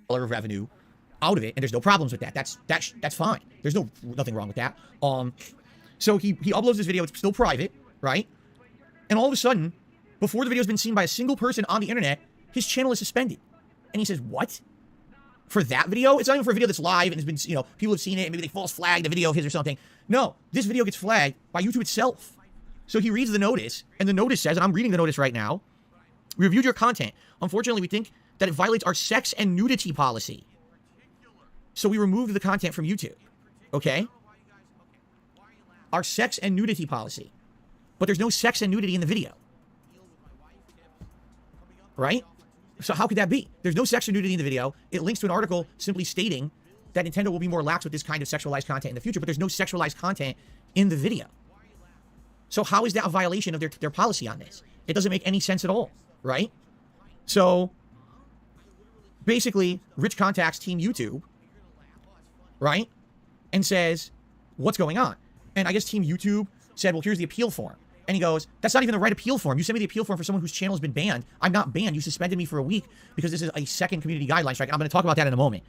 Dollar of revenue out of it, and there's no problems with that. That's fine. There's nothing wrong with that. So he uploads this video. It's still private, right? And all of a sudden, before the video's been seen by a single person on the internet, his channel is suspended. And he says, what? For that video? It's not even for a video that's live and has been, people have seen it and maybe they false flagged a video of his or something. No, this video gets flagged by YouTube itself. So he reads the notice, and the notice says, and I'm reading the notice right now, we reviewed your content. Unfortunately, we think that it violates our sex and nudity policy. So we removed the content from YouTube. Okay? Our sex and nudity policy. But there's no sex and nudity in the video. Right? So how could that be? There's no sex or nudity in the video. It links to an article simply stating that Nintendo will be more lax with this kind of sexualized content in the future, but there's no sexualized content in the video. So how is that a violation of their policy on this? It doesn't make any sense at all, right? So basically, Rich contacts Team YouTube, right? And says, what's going on? And I guess Team YouTube said, well, here's the appeal form. And he goes, that's not even the right appeal form. You sent me the appeal form for someone whose channel has been banned. I'm not banned. You suspended me for a week because this is a second community guideline strike. And I'm going to talk about that in a moment.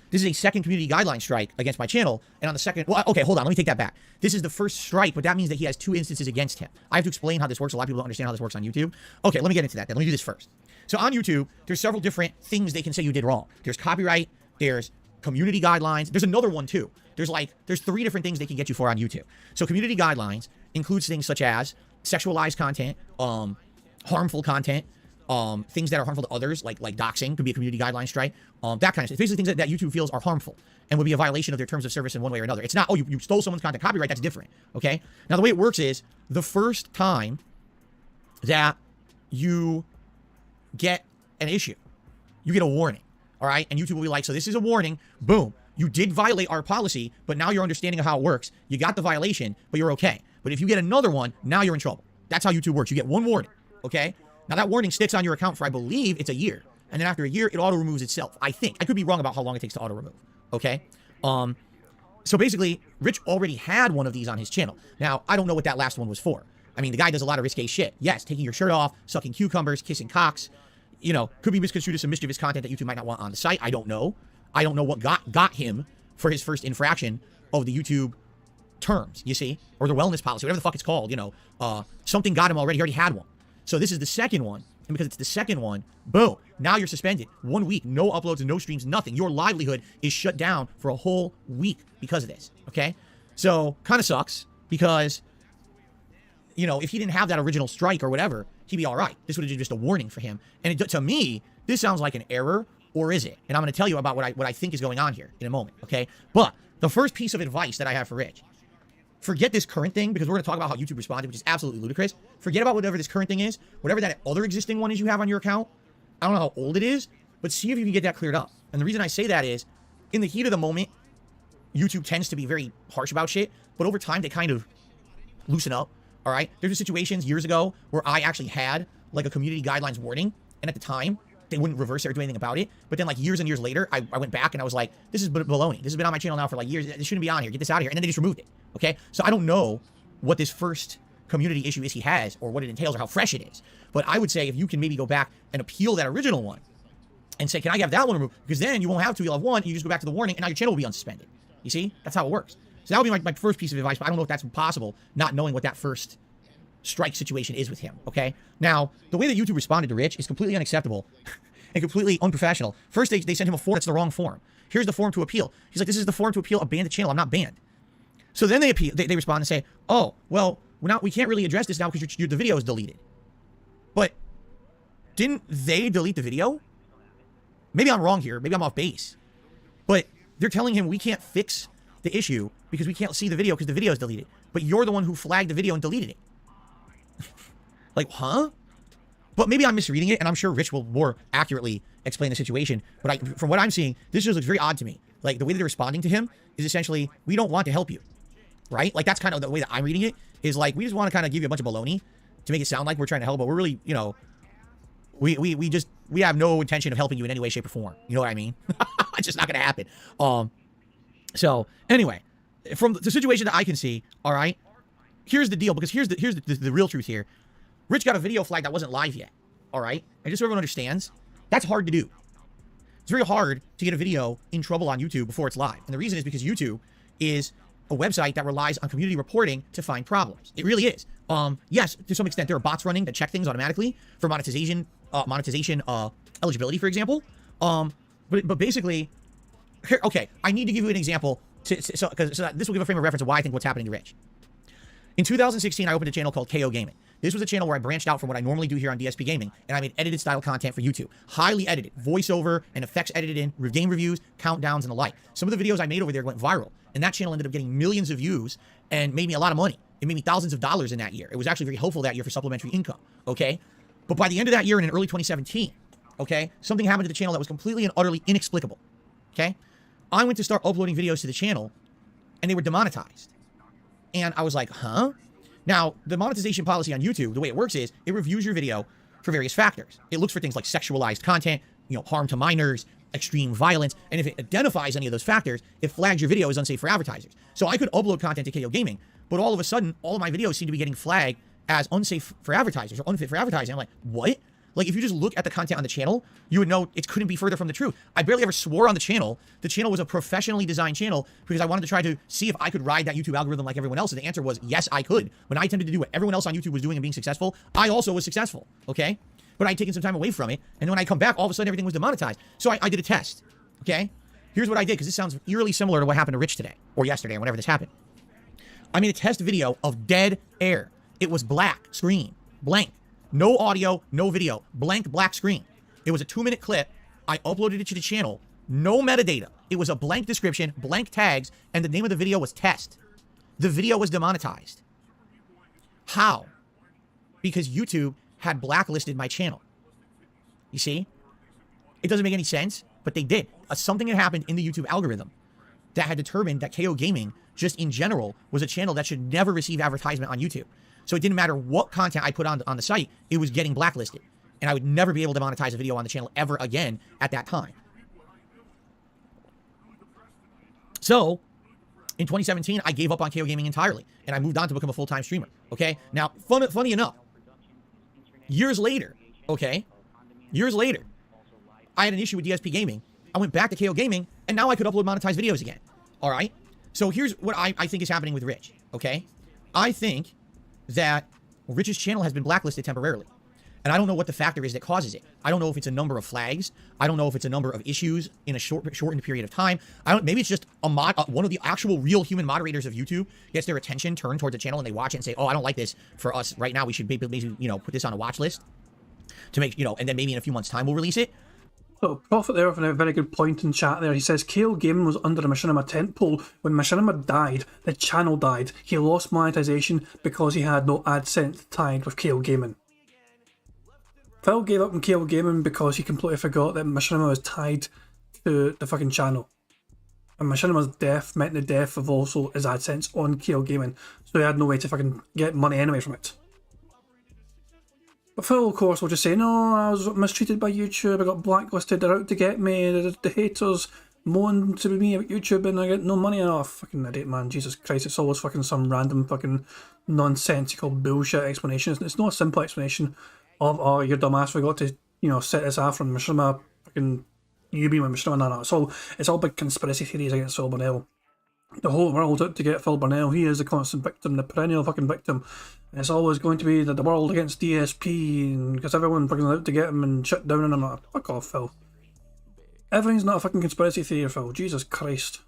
This is a second community guideline strike against my channel. And on the second, well, okay, hold on. Let me take that back. This is the first strike, but that means that he has 2 instances against him. I have to explain how this works. A lot of people don't understand how this works on YouTube. Okay, let me get into that then. Let me do this first. So on YouTube, there's several different things they can say you did wrong. There's copyright, there's community guidelines. There's another one too. There's 3 different things they can get you for on YouTube. So community guidelines includes things such as sexualized content, harmful content, things that are harmful to others, like doxing could be a community guideline strike, that kind of stuff. Basically things that YouTube feels are harmful and would be a violation of their terms of service in one way or another. It's not, oh, you stole someone's content, copyright, that's different, okay? Now, the way it works is the first time that you get an issue, you get a warning, all right? And YouTube will be like, so this is a warning, boom. You did violate our policy, but now your understanding of how it works, you got the violation, but you're okay. But if you get another one, now you're in trouble. That's how YouTube works. You get one warning, okay? Now, that warning sticks on your account for, I believe, it's a year. And then after a year, it auto-removes itself. I think. I could be wrong about how long it takes to auto-remove, okay? So basically, Rich already had one of these on his channel. Now, I don't know what that last one was for. I mean, the guy does a lot of risque shit. Yes, taking your shirt off, sucking cucumbers, kissing cocks. You know, could be misconstrued as some mischievous content that YouTube might not want on the site. I don't know. I don't know what got him for his first infraction of the YouTube terms, you see? Or the wellness policy, whatever the fuck it's called, you know. Something got him already. He already had one. So this is the second one. And because it's the second one, boom, now you're suspended. 1 week, no uploads, no streams, nothing. Your livelihood is shut down for a whole week because of this, okay? So, kind of sucks because, you know, if he didn't have that original strike or whatever, he'd be all right. This would have been just a warning for him. And to me, this sounds like an error, or is it? And I'm going to tell you about what I think is going on here in a moment, okay? But the first piece of advice that I have for Rich, forget this current thing, because we're going to talk about how YouTube responded, which is absolutely ludicrous. Forget about whatever this current thing is, whatever that other existing one is you have on your account. I don't know how old it is, but see if you can get that cleared up. And the reason I say that is, in the heat of the moment, YouTube tends to be very harsh about shit, but over time, they kind of loosen up, all right? There's situations years ago where I actually had, like, a community guidelines warning, and at the time, they wouldn't reverse it or do anything about it. But then, like, years and years later, I went back and I was like, this is baloney. This has been on my channel now for, like, years. This shouldn't be on here. Get this out of here. And then they just removed it. Okay? So I don't know what this first community issue is he has or what it entails or how fresh it is. But I would say if you can maybe go back and appeal that original one and say, can I have that one removed? Because then you won't have two. You'll have one. You just go back to the warning and now your channel will be unsuspended. You see? That's how it works. So that would be my first piece of advice. But I don't know if that's possible, not knowing what that first strike situation is with him. Okay? Now, the way that YouTube responded to Rich is completely unacceptable. And completely unprofessional. First, they sent him a form that's the wrong form. Here's the form to appeal. He's like, this is the form to appeal. Abandon the channel. I'm not banned. So then they respond and say, oh, well, we can't really address this now because the video is deleted. But didn't they delete the video? Maybe I'm wrong here. Maybe I'm off base. But they're telling him we can't fix the issue because we can't see the video because the video is deleted. But you're the one who flagged the video and deleted it. Like, huh? But maybe I'm misreading it, and I'm sure Rich will more accurately explain the situation. But from what I'm seeing, this just looks very odd to me. Like, the way that they're responding to him is essentially, we don't want to help you, right? Like, that's kind of the way that I'm reading it, is like, we just want to kind of give you a bunch of baloney to make it sound like we're trying to help, but we're really, you know, we have no intention of helping you in any way, shape, or form. You know what I mean? It's just not going to happen. So, anyway, from the situation that I can see, all right, here's the deal, because here's the real truth here. Rich got a video flag that wasn't live yet, all right? And just so everyone understands, that's hard to do. It's very hard to get a video in trouble on YouTube before it's live. And the reason is because YouTube is a website that relies on community reporting to find problems. It really is. Yes, to some extent, there are bots running that check things automatically for monetization eligibility, for example. But basically, here, okay, I need to give you an example so that this will give a frame of reference of why I think what's happening to Rich. In 2016, I opened a channel called KO Gaming. This was a channel where I branched out from what I normally do here on DSP Gaming, and I made edited style content for YouTube. Highly edited, voiceover and effects edited in, game reviews, countdowns, and the like. Some of the videos I made over there went viral, and that channel ended up getting millions of views and made me a lot of money. It made me thousands of dollars in that year. It was actually very helpful that year for supplementary income, okay? But by the end of that year and in early 2017, okay, something happened to the channel that was completely and utterly inexplicable, okay? I went to start uploading videos to the channel, and they were demonetized. And I was like, huh? Now, the monetization policy on YouTube, the way it works is it reviews your video for various factors. It looks for things like sexualized content, you know, harm to minors, extreme violence, and if it identifies any of those factors, it flags your video as unsafe for advertisers. So I could upload content to KO Gaming, but all of a sudden, all of my videos seem to be getting flagged as unsafe for advertisers or unfit for advertising. I'm like, what? Like, if you just look at the content on the channel, you would know it couldn't be further from the truth. I barely ever swore on the channel. The channel was a professionally designed channel because I wanted to try to see if I could ride that YouTube algorithm like everyone else. And the answer was, yes, I could. When I attempted to do what everyone else on YouTube was doing and being successful, I also was successful, okay? But I'd taken some time away from it. And when I come back, all of a sudden, everything was demonetized. So I did a test, okay? Here's what I did, because this sounds eerily similar to what happened to Rich today, or yesterday, or whenever this happened. I made a test video of dead air. It was black screen, blank. No audio, no video, blank black screen. It was a 2-minute clip. I uploaded it to the channel. No metadata. It was a blank description, blank tags, and the name of the video was test. The video was demonetized. How? Because YouTube had blacklisted my channel. You see? It doesn't make any sense, but they did. Something had happened in the YouTube algorithm that had determined that KO Gaming, just in general, was a channel that should never receive advertisement on YouTube. So it didn't matter what content I put on the site, it was getting blacklisted. And I would never be able to monetize a video on the channel ever again at that time. So, in 2017, I gave up on KO Gaming entirely, and I moved on to become a full-time streamer, okay? Now, funny enough, years later, I had an issue with DSP Gaming. I went back to KO Gaming, and now I could upload monetized videos again, all right? So here's what I think is happening with Rich, okay? I think that Rich's channel has been blacklisted temporarily. And I don't know what the factor is that causes it. I don't know if it's a number of flags. I don't know if it's a number of issues in a shortened period of time. Maybe it's just one of the actual real human moderators of YouTube gets their attention turned towards the channel and they watch it and say, oh, I don't like this for us right now. We should basically, put this on a watch list to make, and then maybe in a few months' time we'll release it. So, Prophet there with a very good point in chat there. He says, KO Gaming was under a Machinima tentpole. When Machinima died, the channel died. He lost monetization because he had no AdSense tied with KO Gaming. Phil gave up on KO Gaming because he completely forgot that Machinima was tied to the fucking channel. And Machinima's death meant the death of also his AdSense on KO Gaming. So he had no way to fucking get money anyway from it. But Phil, of course, will just say, no, I was mistreated by YouTube, I got blacklisted, they're out to get me, the haters moan to me about YouTube and I get no money. Oh, fucking idiot, man, Jesus Christ, it's always fucking some random fucking nonsensical bullshit explanation. It's not a simple explanation of, oh, your dumbass forgot to, set this off from Machinima, fucking, you being with Machinima, no. It's all big conspiracy theories against Phil Burnell. The whole world out to get Phil Burnell. He is the constant victim, the perennial fucking victim. And it's always going to be the world against DSP, because everyone fucking out to get him and shut down on him. Like, fuck off, Phil. Everything's not a fucking conspiracy theory, Phil. Jesus Christ.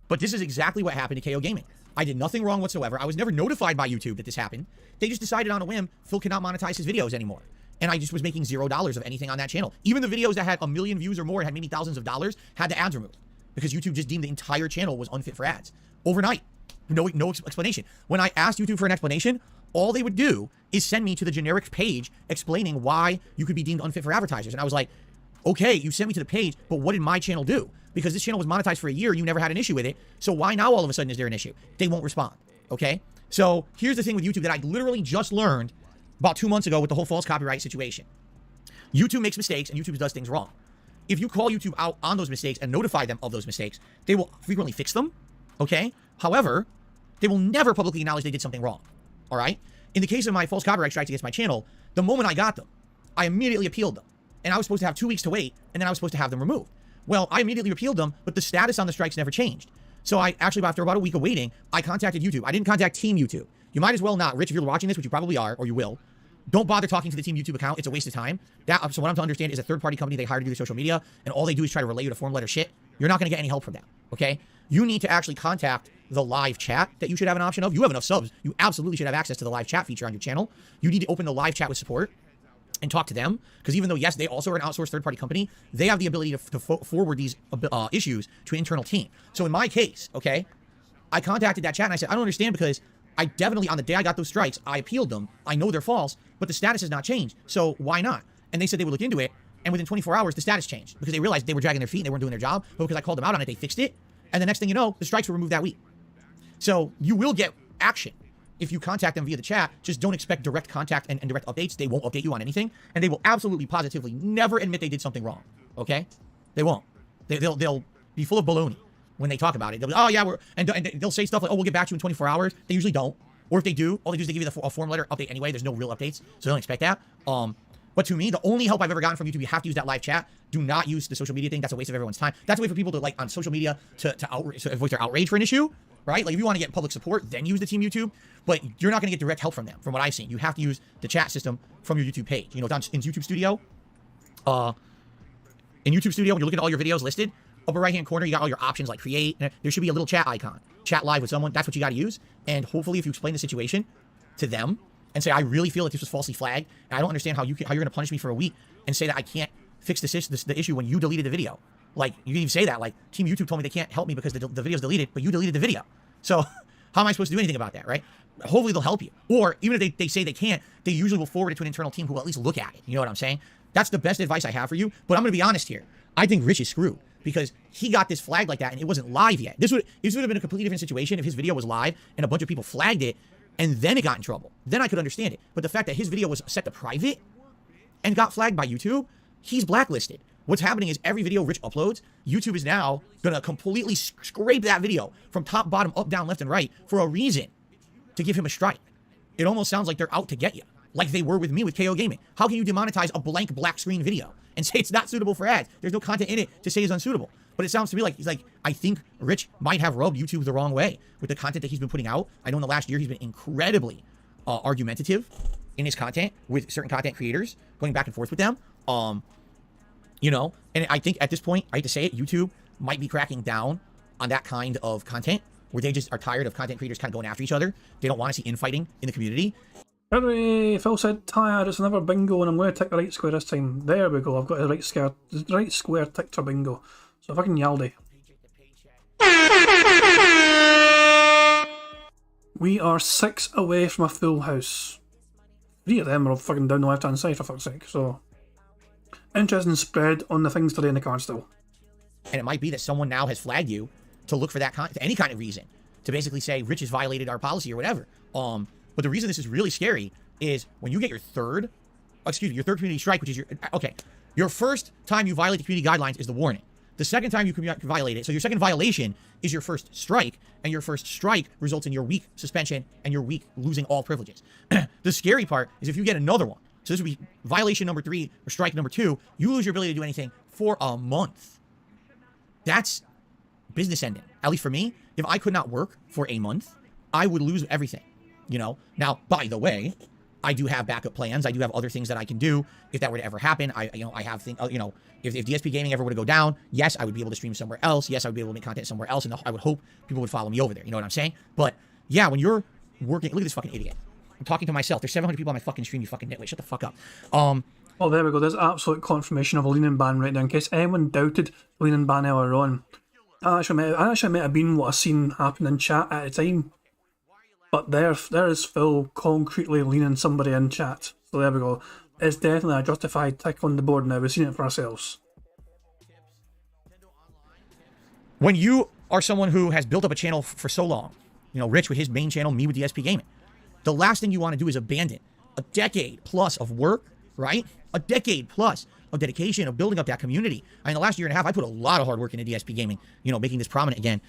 But this is exactly what happened to KO Gaming. I did nothing wrong whatsoever. I was never notified by YouTube that this happened. They just decided on a whim, Phil cannot monetize his videos anymore. And I just was making $0 of anything on that channel. Even the videos that had 1 million views or more and had maybe thousands of dollars had the ads removed. Because YouTube just deemed the entire channel was unfit for ads. Overnight. No explanation. When I asked YouTube for an explanation, all they would do is send me to the generic page explaining why you could be deemed unfit for advertisers. And I was like, okay, you sent me to the page, but what did my channel do? Because this channel was monetized for a year, you never had an issue with it. So why now all of a sudden is there an issue? They won't respond, okay? So here's the thing with YouTube that I literally just learned about 2 months ago with the whole false copyright situation. YouTube makes mistakes and YouTube does things wrong. If you call YouTube out on those mistakes and notify them of those mistakes, they will frequently fix them, okay? However, they will never publicly acknowledge they did something wrong, all right? In the case of my false copyright strikes against my channel, the moment I got them, I immediately appealed them. And I was supposed to have 2 weeks to wait, and then I was supposed to have them removed. Well, I immediately appealed them, but the status on the strikes never changed. So I actually, after about a week of waiting, I contacted YouTube. I didn't contact Team YouTube. You might as well not. Rich, if you're watching this, which you probably are, or you will, don't bother talking to the Team YouTube account. It's a waste of time. So what I'm to understand is a third-party company they hire to do their social media, and all they do is try to relay you to form letter shit. You're not going to get any help from them, okay? You need to actually contact the live chat that you should have an option of. You have enough subs. You absolutely should have access to the live chat feature on your channel. You need to open the live chat with support and talk to them, because even though, yes, they also are an outsourced third-party company, they have the ability to forward these issues to an internal team. So in my case, okay, I contacted that chat and I said, I don't understand, because I definitely, on the day I got those strikes, I appealed them. I know they're false, but the status has not changed. So why not? And they said they would look into it. And within 24 hours, the status changed because they realized they were dragging their feet and they weren't doing their job. But because I called them out on it, they fixed it. And the next thing you know, the strikes were removed that week. So you will get action if you contact them via the chat. Just don't expect direct contact and direct updates. They won't update you on anything. And they will absolutely, positively never admit they did something wrong. Okay? They won't. They'll be full of baloney when they talk about it. They'll be, oh yeah, and they'll say stuff like, oh, we'll get back to you in 24 hours. They usually don't. Or if they do, all they do is they give you a form letter update anyway. There's no real updates, so don't expect that. But to me, the only help I've ever gotten from YouTube, you have to use that live chat. Do not use the social media thing. That's a waste of everyone's time. That's a way for people to, like, on social media to voice their outrage for an issue, right? Like, if you want to get public support, then use the Team YouTube. But you're not going to get direct help from them, from what I've seen. You have to use the chat system from your YouTube page. You know, in YouTube Studio, when you're looking at all your videos listed, upper right-hand corner, you got all your options like create. There should be a little chat icon. Chat live with someone. That's what you got to use. And hopefully if you explain the situation to them and say, I really feel like this was falsely flagged, and I don't understand how you're going to punish me for a week, and say that I can't fix the issue when you deleted the video. Like, you can even say that, like, Team YouTube told me they can't help me because the video's deleted, but you deleted the video. So how am I supposed to do anything about that, right? Hopefully they'll help you. Or even if they say they can't, they usually will forward it to an internal team who will at least look at it. You know what I'm saying? That's the best advice I have for you. But I'm going to be honest here. I think Rich is screwed because he got this flagged like that and it wasn't live yet. This would have been a completely different situation if his video was live and a bunch of people flagged it and then it got in trouble. Then I could understand it. But the fact that his video was set to private and got flagged by YouTube, he's blacklisted. What's happening is every video Rich uploads, YouTube is now going to completely scrape that video from top, bottom, up, down, left, and right for a reason to give him a strike. It almost sounds like they're out to get you, like they were with me with KO Gaming. How can you demonetize a blank black screen video and say it's not suitable for ads? There's no content in it to say it's unsuitable. But it sounds to me like I think Rich might have rubbed YouTube the wrong way with the content that he's been putting out. I know in the last year he's been incredibly argumentative in his content with certain content creators, going back and forth with them. You know, and I think at this point, I hate to say it, YouTube might be cracking down on that kind of content where they just are tired of content creators kind of going after each other. They don't want to see infighting in the community. Anyway, Phil said, tired, it's another bingo, and I'm going to tick the right square this time. There we go, I've got the right square ticked for bingo. So fucking Yaldi. We are 6 away from a full house. 3 of them are fucking down the left hand side for fuck's sake, so... Interesting spread on the things today in the card still. And it might be that someone now has flagged you to look for that any kind of reason to basically say Rich has violated our policy or whatever. But the reason this is really scary is when you get your third community strike, which is your first time you violate the community guidelines is the warning. The second time you can violate it, so your second violation is your first strike, and your first strike results in your week suspension and your week losing all privileges. The scary part is if you get another one. So this would be violation number 3 or strike number 2. You lose your ability to do anything for a month. That's business ending. At least for me, if I could not work for a month, I would lose everything. You know. Now, by the way, I do have backup plans. I do have other things that I can do if that were to ever happen. I have things. If DSP Gaming ever were to go down, yes, I would be able to stream somewhere else. Yes, I would be able to make content somewhere else, and I would hope people would follow me over there. You know what I'm saying? But yeah, when you're working, look at this fucking idiot. I'm talking to myself. There's 700 people on my fucking stream, you fucking nitwit. Shut the fuck up. Oh, there we go. There's absolute confirmation of a lean-in ban right now. In case anyone doubted the lean-in ban earlier on. I actually might have been what I seen happen in chat at the time. But there is Phil concretely leaning somebody in chat. So there we go. It's definitely a justified tick on the board now. We've seen it for ourselves. When you are someone who has built up a channel for so long, Rich with his main channel, me with DSP Gaming, the last thing you want to do is abandon a decade plus of work, right? A decade plus of dedication, of building up that community. In the last year and a half, I put a lot of hard work into DSP Gaming, making this prominent again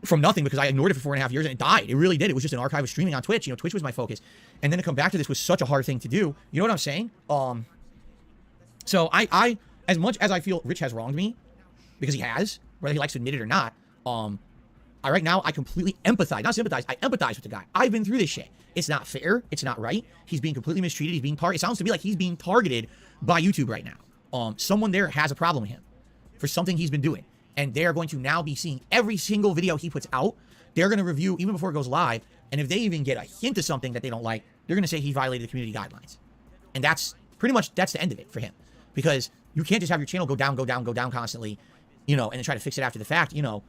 from nothing because I ignored it for 4.5 years and it died. It really did. It was just an archive of streaming on Twitch. Twitch was my focus. And then to come back to this was such a hard thing to do. You know what I'm saying? So I as much as I feel Rich has wronged me, because he has, whether he likes to admit it or not, right now, I completely empathize. Not sympathize, I empathize with the guy. I've been through this shit. It's not fair. It's not right. He's being completely mistreated. He's being targeted. It sounds to me like he's being targeted by YouTube right now. Someone there has a problem with him for something he's been doing. And they're going to now be seeing every single video he puts out. They're going to review even before it goes live. And if they even get a hint of something that they don't like, they're going to say he violated the community guidelines. And that's pretty much, that's the end of it for him. Because you can't just have your channel go down constantly, and then try to fix it after the fact, he'll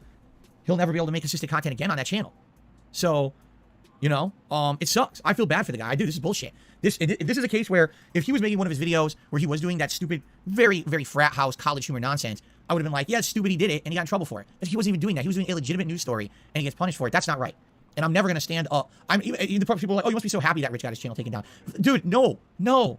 never be able to make consistent content again on that channel. So, it sucks. I feel bad for the guy. I do. This is bullshit. This is a case where if he was making one of his videos where he was doing that stupid, very, very frat house college humor nonsense, I would have been like, yeah, it's stupid, he did it, and he got in trouble for it. But he wasn't even doing that. He was doing a legitimate news story, and he gets punished for it. That's not right. And I'm never going to stand up. People are like, oh, you must be so happy that Rich got his channel taken down. Dude, no. You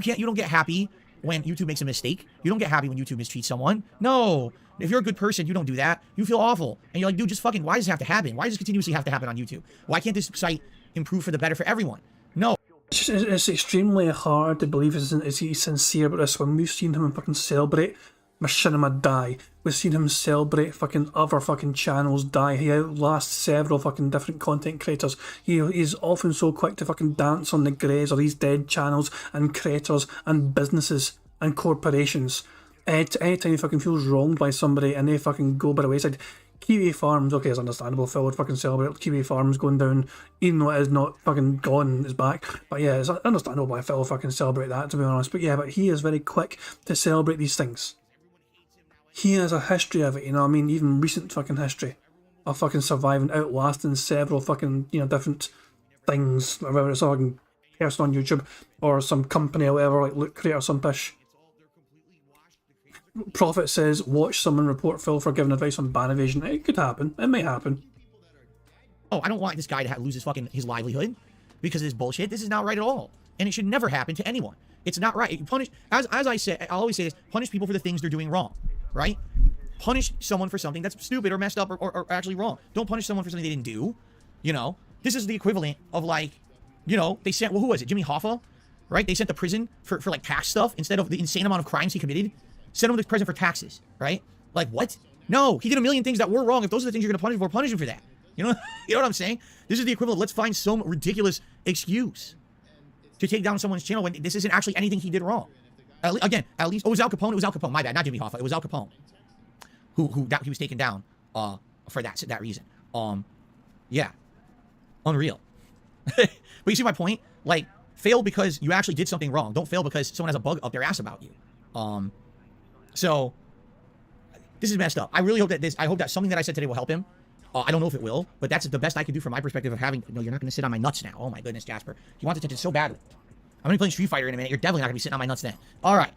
don't get happy when YouTube makes a mistake. You don't get happy when YouTube mistreats someone. No. If you're a good person, you don't do that. You feel awful. And you're like, dude, just fucking, why does it have to happen? Why does this continuously have to happen on YouTube? Why can't this site improve for the better for everyone? No. It's extremely hard to believe he's sincere about this when we've seen him fucking celebrate Machinima die. We've seen him celebrate fucking other fucking channels die. He outlasts several fucking different content creators. He is often so quick to fucking dance on the graves of these dead channels and creators and businesses and corporations. Anytime he fucking feels wronged by somebody and they fucking go by the wayside. Kiwi Farms, okay, it's understandable. Phil would fucking celebrate Kiwi Farms going down, even though it is not fucking gone, it's back. But yeah, it's understandable why Phil would fucking celebrate that, to be honest. But yeah, but he is very quick to celebrate these things. He has a history of it, you know what I mean? Even recent fucking history of fucking surviving, outlasting several fucking, you know, different things, whether it's a fucking person on YouTube or some company or whatever, like Loot Crate or some pish. Prophet says, watch someone report Phil for giving advice on ban evasion. It could happen. It may happen. Oh, I don't want this guy to lose his livelihood because of this bullshit. This is not right at all. And it should never happen to anyone. It's not right. You punish, as I say, I always say this, punish people for the things they're doing wrong, right? Punish someone for something that's stupid or messed up or actually wrong. Don't punish someone for something they didn't do, you know? This is the equivalent of like, you know, they sent, well, who was it? Jimmy Hoffa, right? They sent to prison for like tax stuff instead of the insane amount of crimes he committed. Send him to prison for taxes, right? Like, what? No, he did a million things that were wrong. If those are the things you're going to punish him for, punish him for that. You know what I'm saying? This is the equivalent. Let's find some ridiculous excuse to take down someone's channel when this isn't actually anything he did wrong. At least, oh, it was Al Capone. It was Al Capone. My bad, not Jimmy Hoffa. It was Al Capone who he was taken down for that reason. Yeah, unreal. But you see my point? Like, fail because you actually did something wrong. Don't fail because someone has a bug up their ass about you. So this is messed up. I really hope that I hope that something that I said today will help him. I don't know if it will, but that's the best I can do from my perspective of having, no, you're not going to sit on my nuts now. Oh my goodness, Jasper. He wants attention so badly. I'm going to be playing Street Fighter in a minute. You're definitely not going to be sitting on my nuts then. All right.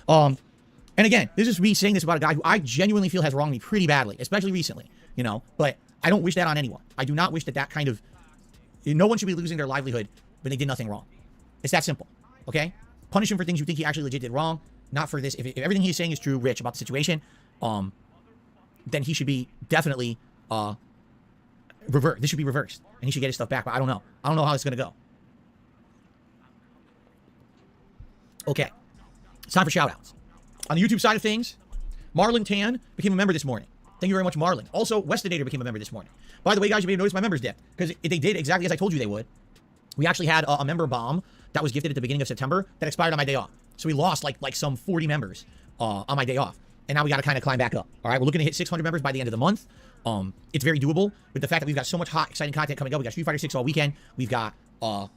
And again, this is me saying this about a guy who I genuinely feel has wronged me pretty badly, especially recently, you know, but I don't wish that on anyone. I do not wish that kind of, no one should be losing their livelihood when they did nothing wrong. It's that simple. Okay. Punish him for things you think he actually legit did wrong. Not for this. If everything he's saying is true, Rich, about the situation, then he should be definitely reversed. This should be reversed, and he should get his stuff back. But I don't know. I don't know how it's gonna go. Okay, it's time for shoutouts. On the YouTube side of things, Marlon Tan became a member this morning. Thank you very much, Marlon. Also, Westinator became a member this morning. By the way, guys, you may have noticed my members dipped because they did exactly as I told you they would. We actually had a member bomb that was gifted at the beginning of September that expired on my day off. So we lost like some 40 members on my day off. And now we got to kind of climb back up. All right, we're looking to hit 600 members by the end of the month. It's very doable with the fact that we've got so much hot, exciting content coming up. We got Street Fighter 6 all weekend. We've got all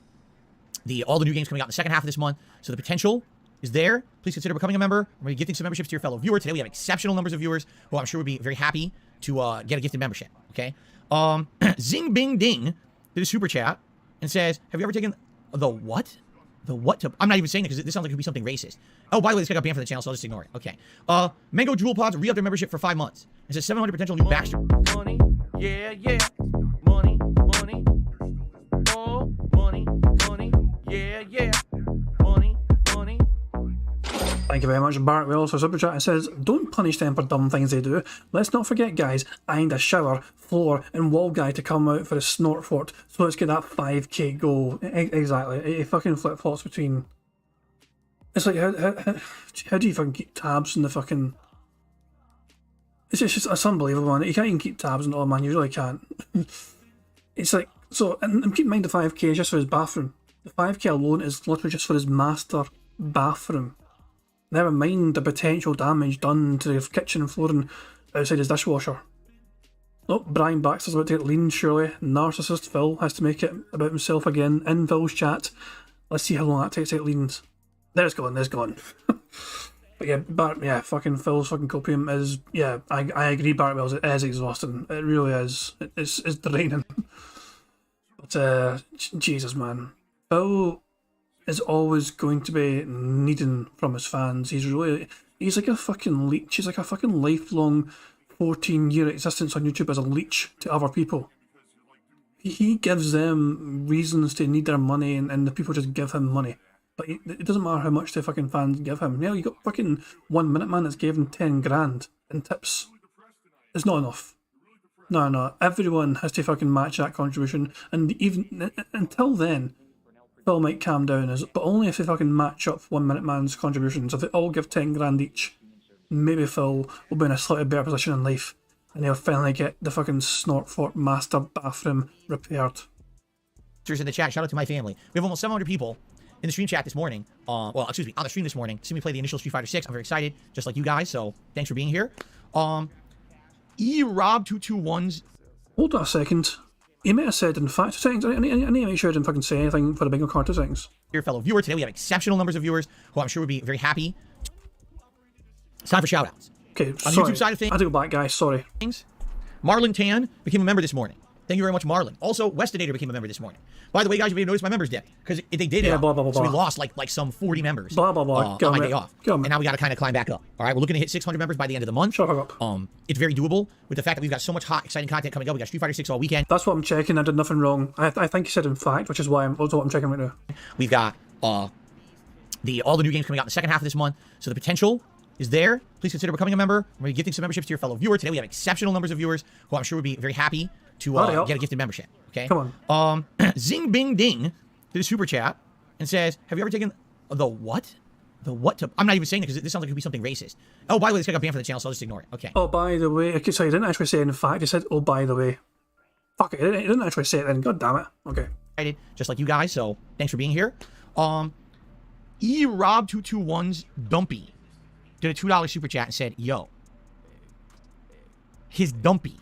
the new games coming out in the second half of this month. So the potential is there. Please consider becoming a member. We're going to be gifting some memberships to your fellow viewer. Today we have exceptional numbers of viewers who I'm sure would be very happy to get a gifted membership. Okay. Zing Bing Ding did a super chat and says, have you ever taken the what? The what? I'm not even saying it because this sounds like it could be something racist. Oh, by the way, this guy got banned from the channel, so I'll just ignore it. Okay. Mango Jewel Pods re-up their membership for 5 months. It says 700 potential new Baxter. Money, yeah, yeah. Money, money. Oh, money, money. Yeah, yeah. Money, money. Thank you very much, Bart Wells, for super chat. It says, don't punish them for dumb things they do. Let's not forget, guys, I need a shower, floor, and wall guy to come out for a snort fort. So let's get that 5k goal. Exactly. It fucking flip flops between. It's like, how do you fucking keep tabs in the fucking. It's unbelievable, man. You can't even keep tabs in it all, man. You really can't. It's like, so, and keep in mind the 5k is just for his bathroom. The 5k alone is literally just for his master bathroom. Never mind the potential damage done to the kitchen and flooring outside his dishwasher. Oh, Brian Baxter's about to get lean, surely. Narcissist Phil has to make it about himself again in Phil's chat. Let's see how long that takes to get leans. There's gone. But yeah, fucking Phil's fucking copium is, yeah, I agree, Bart Wells, it is exhausting. It really is. It's draining. But, Jesus, man. Phil is always going to be needing from his fans. He's like a fucking leech. He's like a fucking lifelong 14-year existence on YouTube as a leech to other people. He gives them reasons to need their money, and the people just give him money. But it doesn't matter how much the fucking fans give him. You got fucking 1 Minute Man that's gave him 10 grand in tips. It's not enough. No. Everyone has to fucking match that contribution, and even until then, Phil might calm down, but only if they fucking match up 1 Minute Man's contributions. If they all give 10 grand each, maybe Phil will be in a slightly better position in life, and he'll finally get the fucking Snort Fort master bathroom repaired. In the chat, shout out to my family. We have almost 700 people in the stream chat this morning. On the stream this morning, see me play the initial Street Fighter 6. I'm very excited, just like you guys. So thanks for being here. Rob221's. Hold on a second. He may have said in fact settings. I need to make sure I didn't fucking say anything for the bingo card settings. Dear fellow viewer, today we have exceptional numbers of viewers who I'm sure would be very happy. It's time for shoutouts. Okay, on the sorry. YouTube side of things. I had to go back, guys. Sorry. Marlon Tan became a member this morning. Thank you very much, Marlon. Also, Westinator became a member this morning. By the way, guys, you may have noticed my members dip because they did it. Yeah, blah, blah, blah, so we blah. lost like some 40 members. Blah, blah, blah. On my day off. And now we got to kind of climb back up. All right, we're looking to hit 600 members by the end of the month. Shut up. It's very doable with the fact that we've got so much hot, exciting content coming up. We got Street Fighter 6 all weekend. That's what I'm checking. I did nothing wrong. I think you said in fact, which is why I'm checking right now. We've got all the new games coming out in the second half of this month. So the potential is there. Please consider becoming a member. We're gifting some memberships to your fellow viewer. Today we have exceptional numbers of viewers who I'm sure would be very happy to get a gifted membership. Okay. Come on. Zing Bing Ding did a super chat and says, "Have you ever taken the what? The what to?" I'm not even saying it because this sounds like it could be something racist. Oh, by the way, this guy got banned from the channel, so I'll just ignore it. Okay. Oh, by the way, okay, sorry, he didn't actually say in fact. He said, "Oh, by the way." Fuck it, he didn't actually say it then. God damn it. Okay. Just like you guys, so thanks for being here. Rob221's Dumpy did a $2 super chat and said, "Yo, his Dumpy."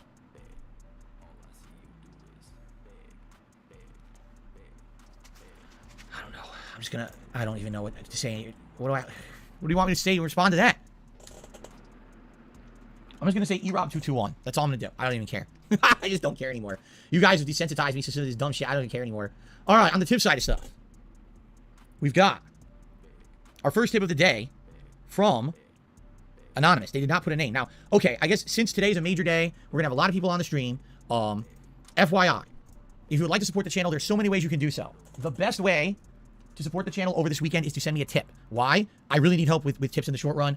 I don't know. I don't even know what to say. What do you want me to say to respond to that? I'm just gonna say Rob221. That's all I'm gonna do. I don't even care. I just don't care anymore. You guys have desensitized me to some of this dumb shit. I don't even care anymore. All right, on the tip side of stuff, we've got our first tip of the day from Anonymous. They did not put a name. Now, okay, I guess since today's a major day, we're gonna have a lot of people on the stream. FYI, if you would like to support the channel, there's so many ways you can do so. The best way to support the channel over this weekend is to send me a tip. Why? I really need help with tips in the short run.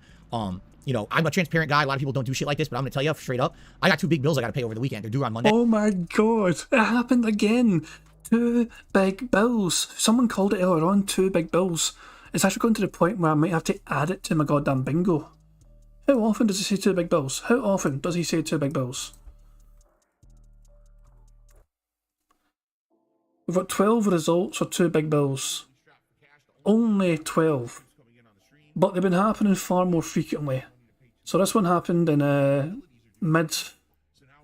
You know, I'm a transparent guy. A lot of people don't do shit like this, but I'm gonna tell you straight up, I got 2 big bills I gotta pay over the weekend. They're due on Monday. Oh my god, it happened again. 2 big bills. Someone called it earlier on, 2 big bills. It's actually gone to the point where I might have to add it to my goddamn bingo. How often does he say 2 big bills? How often does he say 2 big bills? We've got 12 results for 2 big bills. Only 12. But they've been happening far more frequently. So this one happened in It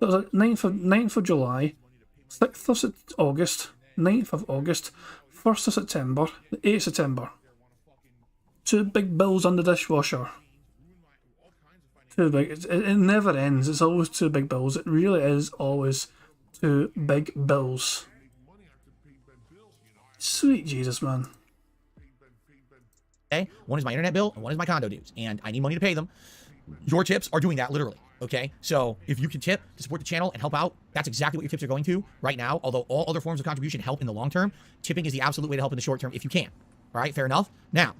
was like 9th of July, 6th of August, 9th of August, 1st of September, the 8th of September. 2 big bills on the dishwasher. 2 big. It never ends. It's always 2 big bills. It really is always 2 big bills. Sweet Jesus, man. Okay, one is my internet bill and one is my condo dues, and I need money to pay them. Your tips are doing that literally. Okay, so if you can tip to support the channel and help out, that's exactly what your tips are going to right now. Although all other forms of contribution help in the long term, tipping is the absolute way to help in the short term if you can. All right, fair enough. Now,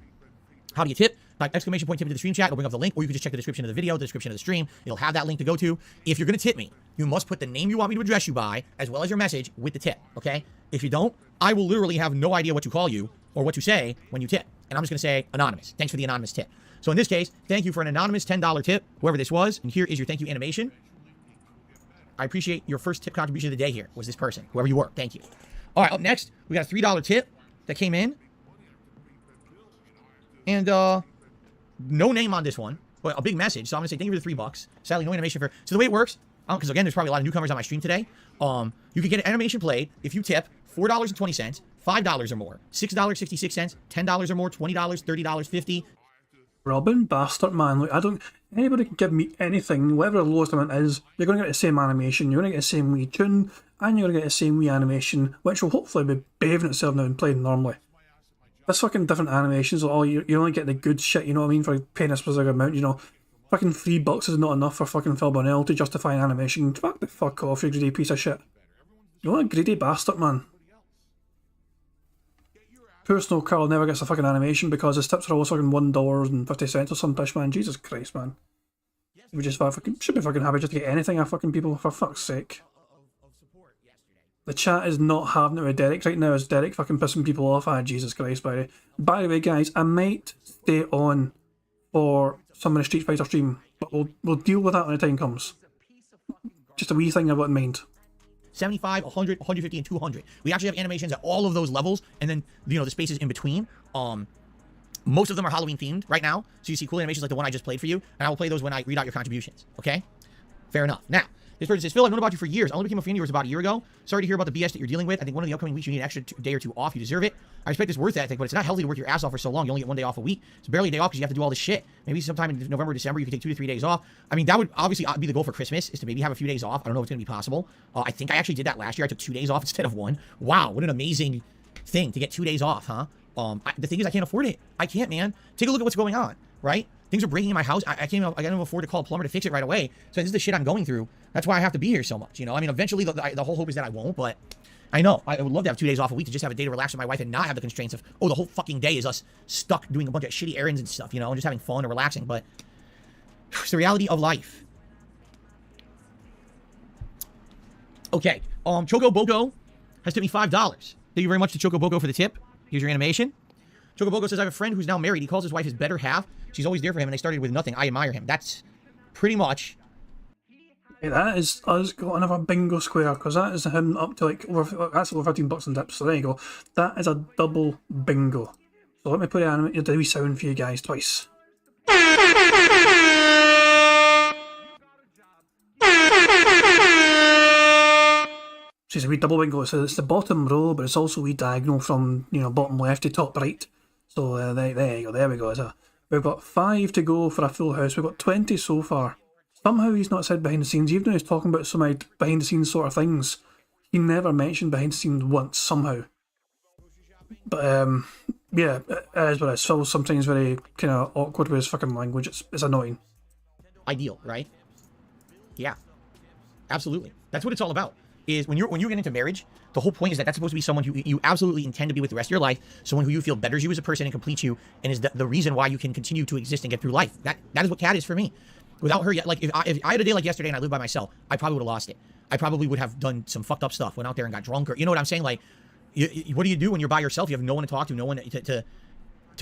how do you tip? Type exclamation point tip into the stream chat. It'll bring up the link, or you can just check the description of the video, the description of the stream. It'll have that link to go to. If you're going to tip me, you must put the name you want me to address you by, as well as your message with the tip. Okay? If you don't, I will literally have no idea what to call you or what to say when you tip. And I'm just going to say anonymous. Thanks for the anonymous tip. So in this case, thank you for an anonymous $10 tip, whoever this was. And here is your thank you animation. I appreciate your first tip contribution of the day here was this person, whoever you were. Thank you. All right, up next, we got a $3 tip that came in. And no name on this one, but a big message. So I'm going to say thank you for the $3. Sadly, no animation for... So the way it works, because again, there's probably a lot of newcomers on my stream today. You can get an animation played if you tip $4.20, $5 or more, $6.66, $10 or more, $20, $30, $50. Robin, bastard, man. Look, anybody can give me anything, whatever the lowest amount is, you're going to get the same animation, you're going to get the same wee tune, and you're going to get the same wee animation, which will hopefully be behaving itself now and playing normally. This fucking different animations, you only get the good shit, you know what I mean, for paying a specific amount, you know. Fucking $3 is not enough for fucking Phil Bonnell to justify an animation. Fuck the fuck off, you greedy piece of shit. You're a greedy bastard, man. Poor Snow Carl never gets a fucking animation because his tips are always fucking $1.50 or some pish, man. Jesus Christ, man. We just should be fucking happy just to get anything out of fucking people, for fuck's sake. The chat is not having it with Derek right now. Is Derek fucking pissing people off? Ah, Jesus Christ, by the way, guys, I might stay on for some of the Street Fighter stream, but we'll deal with that when the time comes. Just a wee thing I've got in mind. 75, 100, 150, and 200. We actually have animations at all of those levels, and then, you know, the spaces in between. Most of them are Halloween themed right now, so you see cool animations like the one I just played for you, and I will play those when I read out your contributions, okay? Fair enough. Now, this person says, Phil, I've known about you for years. I only became a fan of yours about a year ago. Sorry to hear about the BS that you're dealing with. I think one of the upcoming weeks you need an extra day or two off. You deserve it. I respect this worth ethic, but it's not healthy to work your ass off for so long. You only get 1 day off a week. It's barely a day off because you have to do all this shit. Maybe sometime in November or December, you can take 2 to 3 days off. I mean, that would obviously be the goal for Christmas, is to maybe have a few days off. I don't know if it's going to be possible. I think I actually did that last year. I took 2 days off instead of 1. Wow, what an amazing thing to get 2 days off, huh? The thing is, I can't afford it. I can't, man. Take a look at what's going on, right? Things are breaking in my house. I can't even afford to call a plumber to fix it right away. So this is the shit I'm going through. That's why I have to be here so much, you know? I mean, eventually the whole hope is that I won't, but I know. I would love to have 2 days off a week to just have a day to relax with my wife and not have the constraints of, oh, the whole fucking day is us stuck doing a bunch of shitty errands and stuff, you know, and just having fun or relaxing. But it's the reality of life. Okay. Choco Boko has tipped me $5. Thank you very much to Choco Boko for the tip. Here's your animation. Choco Boko says, I have a friend who's now married. He calls his wife his better half. She's always there for him, and they started with nothing. I admire him. That's pretty much. Hey, that is us got another bingo square, because that is him up to like that's over $15 in dips. So there you go. That is a double bingo. So let me put the wee sound for you guys twice. It's a wee double bingo. So it's the bottom row, but it's also a wee diagonal from, you know, bottom left to top right. So there you go. There we go. We've got 5 to go for a full house. We've got 20 so far. Somehow he's not said behind the scenes. Even though he's talking about some behind the scenes sort of things, he never mentioned behind the scenes once somehow. But yeah, it is what it is. Phil's sometimes very kind of awkward with his fucking language. It's annoying. Ideal, right? Yeah, absolutely. That's what it's all about. Is when you get into marriage, the whole point is that that's supposed to be someone who you absolutely intend to be with the rest of your life, someone who you feel betters you as a person and completes you, and is the reason why you can continue to exist and get through life. That is what Kat is for me. Without her, like if I had a day like yesterday and I lived by myself, I probably would have lost it. I probably would have done some fucked up stuff, went out there and got drunk, or you know what I'm saying? Like, what do you do when you're by yourself? You have no one to talk to, no one to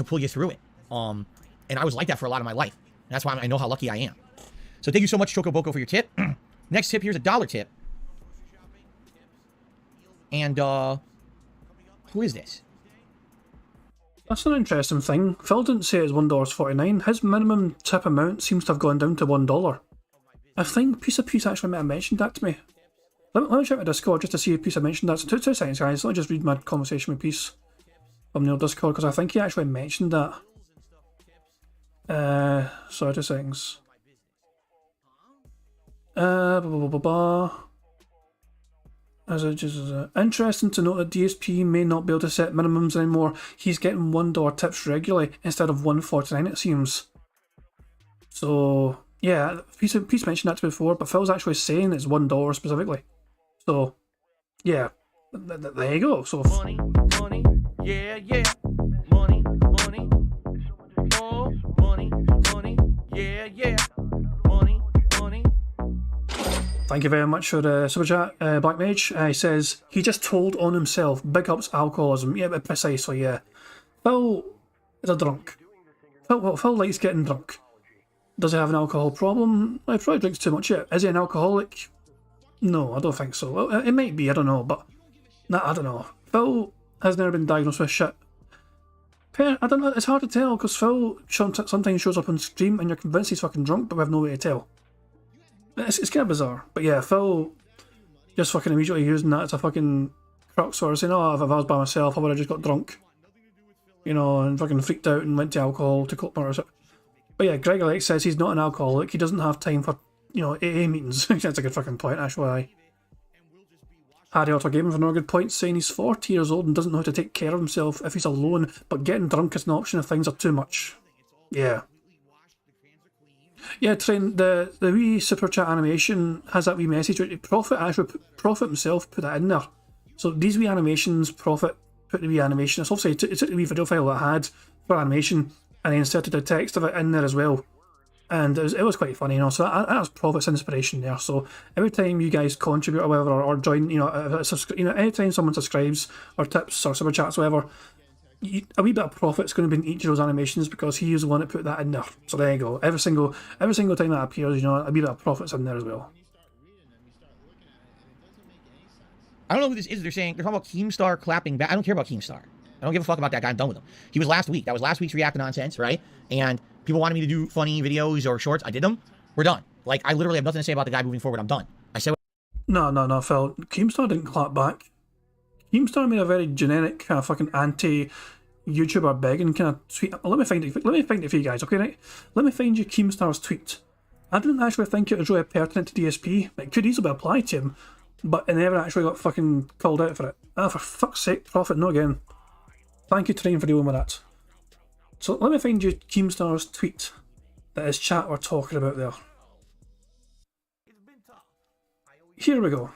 pull you through it. And I was like that for a lot of my life. And that's why I know how lucky I am. So thank you so much, Choco Boko, for your tip. Next tip, here's a $1 tip. And, who is this? That's an interesting thing. Phil didn't say it's $1.49. His minimum tip amount seems to have gone down to $1. I think Piece of Peace actually might have mentioned that to me. Let me check my Discord just to see if Piece mentioned that. So 2 seconds, guys. Let me just read my conversation with Piece from the Discord, because I think he actually mentioned that. Sorry, 2 seconds. Interesting to note that DSP may not be able to set minimums anymore. He's getting $1 tips regularly instead of $1.49, it seems. So yeah, Peace mentioned that before, but Phil's actually saying it's $1 specifically. So yeah, there you go. So money, yeah, money, oh, money, yeah, money. Thank you very much for the super chat, Black Mage. He says, he just told on himself, big ups alcoholism. Yeah, but precisely, yeah. Phil is a drunk. Phil likes getting drunk. Does he have an alcohol problem? He probably drinks too much, yeah. Is he an alcoholic? No, I don't think so. Well, it might be, I don't know, but... Nah, I don't know. Phil has never been diagnosed with shit. I don't know, it's hard to tell, because Phil sometimes shows up on stream and you're convinced he's fucking drunk, but we have no way to tell. It's kind of bizarre. But yeah, Phil just fucking immediately using that as a fucking crux, or saying, oh, if I was by myself, I would have just got drunk. You know, and fucking freaked out and went to alcohol to cope with it. But yeah, Greg Alex says he's not an alcoholic. He doesn't have time for, you know, AA meetings. That's a good fucking point, actually. Harry Otter Gaming for another good point, saying he's 40 years old and doesn't know how to take care of himself if he's alone, but getting drunk is an option if things are too much. Yeah. Yeah, Train, the wee super chat animation has that wee message. Prophet himself put that in there. So these wee animations, Prophet put the wee animation. It's obviously it took the wee video file that I had for animation and then inserted the text of it in there as well. And it was quite funny, you know. So that was Prophet's inspiration there. So every time you guys contribute or whatever, or join, you know, anytime someone subscribes or tips or super chats or whatever, a wee bit of Prophet's going to be in each of those animations because he is the one that put that in there. So there you go. Every single time that appears, you know, a wee bit of Prophet's in there as well. I don't know who this is. They're saying, they're talking about Keemstar clapping back. I don't care about Keemstar. I don't give a fuck about that guy. I'm done with him. He was last week. That was last week's React Nonsense, right? And people wanted me to do funny videos or shorts. I did them. We're done. Like, I literally have nothing to say about the guy moving forward. I'm done. I said. No, Phil. Keemstar didn't clap back. Keemstar made a very generic kind of fucking anti-YouTuber begging kind of tweet. Let me find it for you guys, okay, right? Let me find you Keemstar's tweet. I didn't actually think it was really pertinent to DSP. It could easily apply to him, but it never actually got fucking called out for it. Ah, for fuck's sake, Prophet, no again. Thank you, Train, for dealing with that. So let me find you Keemstar's tweet that his chat were talking about there. Here we go.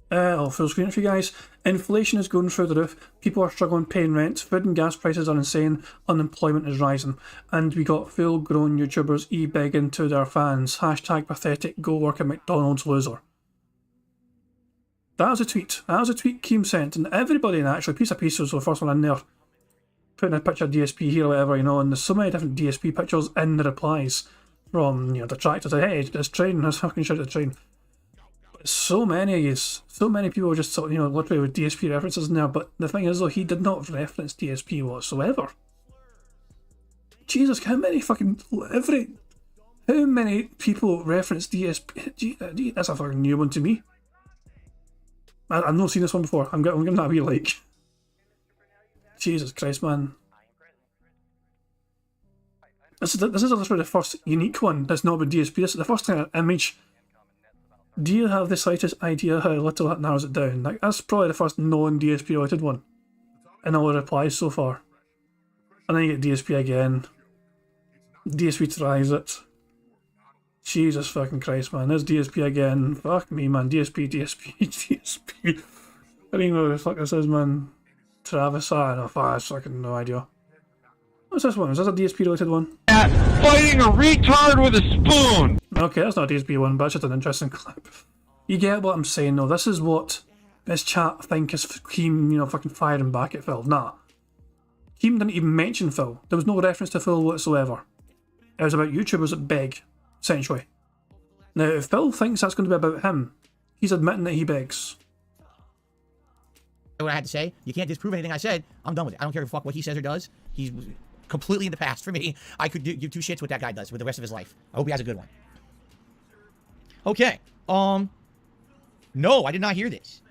I'll full screen it for you guys. Inflation is going through the roof. People are struggling paying rent. Food and gas prices are insane. Unemployment is rising. And we got full-grown YouTubers e-begging to their fans. Hashtag pathetic. Go work at McDonald's, loser. That was a tweet. That was a tweet Keem sent. And everybody, actually, piece of piece was the first one in there. Putting a picture of DSP here or whatever, you know. And there's so many different DSP pictures in the replies from, you know, detractors. Like, hey, this train, this fucking shit, the train. So many people just sort of, you know, literally with DSP references in there, but the thing is though, he did not reference DSP whatsoever. Jesus, how many people reference DSP? That's a fucking new one to me. I've not seen this one before. I'm giving that a wee like. Jesus Christ, man. This is literally the first unique one that's not been DSP. This is the first kind of image. Do you have the slightest idea how little that narrows it down? Like, that's probably the first non-DSP related one in all the replies so far. And then you get DSP again. DSP tries it. Jesus fucking Christ, man. There's DSP again. Fuck me, man. DSP. I don't even know what the fuck this is, man. Travis, I don't know. I have fucking no idea. What's this one? Is this a DSP related one? Fighting a retard with a spoon! Okay, that's not a DSP one, but it's just an interesting clip. You get what I'm saying though. This is what this chat think is Keem, you know, fucking firing back at Phil. Nah. Keem didn't even mention Phil. There was no reference to Phil whatsoever. It was about YouTubers that beg, essentially. Now, if Phil thinks that's going to be about him, he's admitting that he begs. What I had to say, you can't disprove anything I said. I'm done with it. I don't care fuck what he says or does. He's completely in the past for me. I could give two shits what that guy does with the rest of his life. I hope he has a good one. Okay. No, I did not hear this.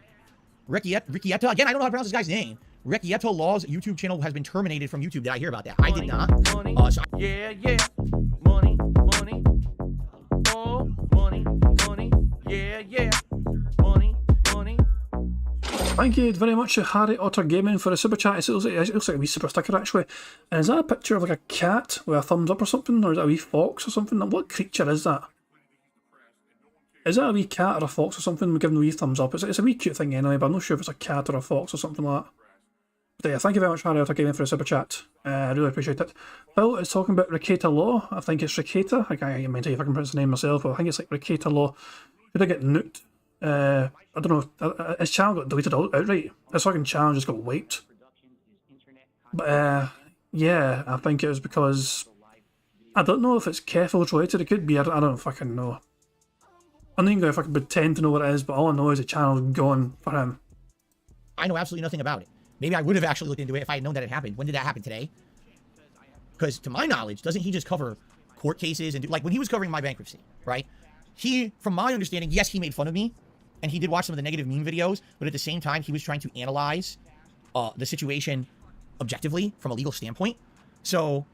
Riccietta, again, I don't know how to pronounce this guy's name. Riccietta Law's YouTube channel has been terminated from YouTube. Did I hear about that? I did not. Yeah. Money. Oh, money. Yeah. Money. Thank you very much to Harry Otter Gaming for a super chat. It looks like a wee super sticker actually. And is that a picture of like a cat with a thumbs up or something? Or is that a wee fox or something? What creature is that? Is that a wee cat or a fox or something giving a wee thumbs up? It's a wee cute thing anyway, but I'm not sure if it's a cat or a fox or something like that. But yeah, thank you very much, Harry Otter Gaming, for a super chat. I really appreciate it. Phil is talking about Riccietta Law. I think it's Riccietta. I can't mind if I can pronounce the name myself, but I think it's like Riccietta Law. Did I get nuked? I don't know. His channel got deleted outright. His fucking channel just got wiped. But yeah, I think it was because I don't know if it's Keffel's related. It could be. I don't fucking know. I'm not even going to fucking pretend to know what it is, but all I know is the channel's gone for him. I know absolutely nothing about it. Maybe I would have actually looked into it if I had known that it happened. When did that happen? Today? Because to my knowledge, doesn't he just cover court cases and do, like when he was covering my bankruptcy, right? He, from my understanding, yes, he made fun of me, and he did watch some of the negative meme videos, but at the same time, he was trying to analyze the situation objectively from a legal standpoint. So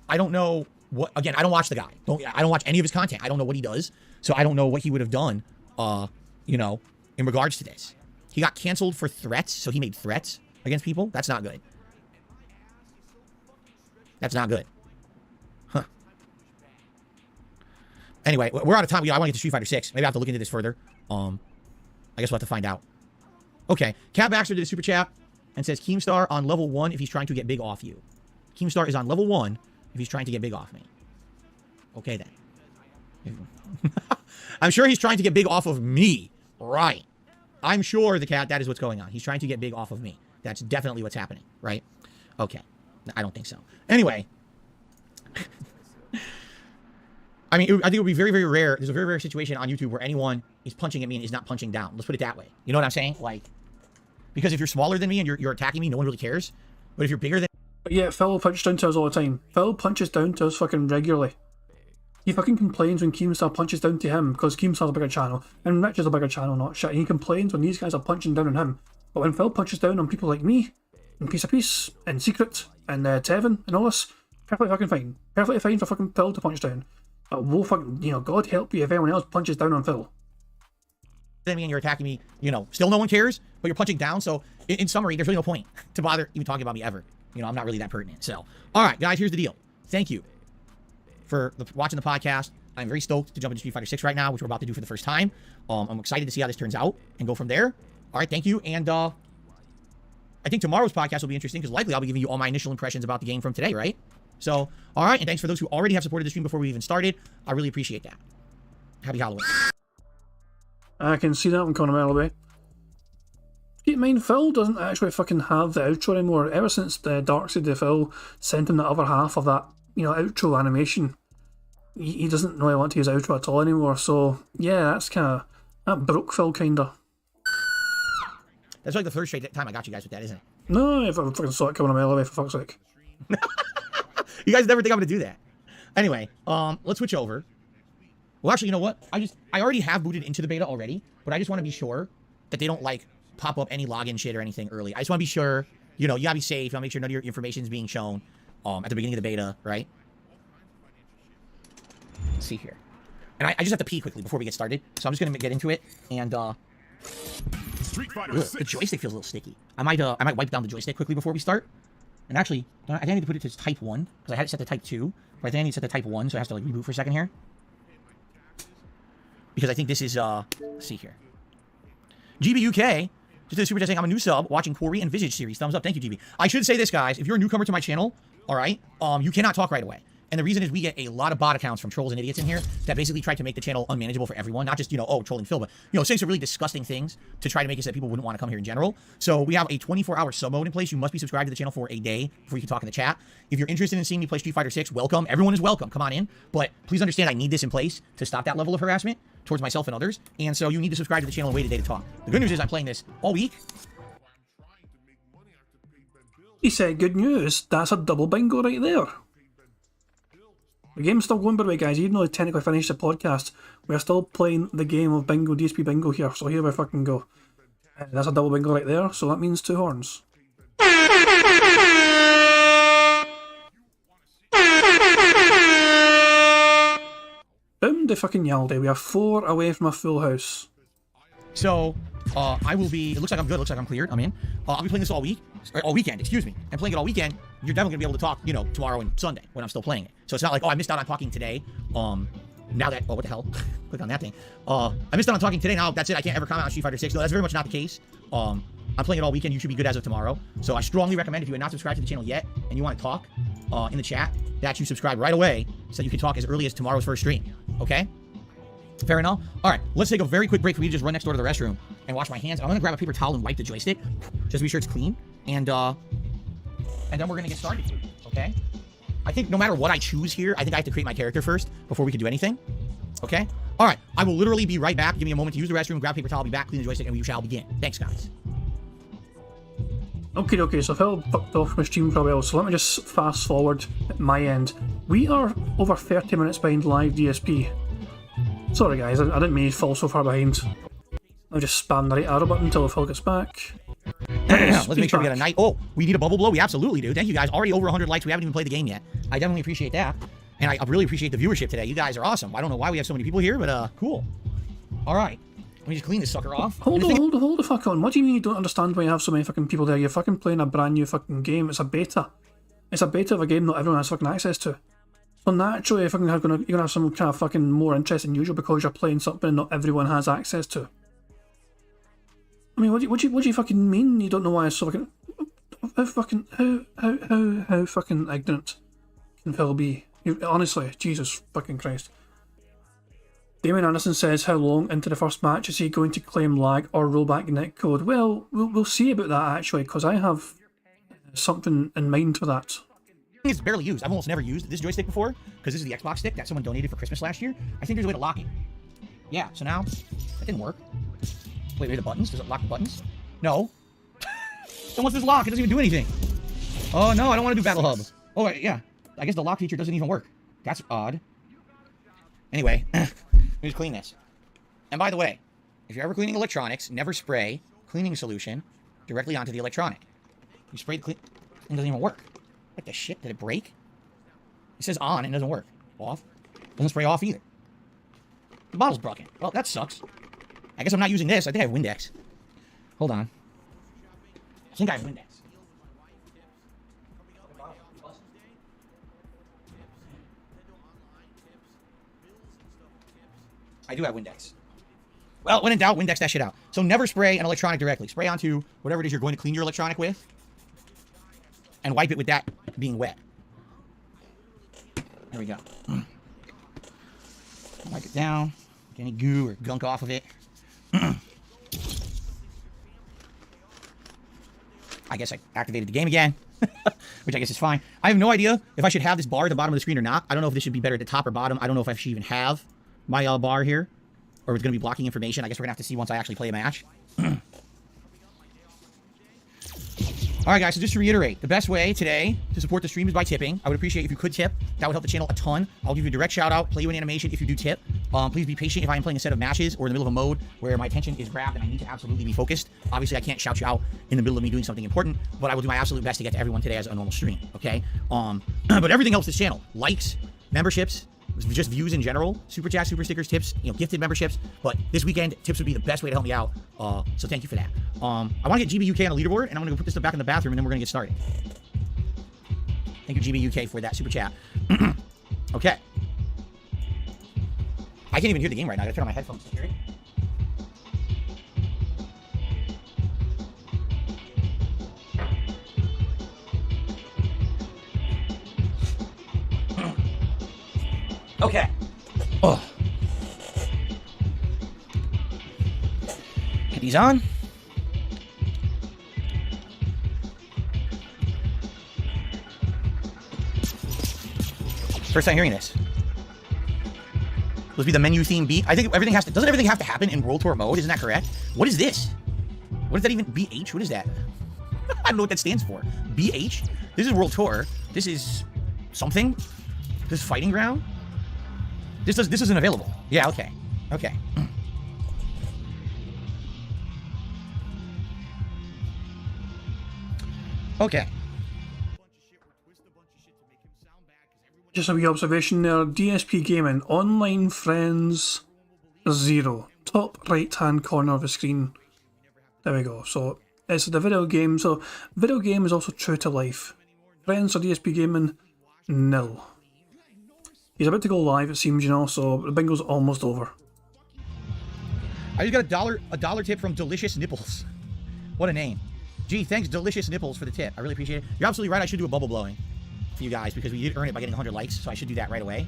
I don't know what. Again, I don't watch the guy. I don't watch any of his content. I don't know what he does, so I don't know what he would have done. You know, in regards to this, he got canceled for threats, so he made threats against people. That's not good. That's not good. Huh. Anyway, we're out of time. I want to get to Street Fighter 6. Maybe I have to look into this further. I guess we'll have to find out. Okay. Cat Baxter did a super chat and says, Keemstar on level 1 if he's trying to get big off you. Keemstar is on level 1 if he's trying to get big off me. Okay, then. I'm sure he's trying to get big off of me. Right. I'm sure, the cat, that is what's going on. He's trying to get big off of me. That's definitely what's happening, right? Okay. I don't think so. Anyway. I mean, I think it would be very, very rare. There's a very rare situation on YouTube where anyone is punching at me and is not punching down. Let's put it that way. You know what I'm saying? Like, because if you're smaller than me and you're attacking me, no one really cares. But if you're bigger than... But yeah, Phil punches down to us all the time. Phil punches down to us fucking regularly. He fucking complains when Keemstar punches down to him because Keemstar's a bigger channel and Rich is a bigger channel, not shit. He complains when these guys are punching down on him. But when Phil punches down on people like me, and Piece of Peace, and Secret, and Tevin, and all this, perfectly fucking fine. Perfectly fine for fucking Phil to punch down. But we'll fucking, you know, God help you if anyone else punches down on Phil. Me and you're attacking me, you know, still no one cares, but you're punching down. So in summary, there's really no point to bother even talking about me ever. You know, I'm not really that pertinent. So, all right, guys, here's the deal. Thank you for watching the podcast. I'm very stoked to jump into Street Fighter 6 right now, which we're about to do for the first time. I'm excited to see how this turns out and go from there. All right, thank you. And I think tomorrow's podcast will be interesting because likely I'll be giving you all my initial impressions about the game from today, right? So, all right, and thanks for those who already have supported the stream before we even started. I really appreciate that. Happy Halloween. I can see that one coming a mile away. Keep in mind, Phil doesn't actually fucking have the outro anymore. Ever since the Darkseid the Phil sent him the other half of that, you know, outro animation, he doesn't really want to use outro at all anymore. So, yeah, that's kind of... That broke Phil, kinda. That's like the third straight time I got you guys with that, isn't it? No, if I fucking saw it coming a mile away, for fuck's sake. You guys never think I'm going to do that. Anyway, let's switch over. Well, actually, you know what? I already have booted into the beta already, but I just want to be sure that they don't, like, pop up any login shit or anything early. I just want to be sure, you know, you got to be safe. You want to make sure none of your information is being shown at the beginning of the beta, right? Let's see here. And I just have to pee quickly before we get started, so I'm just going to get into it, and, Street Fighter ugh, 6. the joystick feels a little sticky. I might wipe down the joystick quickly before we start. And actually, I think I need to put it to type 1, because I had it set to type 2, but I think I need to set to type 1, so I have to, like, reboot for a second here. Because I think this is, let's see here. GB UK, just did a super chat saying, I'm a new sub, watching Quarry and Visage series. Thumbs up. Thank you, GB. I should say this, guys. If you're a newcomer to my channel, all right, you cannot talk right away. And the reason is we get a lot of bot accounts from trolls and idiots in here that basically try to make the channel unmanageable for everyone. Not just, you know, oh, trolling Phil, but, you know, saying some really disgusting things to try to make it so that people wouldn't want to come here in general. So we have a 24-hour sub mode in place. You must be subscribed to the channel for a day before you can talk in the chat. If you're interested in seeing me play Street Fighter 6, welcome. Everyone is welcome. Come on in. But please understand I need this in place to stop that level of harassment towards myself and others. And so you need to subscribe to the channel and wait a day to talk. The good news is I'm playing this all week. He said, good news. That's a double bingo right there. The game's still going, by the way, guys. Even though we technically finished the podcast, we're still playing the game of Bingo, DSP Bingo here. So here we fucking go. That's a double bingo right there, so that means 2 horns. Boom de fucking yaldy. We are 4 away from a full house. So, I will be... It looks like I'm good. It looks like I'm cleared. I'm in. I'll be playing this all week. Or all weekend, excuse me. And playing it all weekend, you're definitely going to be able to talk, you know, tomorrow and Sunday when I'm still playing it. So it's not like, oh, I missed out on talking today. Now that... Oh, what the hell? Click on that thing. I missed out on talking today. Now that's it. I can't ever comment on Street Fighter 6. No, that's very much not the case. I'm playing it all weekend. You should be good as of tomorrow. So I strongly recommend, if you are not subscribed to the channel yet and you want to talk in the chat, that you subscribe right away so that you can talk as early as tomorrow's first stream. Okay? Fair enough? All right, let's take a very quick break for me to just run next door to the restroom and wash my hands. I'm going to grab a paper towel and wipe the joystick just to be sure it's clean. And then we're going to get started, okay? I think no matter what I choose here, I think I have to create my character first before we can do anything. Okay? All right, I will literally be right back. Give me a moment to use the restroom, grab a paper towel, be back, clean the joystick, and we shall begin. Thanks, guys. Okay, so Phil fucked off my stream for a while, so let me just fast forward at my end. We are over 30 minutes behind live DSP. Sorry guys, I didn't mean to fall so far behind. I'll just spam the right arrow button until Phil gets back. Let's make sure we get a night. Oh, we need a bubble blow? We absolutely do. Thank you guys. Already over 100 likes. We haven't even played the game yet. I definitely appreciate that. And I really appreciate the viewership today. You guys are awesome. I don't know why we have so many people here, but cool. All right. Let me just clean this sucker off. Hold the fuck on. What do you mean you don't understand why you have so many fucking people there? You're fucking playing a brand new fucking game. It's a beta. It's a beta of a game not everyone has fucking access to. So naturally, you're gonna have some kind of fucking more interest than usual because you're playing something not everyone has access to. I mean, what do you fucking mean? You don't know why it's so fucking... How fucking ignorant can Phil be? Honestly, Jesus fucking Christ. Damien Anderson says, how long into the first match is he going to claim lag or rollback netcode? Well, we'll see about that actually, because I have something in mind for that. It's barely used. I've almost never used this joystick before because this is the Xbox stick that someone donated for Christmas last year. I think there's a way to lock it. Yeah, so now that didn't work. Wait, the buttons? Does it lock the buttons? No. Then what's this lock? It doesn't even do anything. Oh no, I don't want to do Battle Hub. Oh yeah, I guess the lock feature doesn't even work. That's odd. Anyway, let me just clean this. And by the way, if you're ever cleaning electronics, never spray cleaning solution directly onto the electronic. You spray the it doesn't even work. What the shit? Did it break? It says on and it doesn't work. Off. Doesn't spray off either. The bottle's broken. Well, that sucks. I guess I'm not using this. I think I have Windex. Hold on. I think I have Windex. I do have Windex. Well, when in doubt, Windex that shit out. So never spray an electronic directly. Spray onto whatever it is you're going to clean your electronic with. And wipe it with that being wet. There we go. Wipe it down. Get any goo or gunk off of it. I guess I activated the game again. Which I guess is fine. I have no idea if I should have this bar at the bottom of the screen or not. I don't know if this should be better at the top or bottom. I don't know if I should even have my bar here. Or it's going to be blocking information. I guess we're going to have to see once I actually play a match. Alright guys, so just to reiterate, the best way today to support the stream is by tipping. I would appreciate if you could tip. That would help the channel a ton. I'll give you a direct shout out, play you an animation if you do tip. Please be patient if I am playing a set of matches or in the middle of a mode where my attention is grabbed and I need to absolutely be focused. Obviously, I can't shout you out in the middle of me doing something important, but I will do my absolute best to get to everyone today as a normal stream, okay? But everything else this channel, likes, memberships, just views in general, super chats, super stickers, tips, gifted memberships. But this weekend, tips would be the best way to help me out. So thank you for that. I want to get GBUK on the leaderboard, and I'm going to go put this stuff back in the bathroom, and then we're going to get started. Thank you, GBUK, for that super chat. Okay. I can't even hear the game right now. I got to turn on my headphones to hear it. Okay. Oh. Get these on. First time hearing this. Let's be the menu theme beat. I think everything has to. Doesn't everything have to happen in World Tour mode? Isn't that correct? What is this? What is that even? BH? What is that? I don't know what that stands for. BH? This is World Tour. This is something. This is Fighting Ground. This isn't available. Yeah, okay. Okay. Okay. Just a wee observation there. DSP Gaming, online friends 0. Top right hand corner of the screen. There we go. So it's the video game. So video game is also true to life. Friends for DSP Gaming, 0. He's about to go live, it seems, so the bingo's almost over. I just got a dollar tip from Delicious Nipples. What a name. Gee, thanks Delicious Nipples for the tip. I really appreciate it. You're absolutely right, I should do a bubble blowing for you guys because we did earn it by getting 100 likes, so I should do that right away.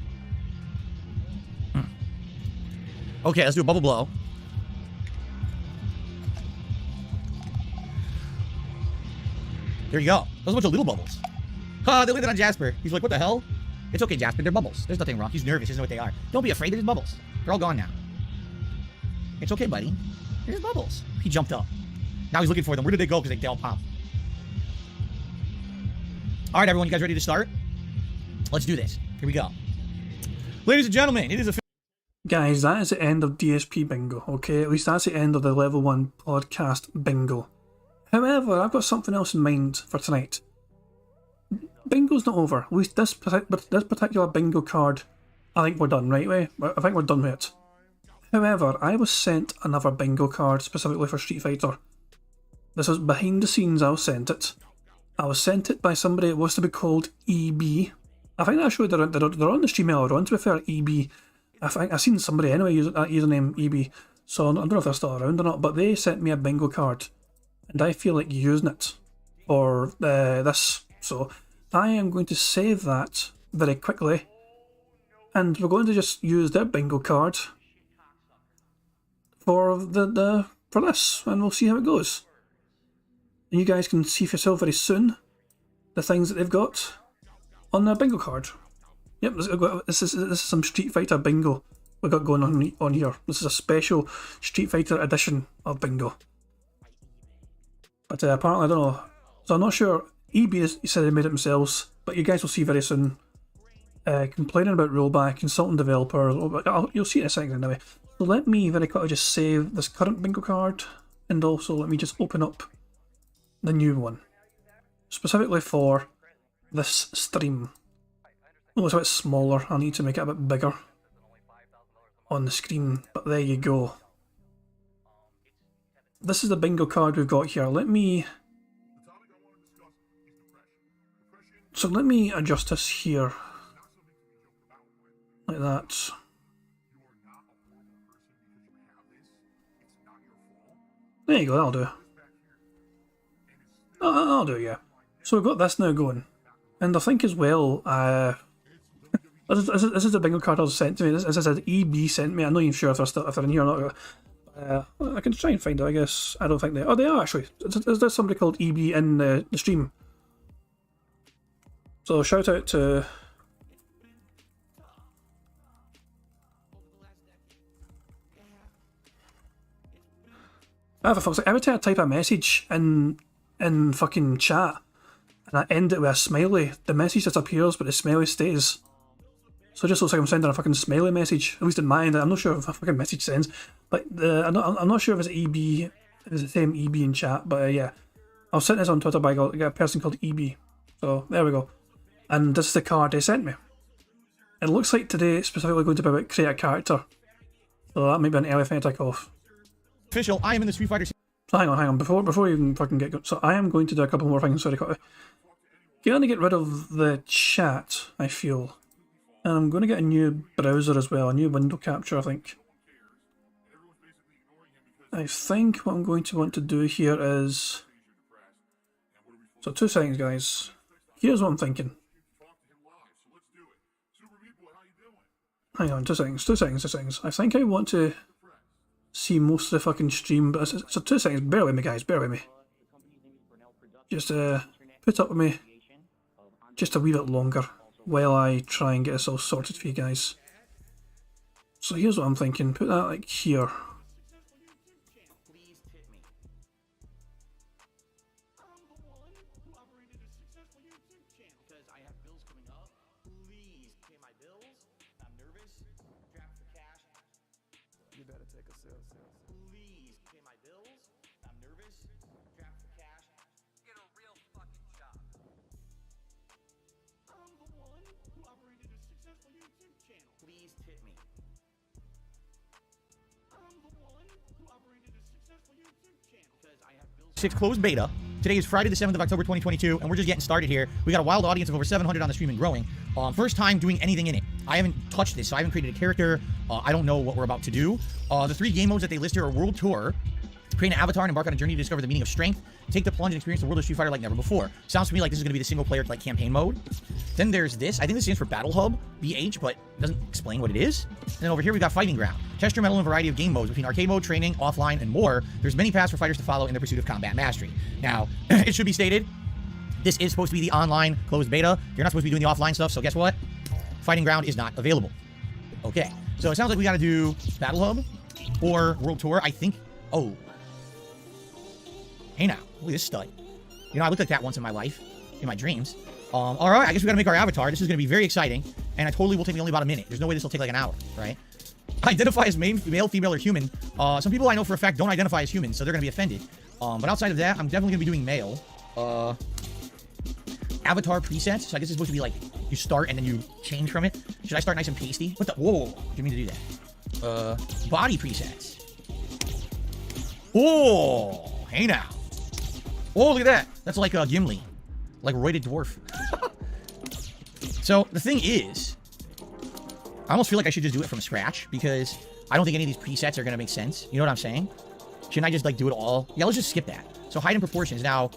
Okay, let's do a bubble blow. There you go. Those are a bunch of little bubbles. They landed on Jasper. He's like, what the hell? It's okay, Jasper. They're bubbles. There's nothing wrong. He's nervous. He doesn't know what they are. Don't be afraid. They're just bubbles. They're all gone now. It's okay, buddy. They're just bubbles. He jumped up. Now he's looking for them. Where did they go? Because they all pop. All right, everyone. You guys ready to start? Let's do this. Here we go. Ladies and gentlemen, it is a... Guys, that is the end of DSP Bingo, okay? At least that's the end of the Level 1 podcast bingo. However, I've got something else in mind for tonight. Bingo's not over. At least this particular bingo card, I think we're done, right? I think we're done with it. However, I was sent another bingo card specifically for Street Fighter. This was behind the scenes. I was sent it. I was sent it by somebody that was to be called EB. I think actually they're on the stream earlier on, to be fair, EB. I think I've seen somebody anyway use that username EB. So I don't know if they're still around or not, but they sent me a bingo card. And I feel like using it for this. So I am going to save that very quickly, and we're going to just use their bingo card for for this, and we'll see how it goes. And you guys can see for yourself very soon the things that they've got. on the bingo card. Yep, this is some Street Fighter bingo we got going on here. This is a special Street Fighter edition of bingo. But apparently, I don't know. So I'm not sure. EB said they made it themselves, but you guys will see very soon. Complaining about rollback, consultant developer. You'll see it in a second anyway. So let me very quickly just save this current bingo card, and also let me just open up the new one, specifically for this stream. Oh, it's a bit smaller. I need to make it a bit bigger on the screen, but there you go. This is the bingo card we've got here. Let me adjust this here, like that. There you go, that'll do. That'll do, yeah. So we've got this now going. And I think as well, this is the bingo card I was sent to me. This is an EB sent me. I'm not even sure if they're in here or not. I can try and find it, I guess. I don't think they... Oh, they are actually. Is there somebody called EB in the stream? So shout out to... Every time I type a message in fucking chat and I end it with a smiley, the message disappears but the smiley stays. So it just looks like I'm sending a fucking smiley message, at least in my end. I'm not sure if a fucking message sends, but I'm not sure if it's EB, if it's the same EB in chat, but yeah. I was sent this on Twitter by a person called EB. So there we go. And this is the card they sent me. It looks like today it's specifically going to be about create a character. So that may be an early thing to take off. Official, I am in the Street Fighter. So hang on. Before you even fucking get going. So I am going to do a couple more things. Sorry, going to get rid of the chat, I feel. And I'm going to get a new browser as well, a new window capture, I think. I think what I'm going to want to do here is... So 2 seconds, guys. Here's what I'm thinking. Hang on, 2 seconds. I think I want to see most of the fucking stream, but so 2 seconds. Bear with me, guys. Bear with me. Just put up with me just a wee bit longer while I try and get this all sorted for you guys. So here's what I'm thinking. Put that like here. You better take a sip. Please pay my bills. I'm nervous. Draft for cash. Get a real fucking job. I'm the one who operated a successful YouTube channel. Please tip me. I'm the one who operated a successful YouTube channel. Because I have bills. 6 closed beta. Today is Friday the 7th of October 2022, and we're just getting started here. We got a wild audience of over 700 on the stream and growing. First time doing anything in it. I haven't touched this, so I haven't created a character. I don't know what we're about to do. The 3 game modes that they list here are World Tour, create an avatar and embark on a journey to discover the meaning of strength, take the plunge and experience the world of Street Fighter like never before. Sounds to me like this is going to be the single player like campaign mode. Then there's this. I think this stands for Battle Hub, BH, but it doesn't explain what it is. And then over here we got Fighting Ground. Test your mettle in a variety of game modes between arcade mode, training, offline, and more. There's many paths for fighters to follow in their pursuit of combat mastery. Now, it should be stated, this is supposed to be the online closed beta. You're not supposed to be doing the offline stuff, so guess what? Fighting Ground is not available. Okay, so it sounds like we got to do Battle Hub or World Tour. I think... Oh. Hey now, look at this stud. You know, I looked like that once in my life, in my dreams. Alright, I guess we gotta make our avatar. This is gonna be very exciting, and I totally will take me only about a minute. There's no way this will take like an hour, right? Identify as male, female, or human. Some people I know for a fact don't identify as human, so they're gonna be offended. But outside of that, I'm definitely gonna be doing male. Avatar presets, so I guess it's supposed to be like, you start and then you change from it. Should I start nice and pasty? What the? Whoa, didn't mean to do that. Body presets. Oh, hey now. Oh, look at that. That's like a Gimli. Like a roided dwarf. So, the thing is, I almost feel like I should just do it from scratch, because I don't think any of these presets are going to make sense. You know what I'm saying? Shouldn't I just, like, do it all? Yeah, let's just skip that. So, height and proportions. Now,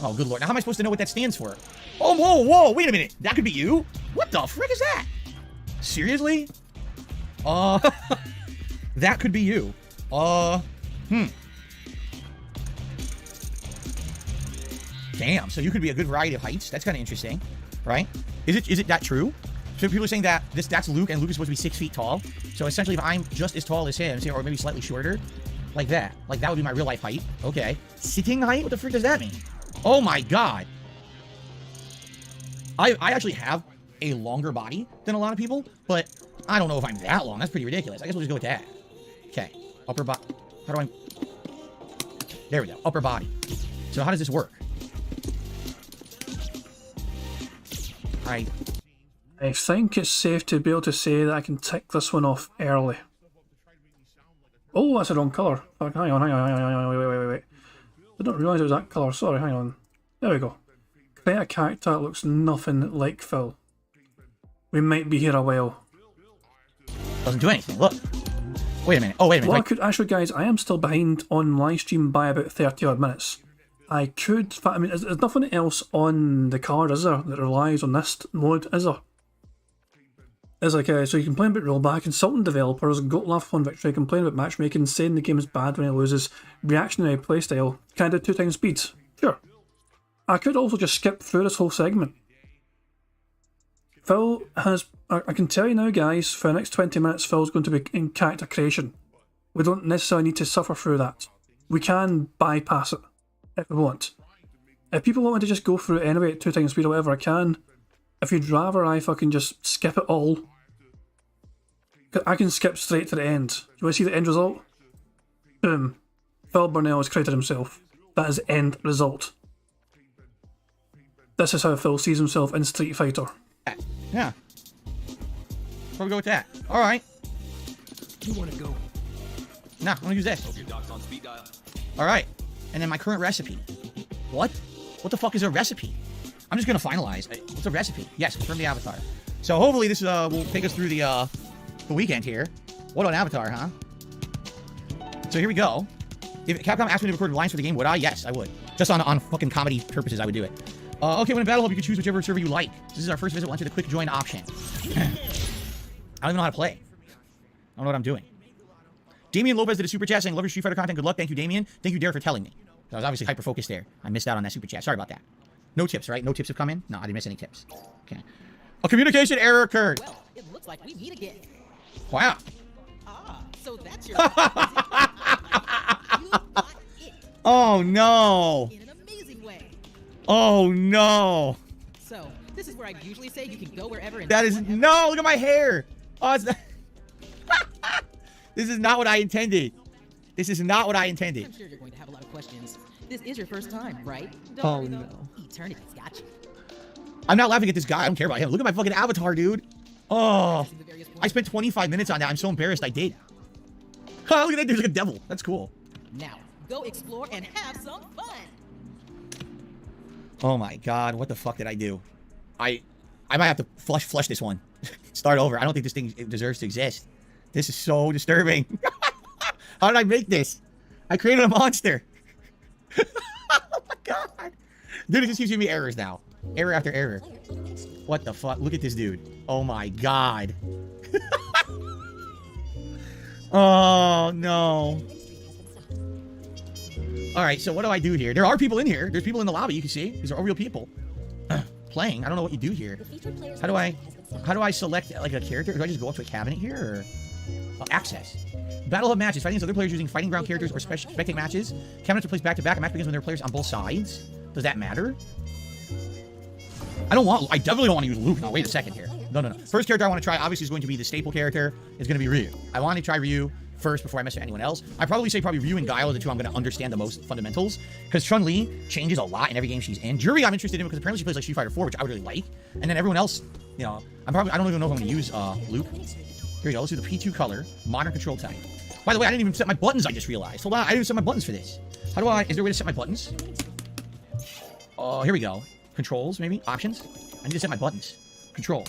oh, good lord. Now, how am I supposed to know what that stands for? Oh, whoa, wait a minute. That could be you? What the frick is that? Seriously? That could be you. Damn, so you could be a good variety of heights. That's kind of interesting, right? Is it that true? So people are saying that that's Luke, and Luke is supposed to be 6 feet tall. So essentially, if I'm just as tall as him, say, or maybe slightly shorter, like that would be my real life height. Okay. Sitting height? What the frick does that mean? Oh my god. I actually have a longer body than a lot of people, but I don't know if I'm that long. That's pretty ridiculous. I guess we'll just go with that. Okay. Upper body. How do I... There we go. Upper body. So how does this work? I think it's safe to be able to say that I can tick this one off early. Oh, that's the wrong colour. Fuck, hang on, wait. I didn't realise it was that colour. Sorry, hang on. There we go. Create a character that looks nothing like Phil. We might be here a while. Doesn't do anything. Look. Wait a minute. Oh, wait a minute. Well, I could actually, guys, I am still behind on live stream by about 30 odd minutes. I could, I mean, there's nothing else on the card, is there, that relies on this mode, is there? It's like, so you can complain about rollback, insulting developers, goat laugh on victory, complain about matchmaking, saying the game is bad when he loses, reactionary playstyle, can I do 2 times speed? Sure. I could also just skip through this whole segment. Phil has, I can tell you now guys, for the next 20 minutes Phil's going to be in character creation. We don't necessarily need to suffer through that. We can bypass it, if we want. If people want me to just go through it anyway at 2 times speed or whatever, I can. If you'd rather I fucking just skip it all, I can skip straight to the end. Do you want to see the end result? Boom. Phil Burnell has created himself. That is the end result. This is how Phil sees himself in Street Fighter. Yeah. Where we go with that? Alright. You want to go? Nah, I'm gonna use this. Alright. And then my current recipe. What? What the fuck is a recipe? I'm just gonna finalize. What's a recipe? Yes, confirm the avatar. So hopefully this will take us through the weekend here. What an avatar, huh? So here we go. If Capcom asked me to record lines for the game, would I? Yes, I would. Just on fucking comedy purposes, I would do it. Okay, when in Battle Hub, you can choose whichever server you like. This is our first visit. We'll enter the quick join option. I don't even know how to play. I don't know what I'm doing. Damian Lopez did a super chat saying, love your Street Fighter content. Good luck. Thank you, Damian. Thank you, Dare, for telling me. I was obviously hyper-focused there. I missed out on that super chat. Sorry about that. No tips, right? No tips have come in? No, I didn't miss any tips. Okay. A communication error occurred. Well, it looks like we meet again. Wow. Ah, so that's your... Oh, no. In an amazing way. Oh, no. So, this is where I usually say you can go wherever... That is... No, look at my hair. Oh, it's not... This is not what I intended. This is not what I intended. I'm sure you're going to have a lot of questions. This is your first time, right? Oh, no. Eternity's got you. I'm not laughing at this guy. I don't care about him. Look at my fucking avatar, dude. Oh. I spent 25 minutes on that. I'm so embarrassed I did. Oh, look at that. There's like a devil. That's cool. Now, go explore and have some fun. Oh my god. What the fuck did I do? I might have to flush this one. Start over. I don't think this thing deserves to exist. This is so disturbing. How did I make this? I created a monster. Oh my god. Dude, it just keeps giving me errors now. Error after error. What the fuck? Look at this dude. Oh my god. Oh no. Alright, so what do I do here? There are people in here. There's people in the lobby, you can see. These are all real people. Playing. I don't know what you do here. How do I select like a character? Do I just go up to a cabinet here or access? Battle Hub matches. Fighting against other players using fighting ground characters or spectate matches. Cabinets are placed back to back. A match begins when there are players on both sides. Does that matter? I definitely don't want to use Luke. No, wait a second here. No. First character I want to try, obviously, is going to be the staple character. Is going to be Ryu. I want to try Ryu first before I mess with anyone else. I probably say Ryu and Guile are the two I'm going to understand the most fundamentals. Because Chun-Li changes a lot in every game she's in. Juri I'm interested in because apparently she plays like Street Fighter 4, which I would really like. And then everyone else, you know, I don't even know if I'm going to use Luke. Here we go. Let's do the P2 color. Modern control type. By the way, I didn't even set my buttons, I just realized. Hold on, I didn't even set my buttons for this. How do is there a way to set my buttons? Oh, here we go. Controls, maybe? Options? I need to set my buttons. Controls.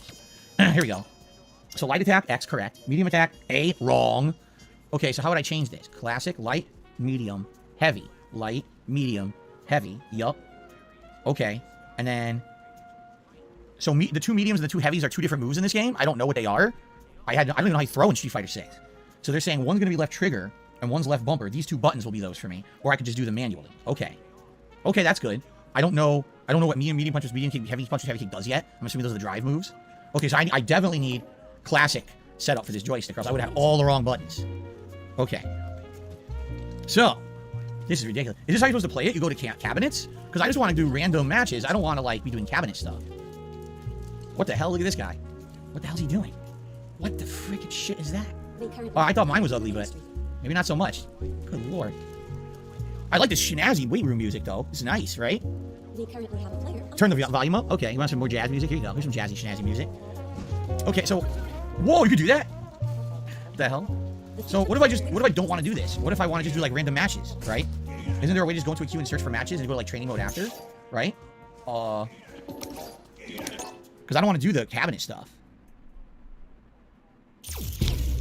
Here we go. So light attack, X, correct. Medium attack, A, wrong. Okay, so how would I change this? Classic, light, medium, heavy. Light, medium, heavy. Yup. Okay. And then... So the two mediums and the two heavies are two different moves in this game? I don't know what they are. I don't even know how you throw in Street Fighter 6. So they're saying one's going to be left trigger and one's left bumper. These two buttons will be those for me. Or I could just do them manually. Okay. Okay, that's good. I don't know I don't know what medium punch versus medium kick, heavy punch versus heavy kick does yet. I'm assuming those are the drive moves. Okay, so I definitely need classic setup for this joystick, or else I would have all the wrong buttons. Okay. So, this is ridiculous. Is this how you're supposed to play it? You go to cabinets? Because I just want to do random matches. I don't want to, like, be doing cabinet stuff. What the hell? Look at this guy. What the hell's he doing? What the freaking shit is that? Oh, I thought mine was ugly, but maybe not so much. Good lord. I like this snazzy weight room music, though. It's nice, right? Turn the volume up? Okay, you want some more jazz music? Here you go. Here's some jazzy, snazzy music. Okay, so... Whoa, you could do that? What the hell? So, what if I don't want to do this? What if I want to just do, like, random matches, right? Isn't there a way to just go into a queue and search for matches and go to, like, training mode after? Right? Because I don't want to do the cabinet stuff.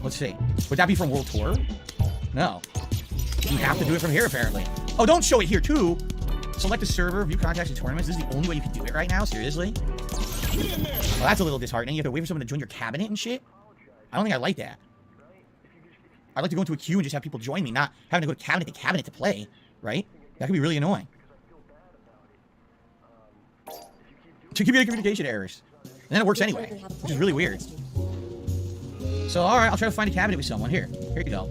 Let's see. Would that be from World Tour? No. You have to do it from here, apparently. Oh, don't show it here, too. Select a server, view contacts and tournaments. This is the only way you can do it right now? Seriously? Well, that's a little disheartening. You have to wait for someone to join your cabinet and shit? I don't think I like that. I'd like to go into a queue and just have people join me, not having to go cabinet to play, right? That could be really annoying. To communication errors. And then it works anyway, which is really weird. So, alright, I'll try to find a cabinet with someone. Here you go.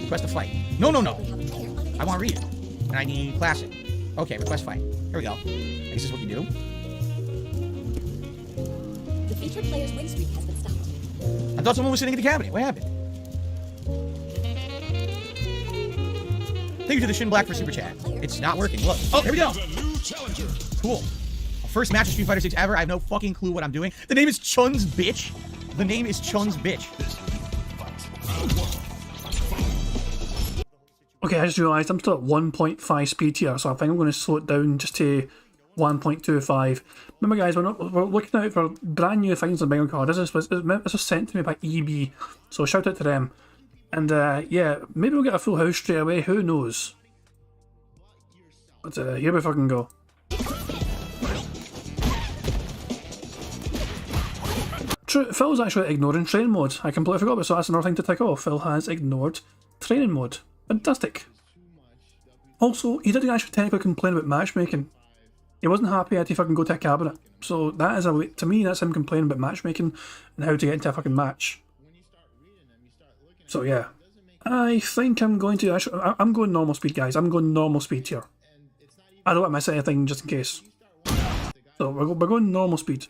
Request a fight. No. I want to read it. And I need classic. Okay, request fight. Here we go. I guess this is what you do. The featured player's win streak has been stopped. I thought someone was sitting in the cabinet. What happened? Thank you to the Shin Black for Super Chat. It's not working. Look. Oh, here we go. Cool. First match of Street Fighter 6 ever. I have no fucking clue what I'm doing. The name is Chun's Bitch. The name is Chun's Bitch. Okay, I just realised I'm still at 1.5 speed here, so I think I'm going to slow it down just to 1.25. Remember, guys, we're looking out for brand new things on Bingo Card. This was sent to me by EB, so shout out to them. And yeah, maybe we'll get a full house straight away. Who knows? But here we fucking go. Phil's actually ignoring training mode. I completely forgot about, so that's another thing to tick off. Phil has ignored training mode. Fantastic. Also, he didn't actually technically complain about matchmaking. He wasn't happy had to fucking go to a cabinet. So that is a way, to me, that's him complaining about matchmaking and how to get into a fucking match. So yeah. I think I'm going to actually, I'm going normal speed, guys. I'm going normal speed here. I don't want my set of thing just in case. So we're going normal speed.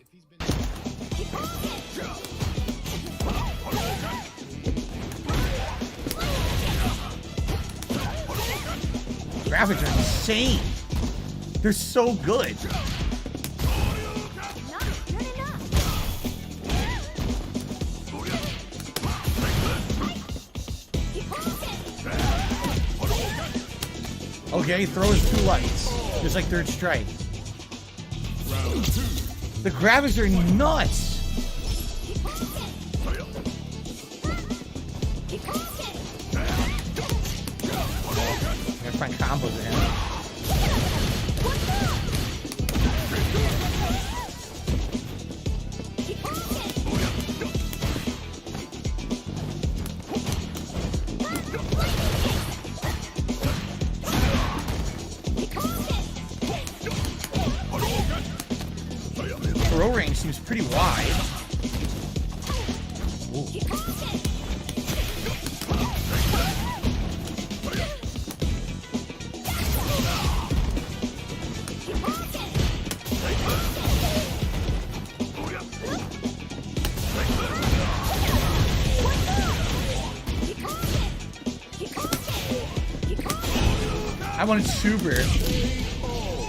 Graphics are insane. They're so good. Okay, throws 2 lights. Just like Third Strike. The graphics are nuts. I gotta find combos with him. Throw range seems pretty wide. Ooh. I wanted super.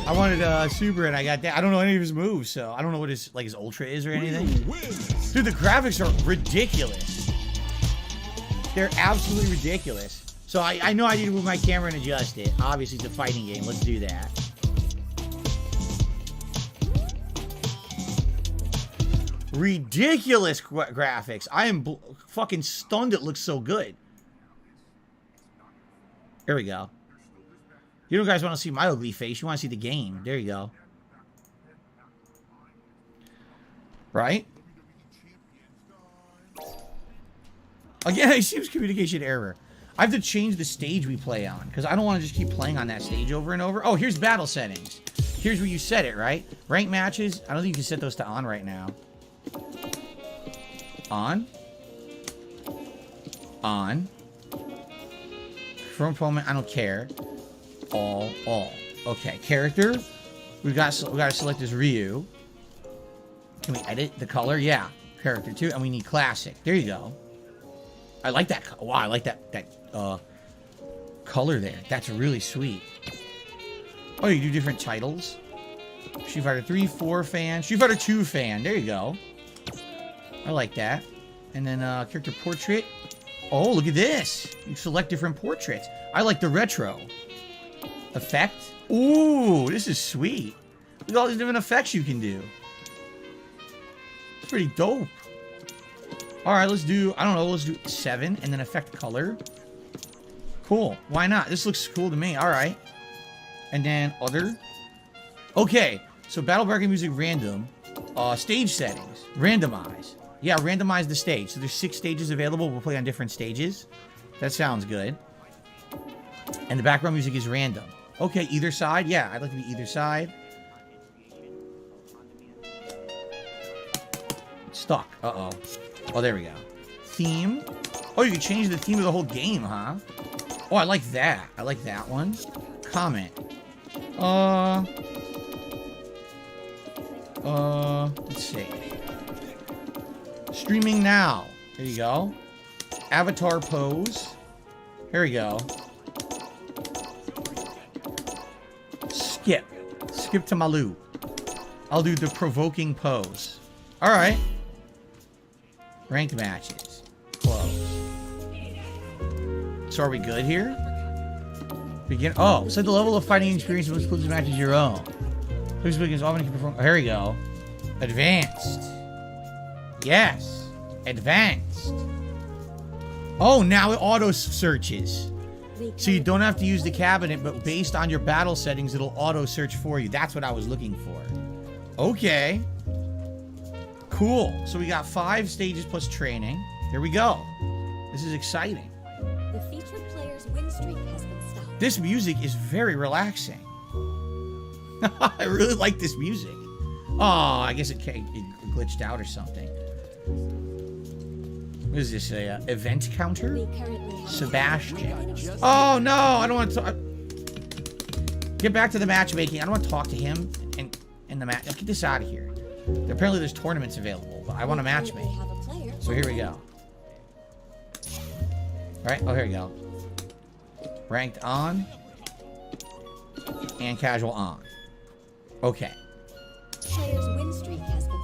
I wanted super, and I got that. I don't know any of his moves, so I don't know what his ultra is or anything. Dude, the graphics are ridiculous. They're absolutely ridiculous. So I know I need to move my camera and adjust it. Obviously, it's a fighting game. Let's do that. Ridiculous graphics. I am fucking stunned it looks so good. Here we go. You guys want to see my ugly face. You want to see the game. There you go. Right? Again, it seems communication error. I have to change the stage we play on, because I don't want to just keep playing on that stage over and over. Oh, here's battle settings. here's where you set it, right? Rank matches, I don't think you can set those to on right now. On. On. From opponent, I don't care. All. Okay, character. We got to select this Ryu. Can we edit the color? Yeah. Character too, and we need classic. There you go. I like that. Wow, I like that color there. That's really sweet. Oh, you do different titles. Street Fighter 3, 4 fan. Street Fighter 2 fan. There you go. I like that. And then character portrait. Oh, look at this. You select different portraits. I like the retro. Effect. Ooh, this is sweet. Look at all these different effects you can do. It's pretty dope. All right, let's do, I don't know, let's do 7 and then effect color. Cool. Why not? This looks cool to me. All right. And then other. Okay. So battle bracket music random. Stage settings. Randomize. Yeah, randomize the stage. So there's 6 stages available. We'll play on different stages. That sounds good. And the background music is random. Okay, either side. Yeah, I'd like to be either side. Stuck. Uh-oh. Oh, there we go. Theme. Oh, you can change the theme of the whole game, huh? Oh, I like that. I like that one. Comment. Let's see. Streaming now. There you go. Avatar pose. Here we go. Skip. Skip to Malu. I'll do the provoking pose. All right. Ranked matches. Close. So are we good here? Begin. Oh, set the level of fighting experience of exclusive matches your own. Please begin often can perform. Oh, here we go. Advanced. Yes. Advanced. Oh, now it auto searches. So you don't have to use the cabinet, but based on your battle settings, it'll auto search for you. That's what I was looking for. Okay. Cool. So we got 5 stages plus training. Here we go. This is exciting. The featured player's win streak has been stopped. This music is very relaxing. I really like this music. Oh, I guess it glitched out or something. What is this? A event counter? Sebastian. Oh no, I don't want to. Get back to the matchmaking. I don't want to talk to him in the match. Get this out of here. Apparently, there's tournaments available, but I want to matchmake. So here we go. All right. Oh, here we go. Ranked on and casual on. Okay.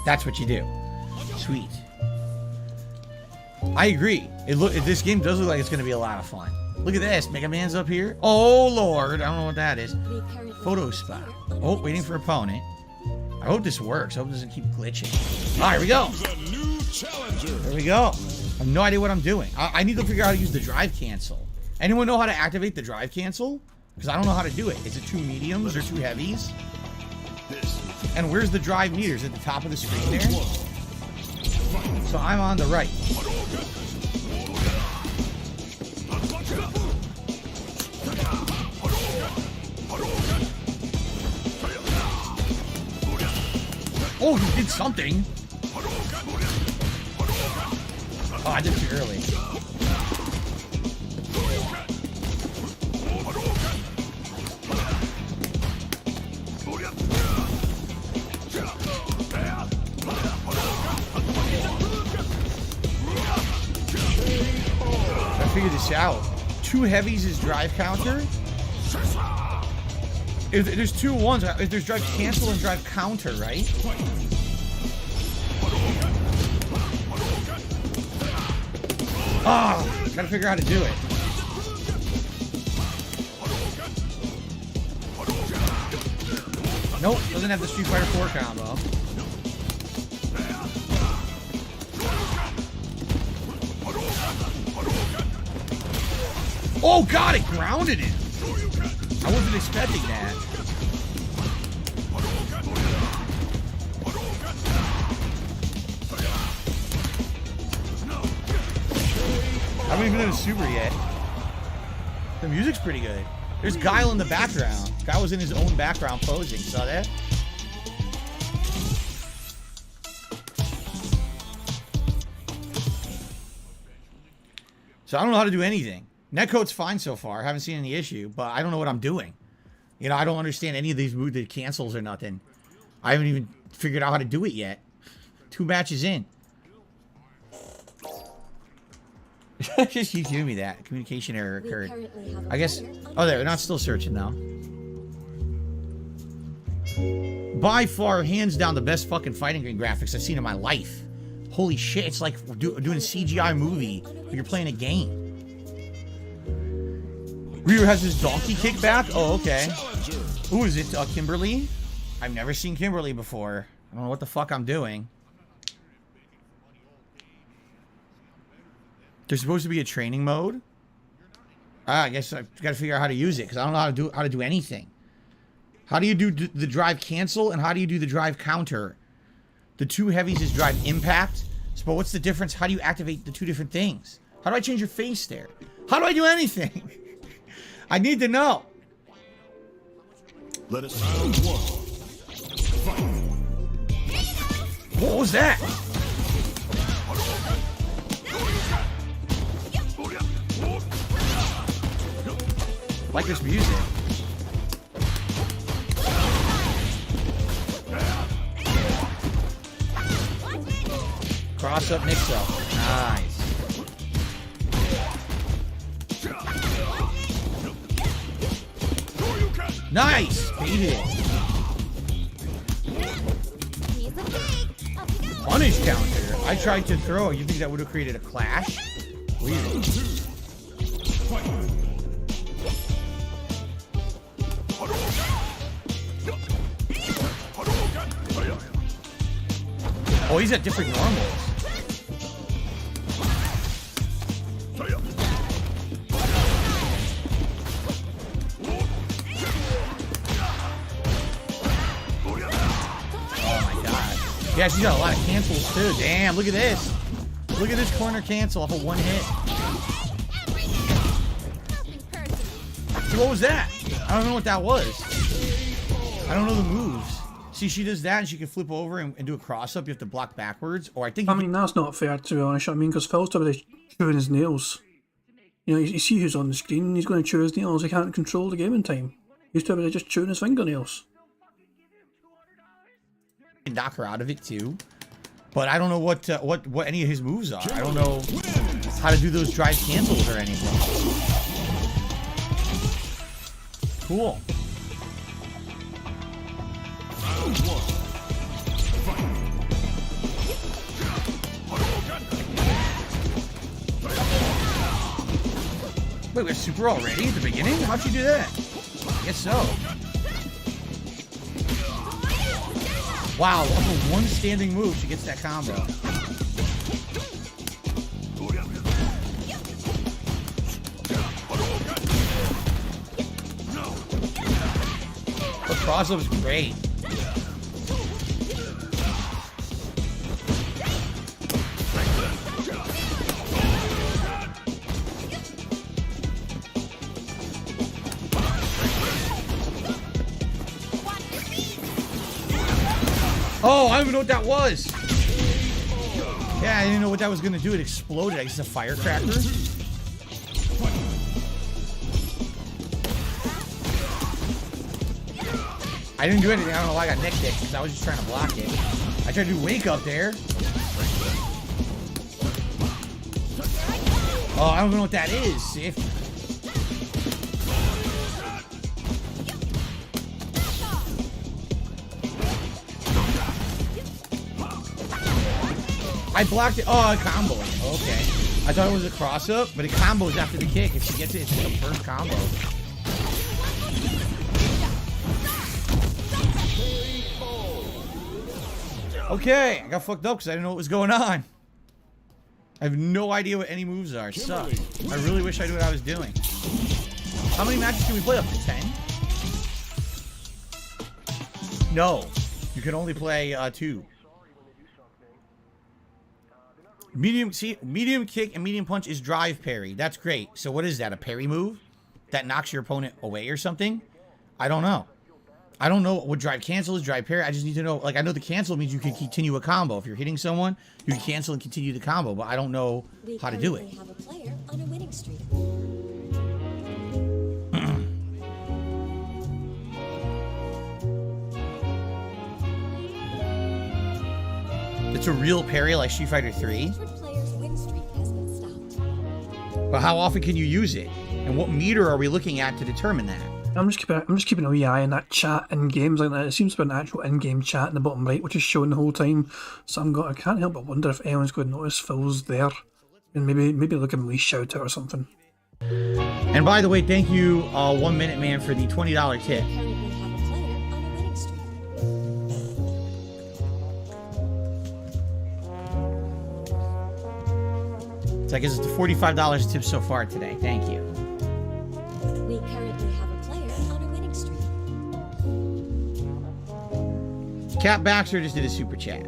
That's what you do. Sweet. I agree. This game does look like it's going to be a lot of fun. Look at this. Mega Man's up here. Oh, Lord. I don't know what that is. Photo spot. Oh, waiting for opponent. I hope this works. I hope it doesn't keep glitching. All right, here we go. There we go. I have no idea what I'm doing. I need to figure out how to use the drive cancel. Anyone know how to activate the drive cancel? Because I don't know how to do it. Is it 2 mediums or 2 heavies? And where's the drive meters? At the top of the screen there? So I'm on the right. Oh, he did something. Oh, I did it too early. I figured this out. 2 heavies is drive counter. If there's 2 ones, if there's drive cancel and drive counter, right? Oh, gotta figure out how to do it. Nope, doesn't have the Street Fighter 4 combo. Oh god, it grounded him. I wasn't expecting that. I haven't even done a super yet. The music's pretty good. There's Guile in the background. Guy was in his own background posing. Saw that? So I don't know how to do anything. Netcode's fine so far. I haven't seen any issue, but I don't know what I'm doing. You know, I don't understand any of these moves that cancels or nothing. I haven't even figured out how to do it yet. 2 matches in. Just you giving me that. Communication error occurred. I guess... Oh, there. They're not still searching now. By far, hands down, the best fucking fighting game graphics I've seen in my life. Holy shit. It's like doing a CGI movie when you're playing a game. Ryu has his donkey kick back? Oh, okay. Who is it? Kimberly? I've never seen Kimberly before. I don't know what the fuck I'm doing. There's supposed to be a training mode. I guess I've got to figure out how to use it because I don't know how to do anything. How do you do the drive cancel and how do you do the drive counter? The 2 heavies is drive impact. So, but what's the difference? How do you activate the 2 different things? How do I change your face there? How do I do anything? I need to know. Let us round 1. What was that? Like this music. Cross up, mix up. Nice. Nice! Beat it. Punish counter. I tried to throw. You think that would have created a clash? Weird. Oh, he's at different normals. Yeah, she's got a lot of cancels too. Damn, look at this. Look at this corner cancel off of 1 hit. So what was that? I don't know what that was. I don't know the moves. See, she does that and she can flip over and do a cross up. You have to block backwards. Or I think... I mean, that's not fair, to be honest. I mean, because Phil's probably chewing his nails. You know, you see who's on the screen and he's going to chew his nails. He can't control the game in time. He's probably just chewing his fingernails. Knock her out of it too, but I don't know what any of his moves are. I don't know how to do those drive cancels or anything. Cool. Wait, we have super already at the beginning? How'd you do that? I guess so. Wow, off of 1 standing move, she gets that combo. The cross-up's great. Oh, I don't even know what that was. Yeah, I didn't know what that was going to do. It exploded. I guess it's a firecracker. I didn't do anything. I don't know why I got neck kicked because I was just trying to block it. I tried to do wake up there. Oh, I don't even know what that is. I blocked it. Oh, a combo. Okay. I thought it was a cross up, but it combos after the kick. If she gets it, it's the first combo. Okay, I got fucked up because I didn't know what was going on. I have no idea what any moves are. It sucks. I really wish I knew what I was doing. How many matches can we play? Up to 10? No. You can only play 2. Medium kick and medium punch is drive parry. That's great. So what is that? A parry move? that knocks your opponent away or something. I don't know. I don't know what drive cancel is, drive parry. I just need to know. Like, I know the cancel means you can continue a combo. If you're hitting someone, you can cancel and continue the combo, but I don't know how to do it. We have a player on a winning streak. It's a real parry like Street Fighter 3. Player's win streak has been stopped. But how often can you use it? And what meter are we looking at to determine that? I'm just keeping a wee eye on that chat in games like that. It seems to be an actual in-game chat in the bottom right, which is showing the whole time. So I can't help but wonder if anyone's going to notice Phil's there, and maybe look at him shout out or something. And by the way, thank you, 1 Minute Man, for the $20 tip. So I guess it's the $45 tip so far today. Thank you. We currently have a player on a winning streak. Cat Baxter just did a super chat.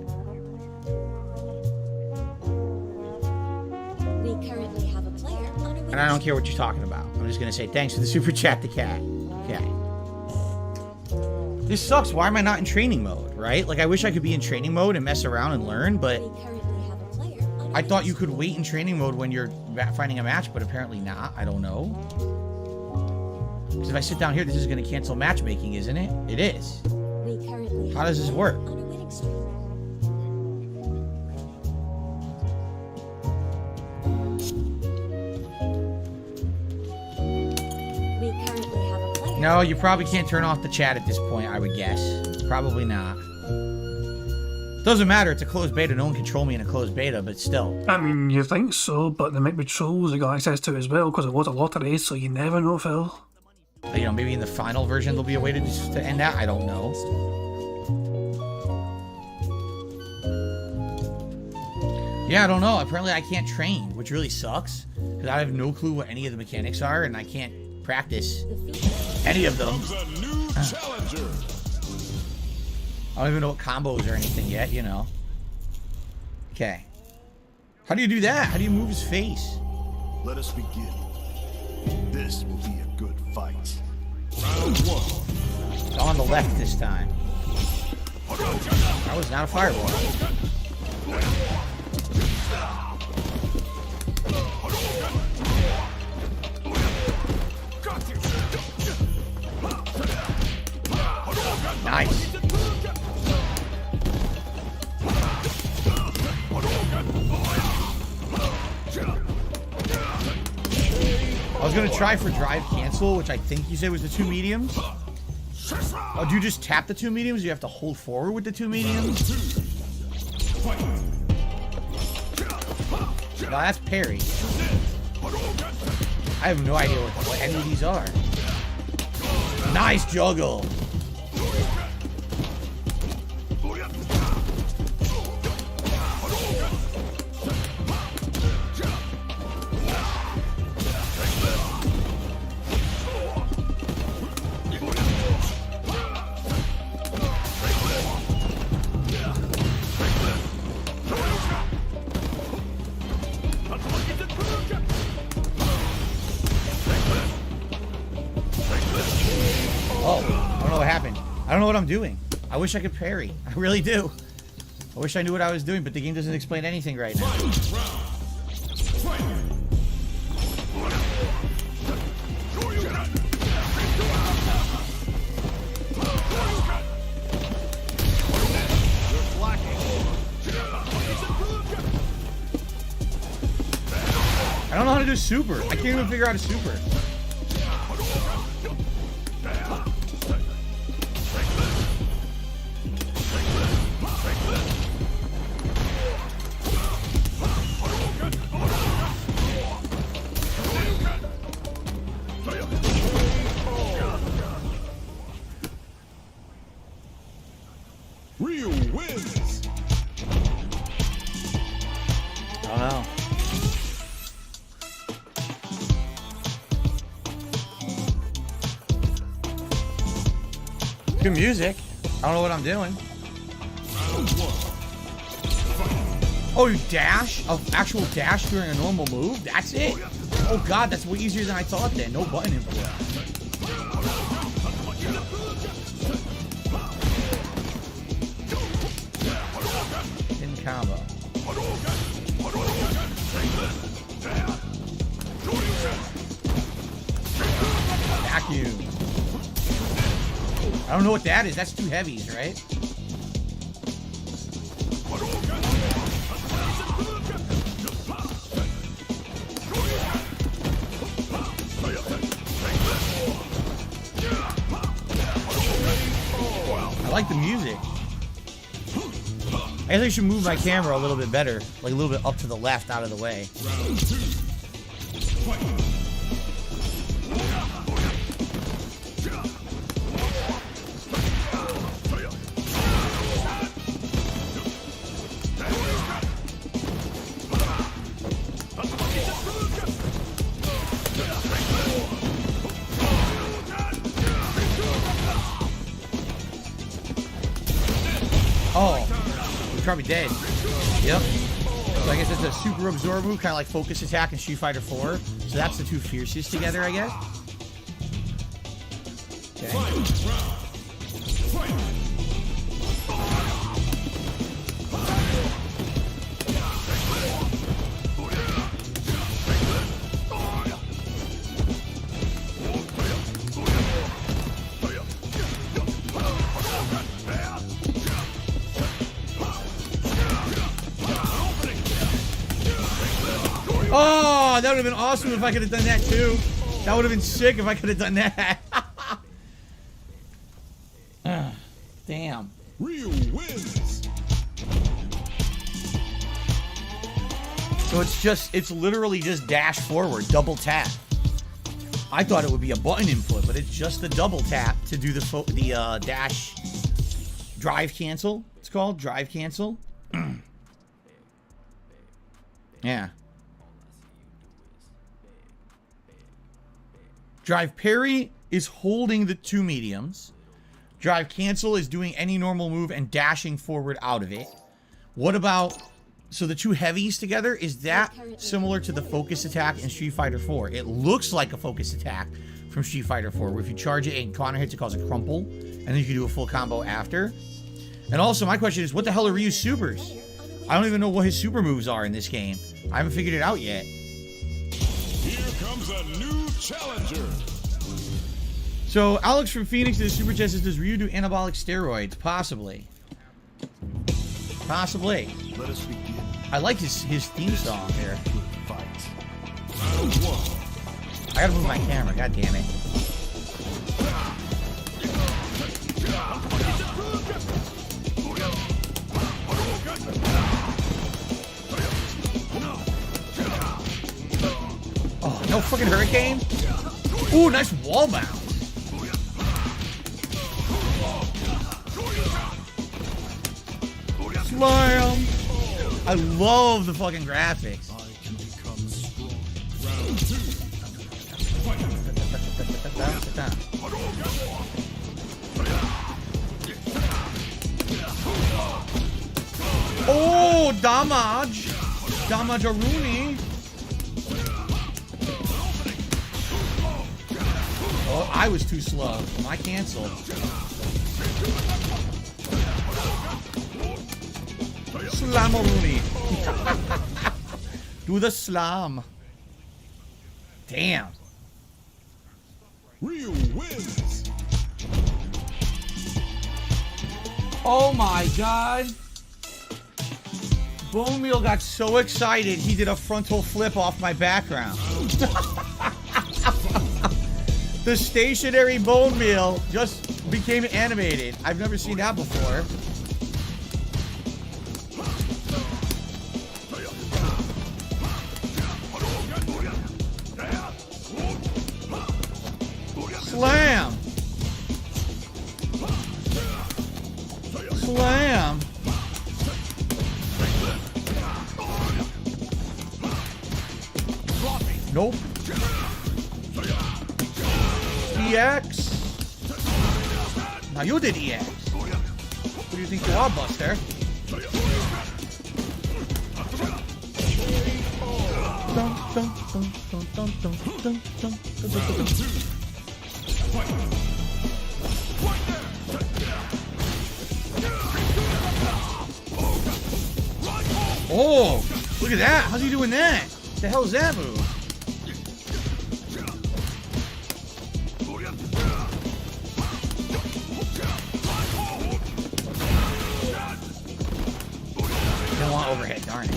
We currently have a player on a winning And I don't care what you're talking about. I'm just going to say thanks for the super chat to Cat. Okay. This sucks. Why am I not in training mode, right? Like, I wish I could be in training mode and mess around and learn, but I thought you could wait in training mode when you're finding a match, but apparently not. I don't know. Because if I sit down here, this is going to cancel matchmaking, isn't it? It is. How does this work? No, you probably can't turn off the chat at this point, I would guess. Probably not. Doesn't matter, it's a closed beta. No one can troll me in a closed beta, but still. I mean, you think so, but there might be trolls you got access to as well, because it was a lottery, so you never know, Phil. You know, maybe in the final version there'll be a way to end that. I don't know. Yeah, I don't know. Apparently I can't train, which really sucks, because I have no clue what any of the mechanics are, and I can't practice any of them. I don't even know what combos or anything yet, you know. Okay. How do you do that? How do you move his face? Let us begin. This will be a good fight. Round one. It's on the left this time. That was not a fireball. Nice. I was gonna try for drive cancel, which I think you said was the 2 mediums. Oh, do you just tap the 2 mediums? Do you have to hold forward with the 2 mediums? No, that's parry. I have no idea what any of these are. Nice juggle. I don't know what I'm doing. I wish I could parry. I really do. I wish I knew what I was doing, but the game doesn't explain anything right now. I don't know how to do super. I can't even figure out a super. Real wins. I don't know. Good music. I don't know what I'm doing. Oh, you dash? An actual dash during a normal move? That's it? Oh god, that's way easier than I thought then. No button input. Pin combo. Vacuum. I don't know what that is. That's two heavies, right? I like the music. I guess I should move my camera a little bit better. Like a little bit up to the left, out of the way. Oh, he's probably dead. Yep. So I guess it's a super absorb move, kind of like focus attack in Street Fighter 4. So that's the two fiercest together, I guess. Okay. Oh, that would have been awesome if I could have done that too. That would have been sick if I could have done that. Damn. Ryu wins. So it's literally just dash forward, double tap. I thought it would be a button input, but it's just the double tap to do the dash drive cancel. It's called drive cancel. Yeah. Drive parry is holding the two mediums. Drive cancel is doing any normal move and dashing forward out of it. What about... So the two heavies together, is that similar to the focus attack in Street Fighter 4? It looks like a focus attack from Street Fighter 4, where if you charge it and counter hits, it calls a crumple. And then you can do a full combo after. And also, my question is, what the hell are Ryu's supers? I don't even know what his super moves are in this game. I haven't figured it out yet. Here comes a new challenger. So, Alex from Phoenix did a super chat says, does Ryu do anabolic steroids? Possibly. Possibly. Let us begin. I like his theme song here. Fight. Round one. I gotta move my camera, god damn it. Oh, no fucking hurricane? Ooh, nice wall bounce. Slam! I love the fucking graphics. I can become strong. Round two. Oh, damage! Damage Aruni. Oh, I was too slow. My cancel. Slamoruni. Do the slam. Damn. Ryu wins. Oh my god. Bone Meal got so excited he did a frontal flip off my background. The stationary Bone Meal just became animated. I've never seen that before. Slam! Slam! Nope. EX. Now you did EX. What do you think you are, Buster? Oh, look at that. How's he doing that? What the hell is that move? Don't want overhead, darn it.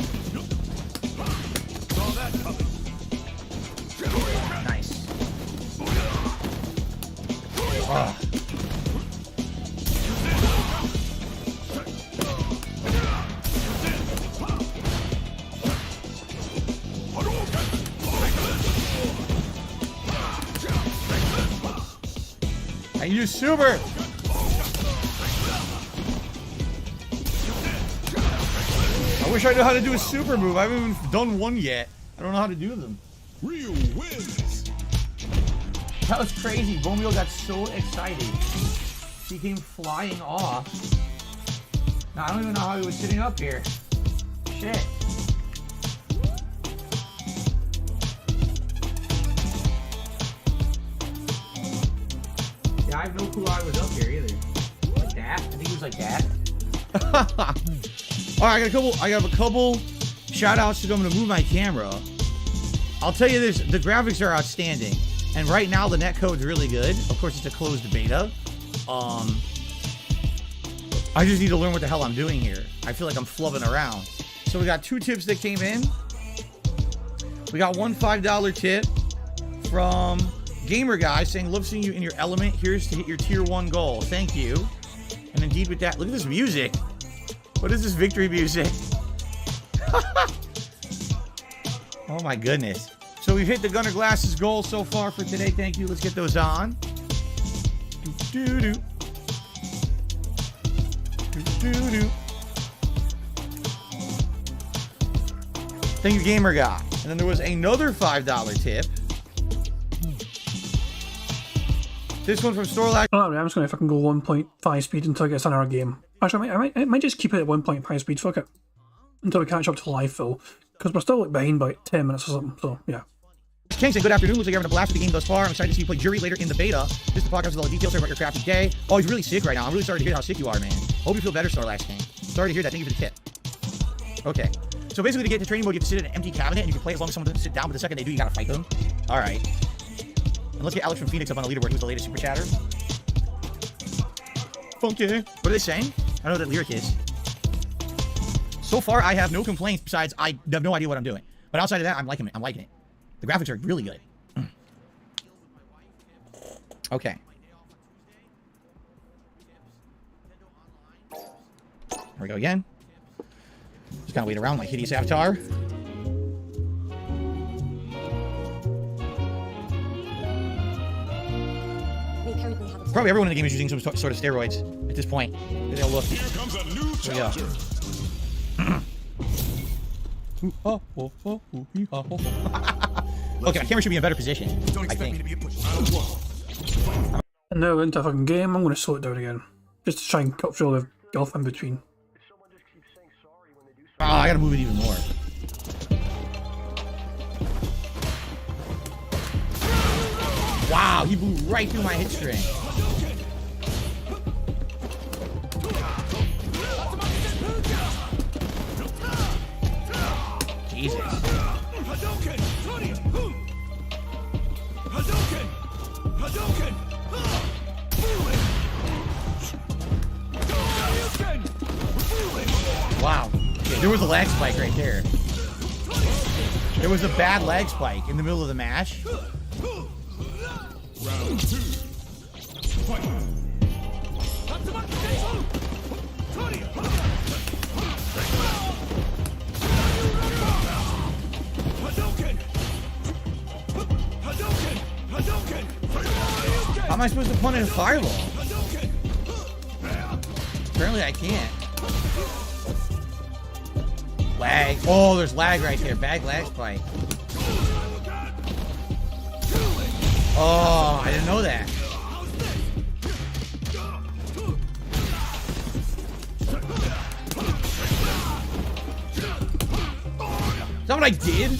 Nice. Oh. I use super. I wish I knew how to do a super move. I haven't even done one yet. I don't know how to do them. Real wins. That was crazy. Romeo got so excited. He came flying off. Now, I don't even know how he was sitting up here. Shit. Yeah, I have no clue how I was up here either. Like that? I think he was like that. Alright, I got a couple shout outs to do. I'm gonna move my camera. I'll tell you this, the graphics are outstanding. And right now the netcode's really good. Of course, it's a closed beta. I just need to learn what the hell I'm doing here. I feel like I'm flubbing around. So we got 2 tips that came in. We got one $5 tip from Gamer Guy saying, love seeing you in your element. Here's to hit your tier 1 goal. Thank you. And indeed with that, look at this music. What is this victory music? Oh my goodness. So we've hit the Gunner Glasses goal so far for today. Thank you. Let's get those on. Do-do-do. Do-do-do. Thank you, Gamer Guy. And then there was another $5 tip. This one from Storlack. Oh, I'm just going to fucking go 1.5 speed until it gets in our game. Actually, I might just keep it at 1.5 speed, fuck it. Until we catch up to live full. Because we're still like behind by 10 minutes or something, so yeah. King saying, good afternoon. Looks like you're having a blast with the game thus far. I'm excited to see you play Jury later in the beta. This is the podcast with all the details. Sorry about your crappy day. Oh, he's really sick right now. I'm really sorry to hear how sick you are, man. Hope you feel better, Starlax King. Sorry to hear that. Thank you for the tip. Okay. So basically, to get to training mode, you have to sit in an empty cabinet and you can play as long as someone doesn't sit down, but the second they do, you gotta fight them. Alright. And let's get Alex from Phoenix up on the leaderboard. Who's the latest super chatter? Funky. What are they saying? I don't know what that lyric is. So far, I have no complaints besides I have no idea what I'm doing. But outside of that, I'm liking it. I'm liking it. The graphics are really good. Okay. Here we go again. Just gotta wait around like hideous avatar. Probably everyone in the game is using some sort of steroids at this point. They all look. Here comes a new challenger. Okay, my camera should be in a better position. Don't expect me to be a push. And now into a fucking game, I'm going to slow it down again. Just to try and cut through all the gulf in between. Oh, I gotta move it even more. Wow, he blew right through my hit string. Jesus. Wow. Yeah, there was a lag spike right there. There was a bad lag spike in the middle of the match. Round 2. Fight. How am I supposed to punish a fireball? Apparently I can't. Lag. Oh, there's lag right there. Bad lag spike. Oh, I didn't know that. Is that what I did?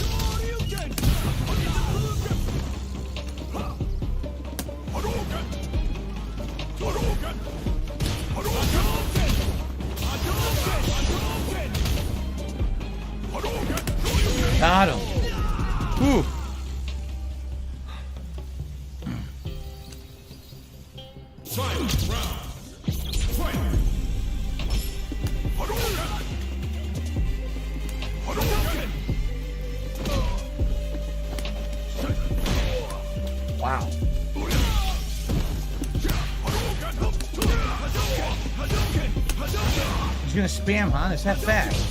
Got him. Whew. Wow. He's gonna spam, huh? It's that fast.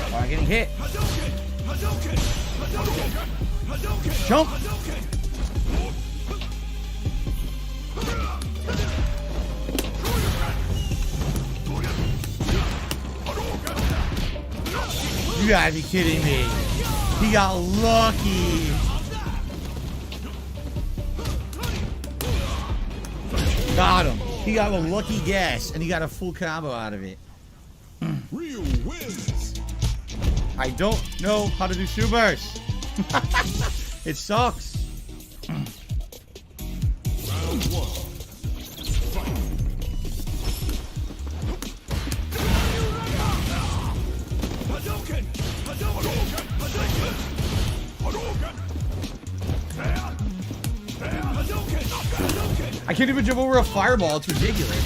Oh, I'm getting hit. Jump. You gotta be kidding me. He got lucky. Got him. He got a lucky guess, and he got a full combo out of it. Real wins. I don't know how to do supers. It sucks. Round one. Fight. I can't even jump over a fireball. It's ridiculous.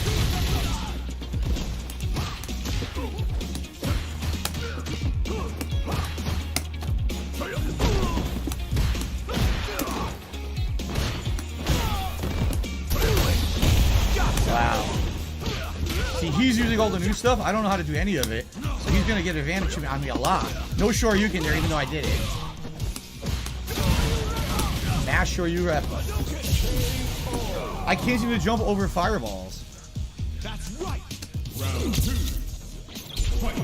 Wow. See, he's using all the new stuff. I don't know how to do any of it. So he's going to get advantage on me a lot. No Shoryuken there, even though I did it. Mash Shoryuken. I can't seem to jump over fireballs. That's right. Round two. Fight.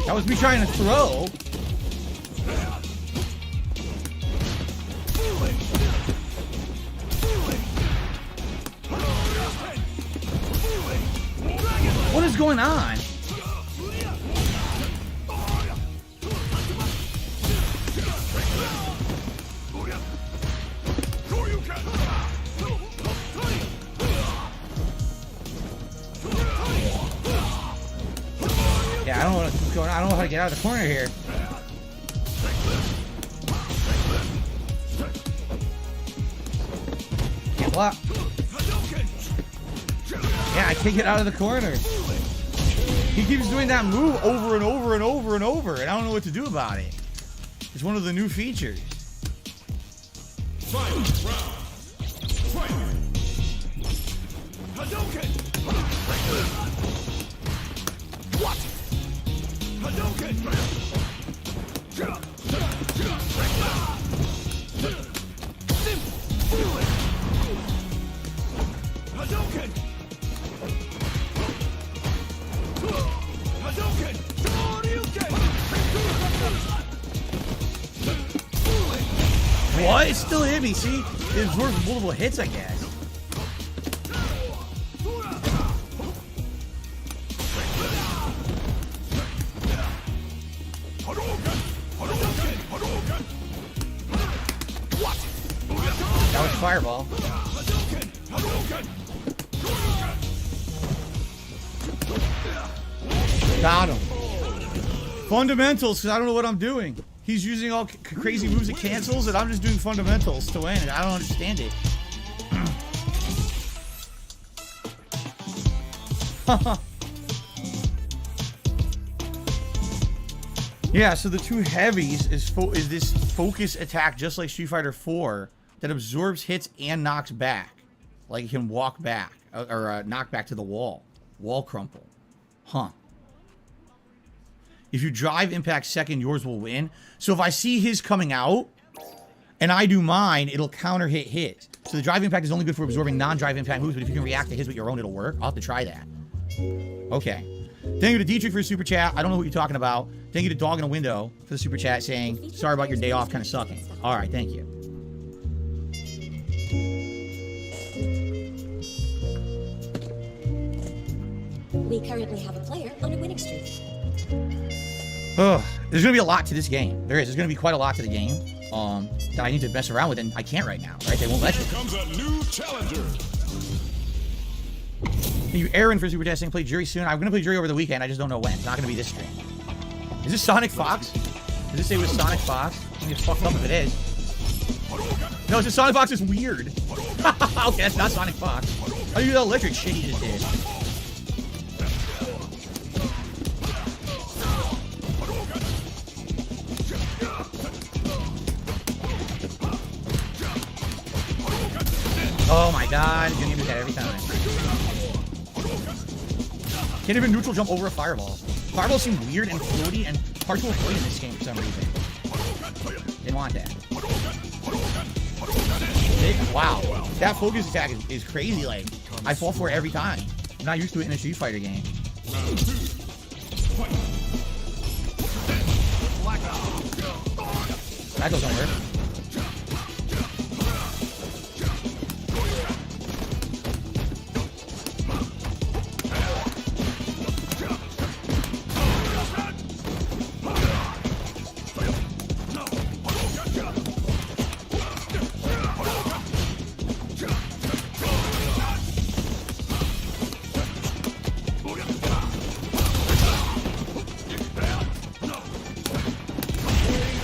That was me trying to throw. What is going on? Yeah, I don't know what's going on. I don't know how to get out of the corner here. Can't block. Yeah, I can't get out of the corner. He keeps doing that move over and over and over and over, and I don't know what to do about it. It's one of the new features. Fight round. Fight. Hadouken. What? Hadouken. Hadouken. What? It still hit me. See, it absorbs multiple hits, I guess. That was fireball. Got him. Fundamentals, because I don't know what I'm doing. He's using all crazy moves that cancels, and I'm just doing fundamentals to win, and I don't understand it. Yeah, so the two heavies is this focus attack, just like Street Fighter 4, that absorbs hits and knocks back. Like it can walk back, or knock back to the wall. Wall crumple. Huh. If you drive impact second, yours will win. So if I see his coming out, and I do mine, it'll counter hit hits. So the drive impact is only good for absorbing non-drive impact moves, but if you can react to hits with your own, it'll work. I'll have to try that. Okay. Thank you to Dietrich for the super chat. I don't know what you're talking about. Thank you to Dog in a Window for the super chat saying, sorry about your day off kind of sucking. All right, thank you. We currently have a player on a winning streak. Ugh, there's going to be a lot to this game. There's going to be quite a lot to the game that I need to mess around with, and I can't right now, right? They won't let you. Here comes a new challenger. Thank you, Aaron, for super testing. Play Jury soon. I'm going to play Jury over the weekend. I just don't know when. It's not going to be this stream. Is this Sonic Fox? Does this say it was Sonic Fox? I'm going to get fucked up if it is. No, it's just Sonic Fox is weird. Okay, that's not Sonic Fox. How do you do that electric shit he just did? Oh my god, he's gonna do that every time. Can't even neutral jump over a fireball. Fireballs seem weird and floaty and hard to avoid in this game for some reason. Didn't want that. Wow, that focus attack is crazy. Like, I fall for it every time. I'm not used to it in a Street Fighter game. That doesn't work.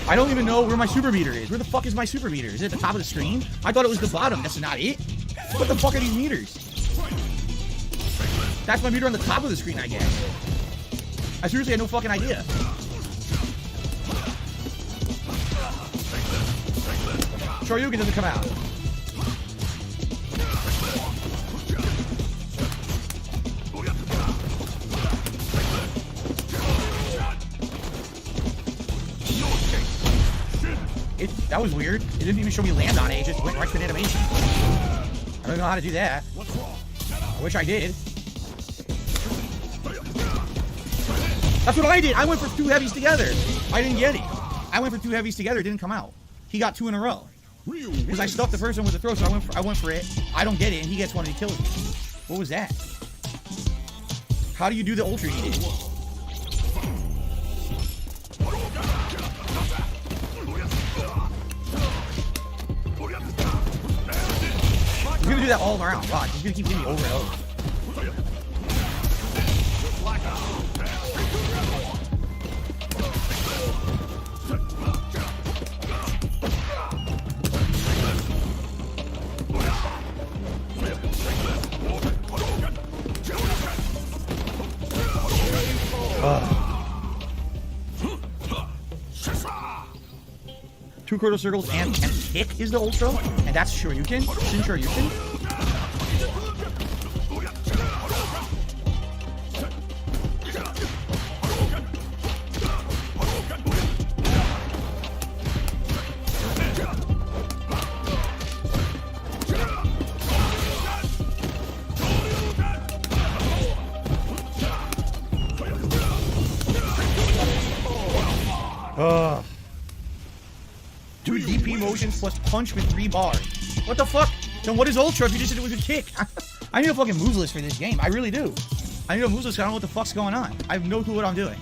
I don't even know where my super meter is. Where the fuck is my super meter? Is it at the top of the screen? I thought it was the bottom. That's not it. What the fuck are these meters? That's my meter on the top of the screen, I guess. I seriously had no fucking idea. Shoryuken doesn't come out. That was weird. It didn't even show me land on it. It just went right to an animation. I don't know how to do that. I wish I did. That's what I did. I went for 2 heavies together. I didn't get it. I went for 2 heavies together. It didn't come out. He got 2 in a row. Because I stuffed the first one with the throw, so I went for it. I don't get it, and he gets one and he kills me. What was that? How do you do the ultra he did? He's gonna do that all around. Watch, he's gonna keep hitting me over and over. Two Kurdo circles and kick is the ultra, and that's Shoryuken. Shin Shoryuken. Two DP motions plus punch with 3 bars. What the fuck? Then what is ultra if you just said it was a kick? I need a fucking moves list for this game. I really do. I need a moves list. I don't know what the fuck's going on. I have no clue what I'm doing.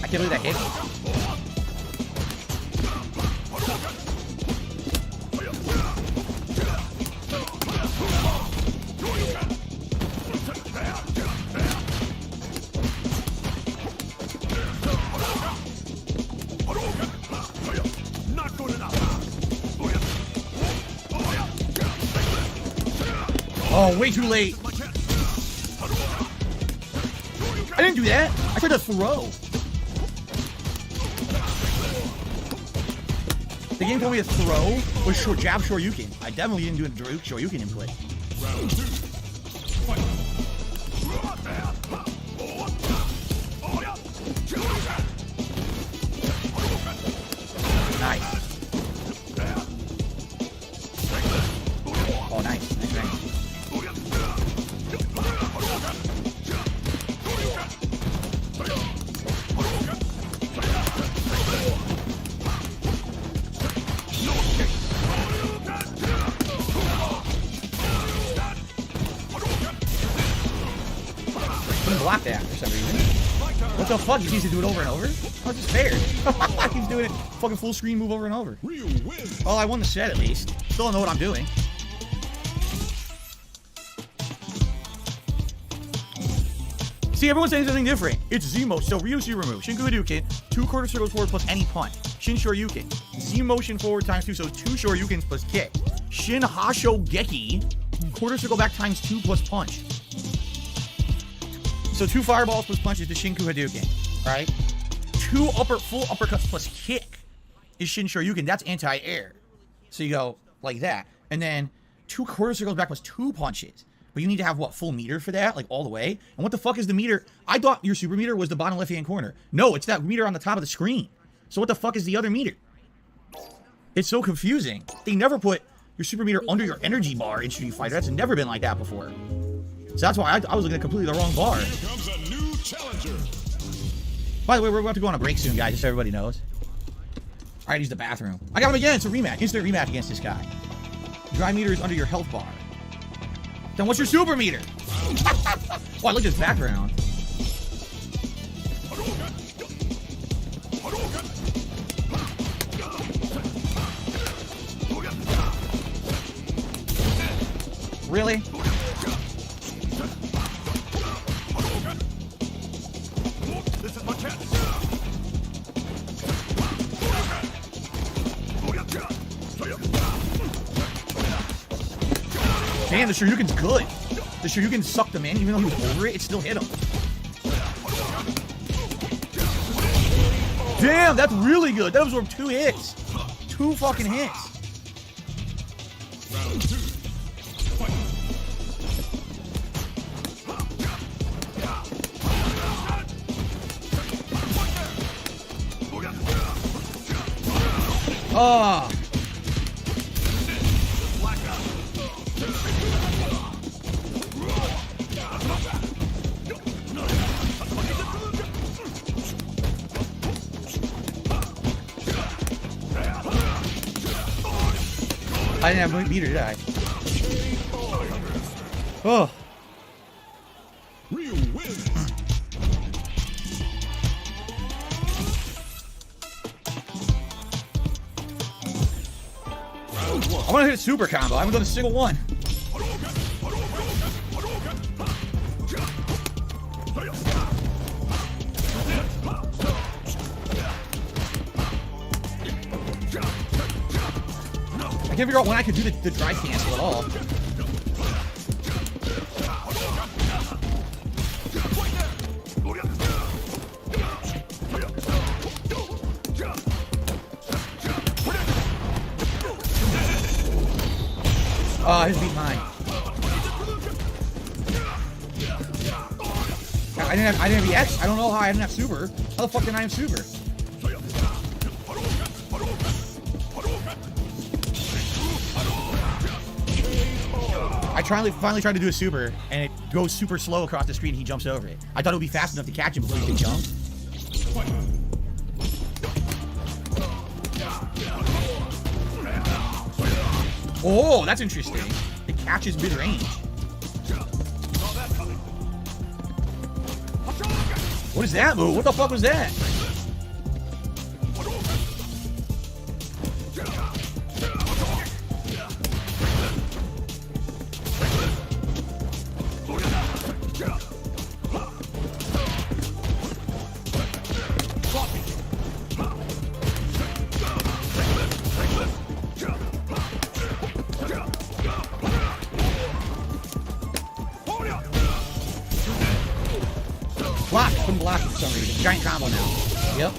I can't believe that hit. Oh, way too late. I didn't do that. I tried to throw. The game told me to throw was short jab Shoryuken. I definitely didn't do a Shoryuken input. block that for some reason. What the fuck? He needs to do it over and over? How's this fair? He's doing it fucking full screen move over and over. Oh, I won the set at least. Still don't know what I'm doing. See, everyone's saying something different. It's Z-Mo, so Ryu Shuramu, Shinku Hadouken, 2 quarter circles forward plus any punch. Shin Shoryuken, Z-motion forward times 2, so 2 Shoryukens plus kick. Shin Hasho Geki, quarter circle back times 2 plus punch. So 2 fireballs plus punches to Shinku Hadouken, right? 2 full uppercuts plus kick is Shin Shoryuken. That's anti-air. So you go like that. And then 2 quarter circles back plus 2 punches. But you need to have, what, full meter for that? Like, all the way? And what the fuck is the meter? I thought your super meter was the bottom left-hand corner. No, it's that meter on the top of the screen. So what the fuck is the other meter? It's so confusing. They never put your super meter under your energy bar in Street Fighter. That's never been like that before. So that's why I was looking at completely the wrong bar. Here comes a new challenger. By the way, we're about to go on a break soon, guys, just so everybody knows. Alright, use the bathroom. I got him again. It's a rematch. Instant rematch against this guy. Dry meter is under your health bar. Then what's your super meter? Oh, I look at his background. Really? This is my chance. Damn, the Shoryuken's good. The Shoryuken sucked him in, even though he was over it, it still hit him. Damn, that's really good. That absorbed 2 hits. 2 fucking hits. Round 2. Fight. Oh. I didn't have a meter, did I? Oh. Ryu wins. I want to hit a super combo. I haven't done a single one. I can't figure out when I could do the drive cancel at all. Oh, his beat mine. I didn't have EX. I don't know how I didn't have super. How the fuck did I have super? I finally tried to do a super, and it goes super slow across the screen, and he jumps over it. I thought it would be fast enough to catch him before he could jump. Oh, that's interesting. It catches mid-range. What is that move? What the fuck was that? Block. Couldn't block it for some reason. Giant combo now. Yep.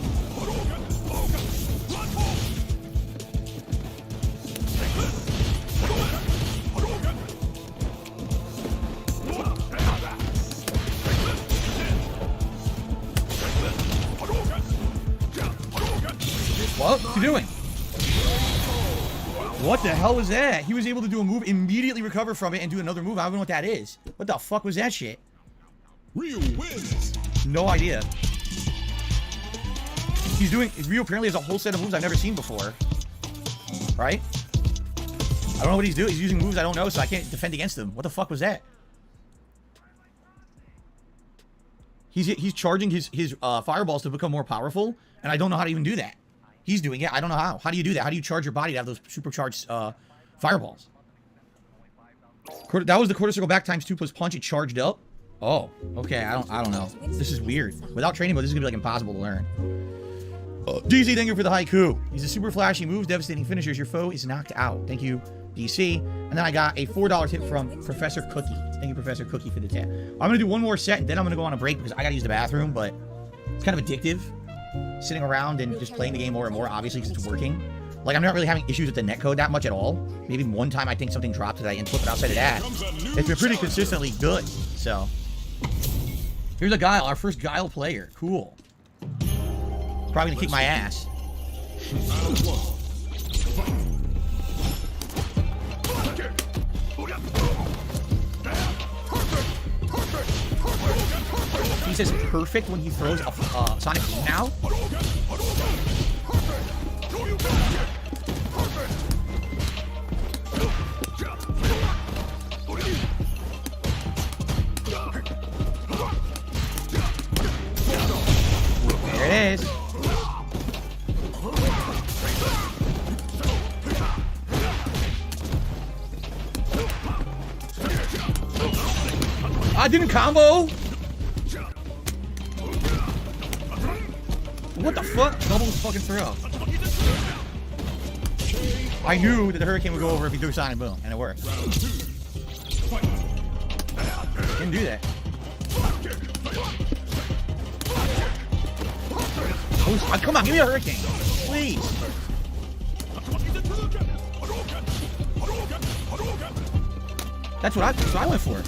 What's he doing? What the hell was that? He was able to do a move, immediately recover from it, and do another move. I don't know what that is. What the fuck was that shit? Ryu wins. No idea. Ryu apparently has a whole set of moves I've never seen before. Right? I don't know what he's doing. He's using moves I don't know, so I can't defend against him. What the fuck was that? He's charging his fireballs to become more powerful, and I don't know how to even do that. He's doing it. I don't know how. How do you do that? How do you charge your body to have those supercharged fireballs? That was the quarter circle back times 2 plus punch. It charged up. Oh, okay. I don't know. This is weird. Without training mode, this is gonna be like impossible to learn. DC, thank you for the haiku. These are super flashy moves, devastating finishers. Your foe is knocked out. Thank you, DC. And then I got a $4 tip from Professor Cookie. Thank you, Professor Cookie, for the tip. I'm gonna do one more set and then I'm gonna go on a break because I gotta use the bathroom, but it's kind of addictive sitting around and just playing the game more and more, obviously, because it's working. Like, I'm not really having issues with the netcode that much at all. Maybe one time I think something dropped that I input, but outside of that, it's been pretty consistently good. So, here's a Guile, our first Guile player. Cool. Probably gonna kick my ass. He says perfect when he throws a Sonic Boom now. There it is. I didn't combo. What the fuck? Double fucking throw. I knew that the Hurricane would go over if he threw Sonic Boom, and it worked. Didn't do that. Oh, come on, give me a Hurricane, please. That's what I went for.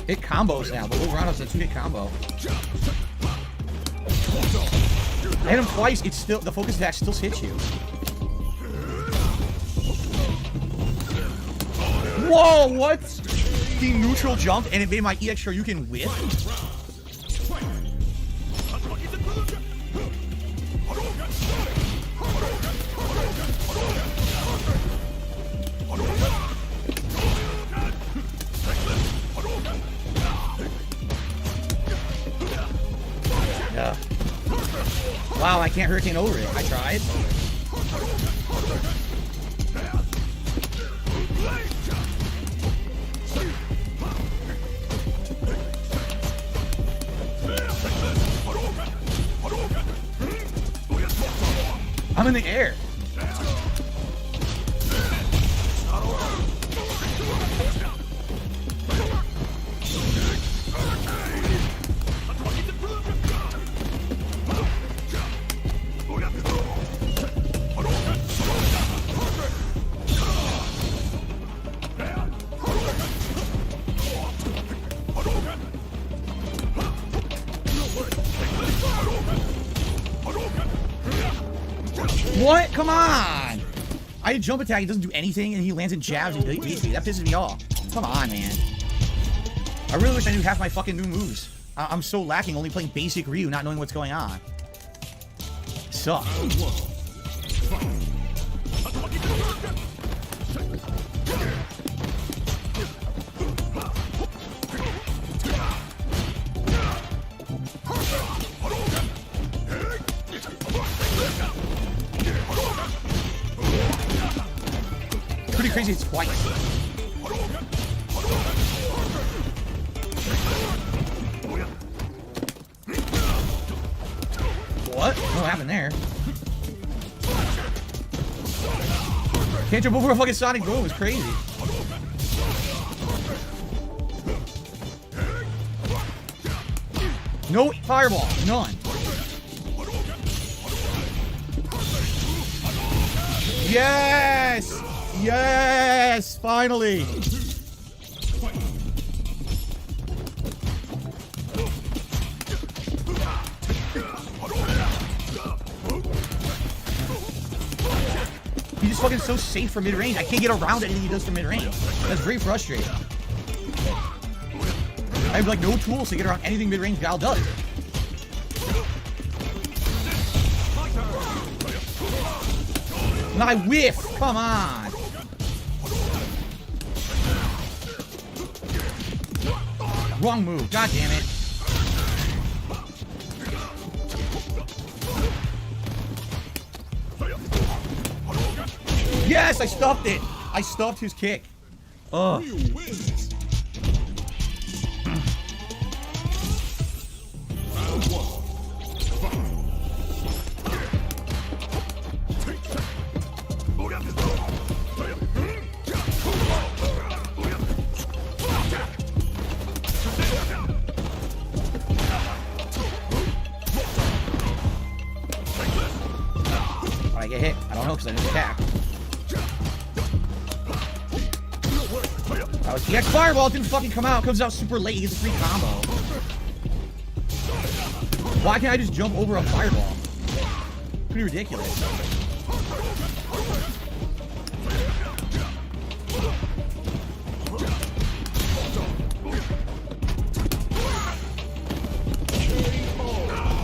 It combos now, but we'll run us a 2-hit combo. I hit him twice, it's still, the focus attack still hits you. Whoa, what? The neutral jump and it made my EX Shoryuken whiff? Yeah. Wow, I can't Hurricane over it. I tried. I'm in the air. What? Come on! I jump attack, he doesn't do anything, and he lands in jabs and beats me. That pisses me off. Come on, man. I really wish I knew half my fucking new moves. I'm so lacking only playing basic Ryu, not knowing what's going on. Sucks. Pretty crazy, it's twice. What? What happened there? Can't jump over a fucking Sonic Boom, it's crazy. No fireball, none. Yes! Yes! Finally! He's just fucking so safe for mid-range. I can't get around anything he does for mid-range. That's very frustrating. I have like no tools to get around anything mid-range Gal does. No, I whiff. Come on. Wrong move. God damn it. Yes, I stopped it. I stopped his kick. Ugh. I get hit. I don't know because I didn't attack. That was EX Fireball. It didn't fucking come out. It comes out super late. He gets a free combo. Why can't I just jump over a fireball? Pretty ridiculous.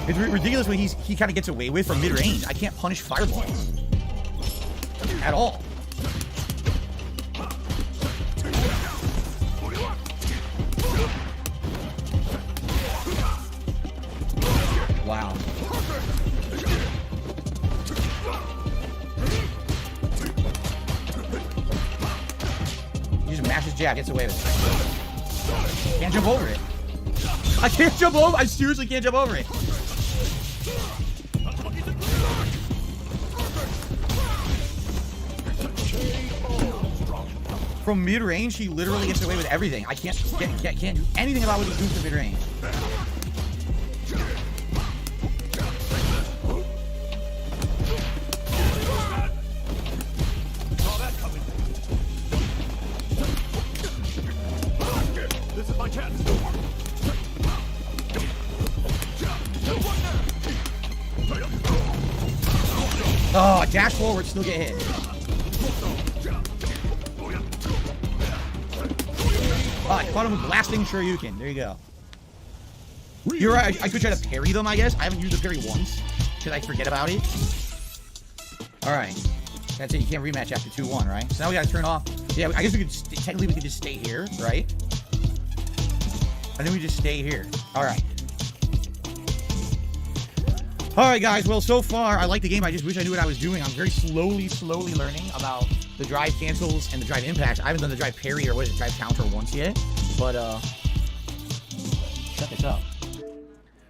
It's ridiculous what he kind of gets away with from mid-range. I can't punish fireballs at all. Wow. He just mashes jab, gets away with it. Can't jump over it. I can't jump over. I seriously can't jump over it. From mid-range, he literally gets away with everything. I can't do anything about what he does from mid-range. This is my chance. Oh, dash forward, still get hit. Oh, I caught him with blasting Shoryuken. There you go. You're right. I could try to parry them, I guess. I haven't used the parry once because I forget about it. All right. That's it. You can't rematch after 2-1, right? So now we got to turn off. Yeah, I guess we could technically we could just stay here, right? And then we just stay here. All right. All right, guys. Well, so far, I like the game. I just wish I knew what I was doing. I'm very slowly learning about the drive cancels and the drive impacts. I haven't done the drive parry or what is it, drive counter once yet. But, shut this up.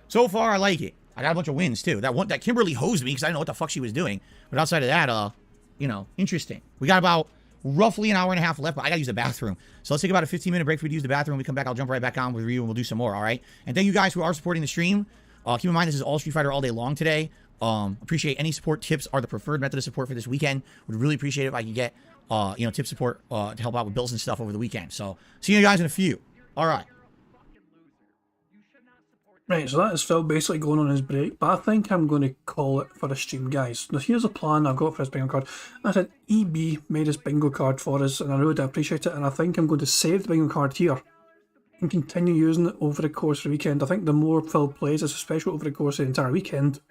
So far, I like it. I got a bunch of wins, too. That Kimberly hosed me because I didn't know what the fuck she was doing. But outside of that, you know, interesting. We got about roughly an hour and a half left, but I gotta use the bathroom. So let's take about a 15-minute break for you to use the bathroom. When we come back, I'll jump right back on with Ryu and we'll do some more, all right? And thank you guys who are supporting the stream. Keep in mind, this is all Street Fighter all day long today. Appreciate any support. Tips are the preferred method of support for this weekend. Would really appreciate it if I could get, you know, tip support to help out with bills and stuff over the weekend. So see you guys in a few. All right. Right, so that is Phil basically going on his break, but I think I'm going to call it for a stream, guys. Now, here's a plan I've got for this bingo card. I said EB made this bingo card for us, and I really do appreciate it, and I think I'm going to save the bingo card here and continue using it over the course of the weekend. I think the more Phil plays, especially over the course of the entire weekend,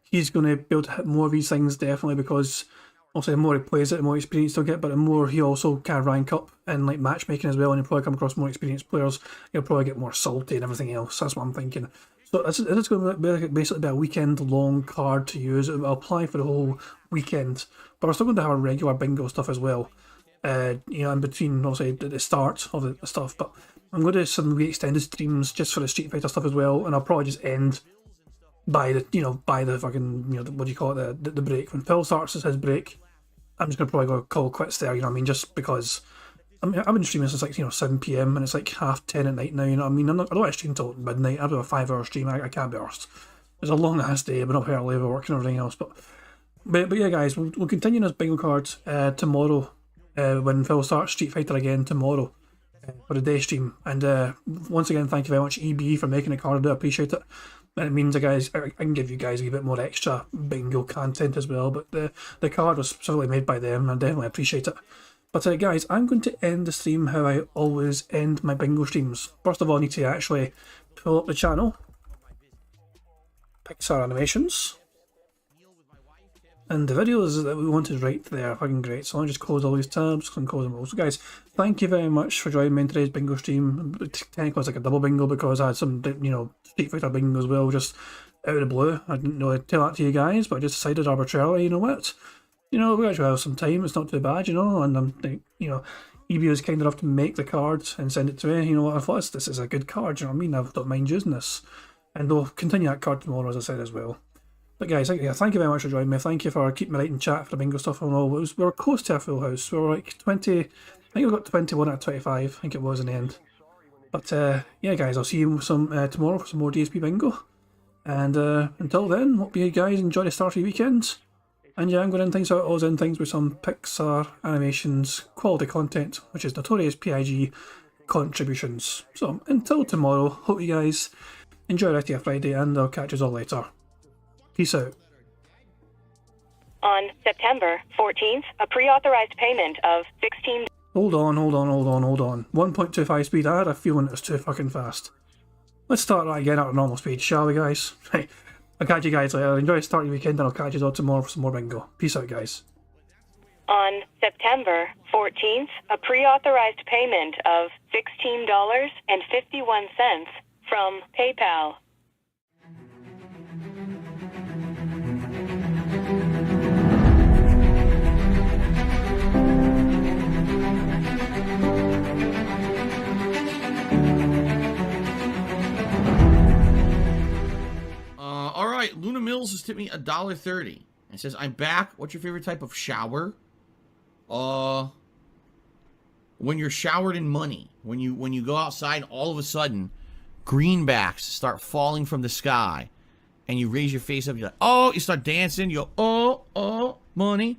he's going to be able to hit more of these things, definitely, because obviously the more he plays it, the more experience he'll get, but the more he also can rank up in like matchmaking as well, and he'll probably come across more experienced players. He'll probably get more salty and everything else. That's what I'm thinking. So this is going to be basically a weekend-long card to use. It will apply for the whole weekend, but we're still going to have a regular bingo stuff as well. You know, in between, obviously, the start of the stuff. But I'm going to suddenly extended streams just for the Street Fighter stuff as well, and I'll probably just end by the, you know, by the fucking, you know, what do you call it, the break. When Phil starts his break, I'm just going to probably go call quits there, you know what I mean, just because, I mean, I've been streaming since like, you know, 7 PM and it's like 10:30 at night now, you know what I mean, I don't want to stream until midnight. I do a 5-hour stream, I can't be arsed. It's a long ass day, I've been up early with work and everything else, but yeah guys, we'll continue this bingo card tomorrow, when Phil starts Street Fighter again tomorrow, for the day stream. And once again, thank you very much EB for making the card, I do appreciate it. And it means guys, I can give you guys a bit more extra bingo content as well, but the card was specifically made by them, and I definitely appreciate it. But guys, I'm going to end the stream how I always end my bingo streams. First of all, I need to actually pull up the channel, Pixar Animations, And the videos that we wanted right there are fucking great. So I'll just close all these tabs and close them all. So guys, thank you very much for joining me in today's bingo stream. Technically it's like a double bingo because I had some, Street Fighter bingo as well, just out of the blue. I didn't know I'd tell that to you guys, but I just decided arbitrarily, you know what? We actually have some time, it's not too bad, and I'm, EB was kind enough to make the card and send it to me. I thought this is a good card, you know what I mean? I don't mind using this. And we'll continue that card tomorrow, as I said as well. But guys, thank you very much for joining me. Thank you for keeping me right in chat for the bingo stuff and all. We were close to a full house. We were like 20, I think we got 21 out of 25, I think it was in the end. But yeah guys, I'll see you tomorrow for some more DSP bingo. And until then, hope you guys enjoy the start of your weekends. And yeah, I'm going to end things out, always end things with some Pixar animations, quality content, which is Notorious PIG contributions. So until tomorrow, hope you guys enjoy the rest of your Friday, and I'll catch you all later. Peace out. On September 14th, a pre-authorized payment of $16. Hold on. 1.25 speed, I had a feeling it was too fucking fast. Let's start that again at a normal speed, shall we guys? Right. I'll catch you guys later. Enjoy the start of your weekend, and I'll catch you all tomorrow for some more bingo. Peace out, guys. On September 14th, a pre-authorized payment of $16.51 from PayPal. Alright, Luna Mills has tipped me $1.30. It says, I'm back. What's your favorite type of shower? When you're showered in money. When you go outside, all of a sudden, greenbacks start falling from the sky. And you raise your face up, you're like, oh, you start dancing, you go, oh, money,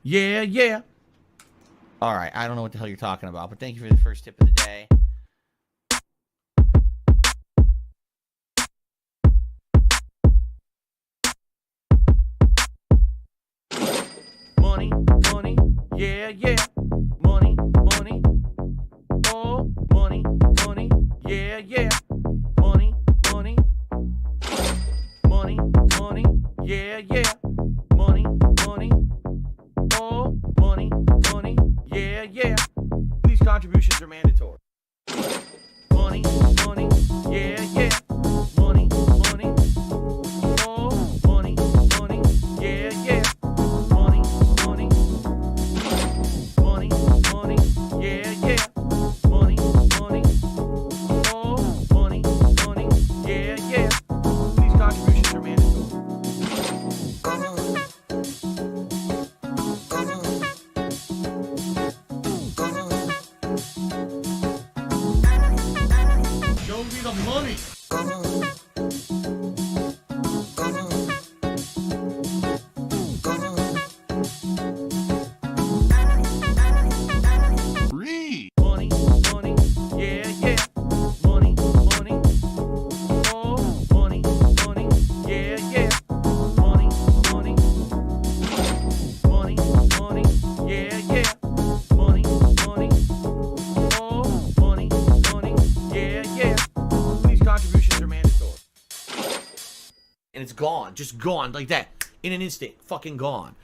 yeah. Alright, I don't know what the hell you're talking about, but thank you for the first tip of the day. Money, yeah. Money, oh, money, yeah. Money, yeah. Money, oh, money, yeah. These contributions are mandatory. Money, yeah. Money, oh, money, yeah. Money, yeah. Money, oh, money, yeah. These contributions are mandatory. Show me the money. Free. Money, yeah. Money, oh, money, yeah. Money, yeah. Money, oh, money, yeah. These contributions are mandatory. And it's gone, just gone like that. In an instant, fucking gone.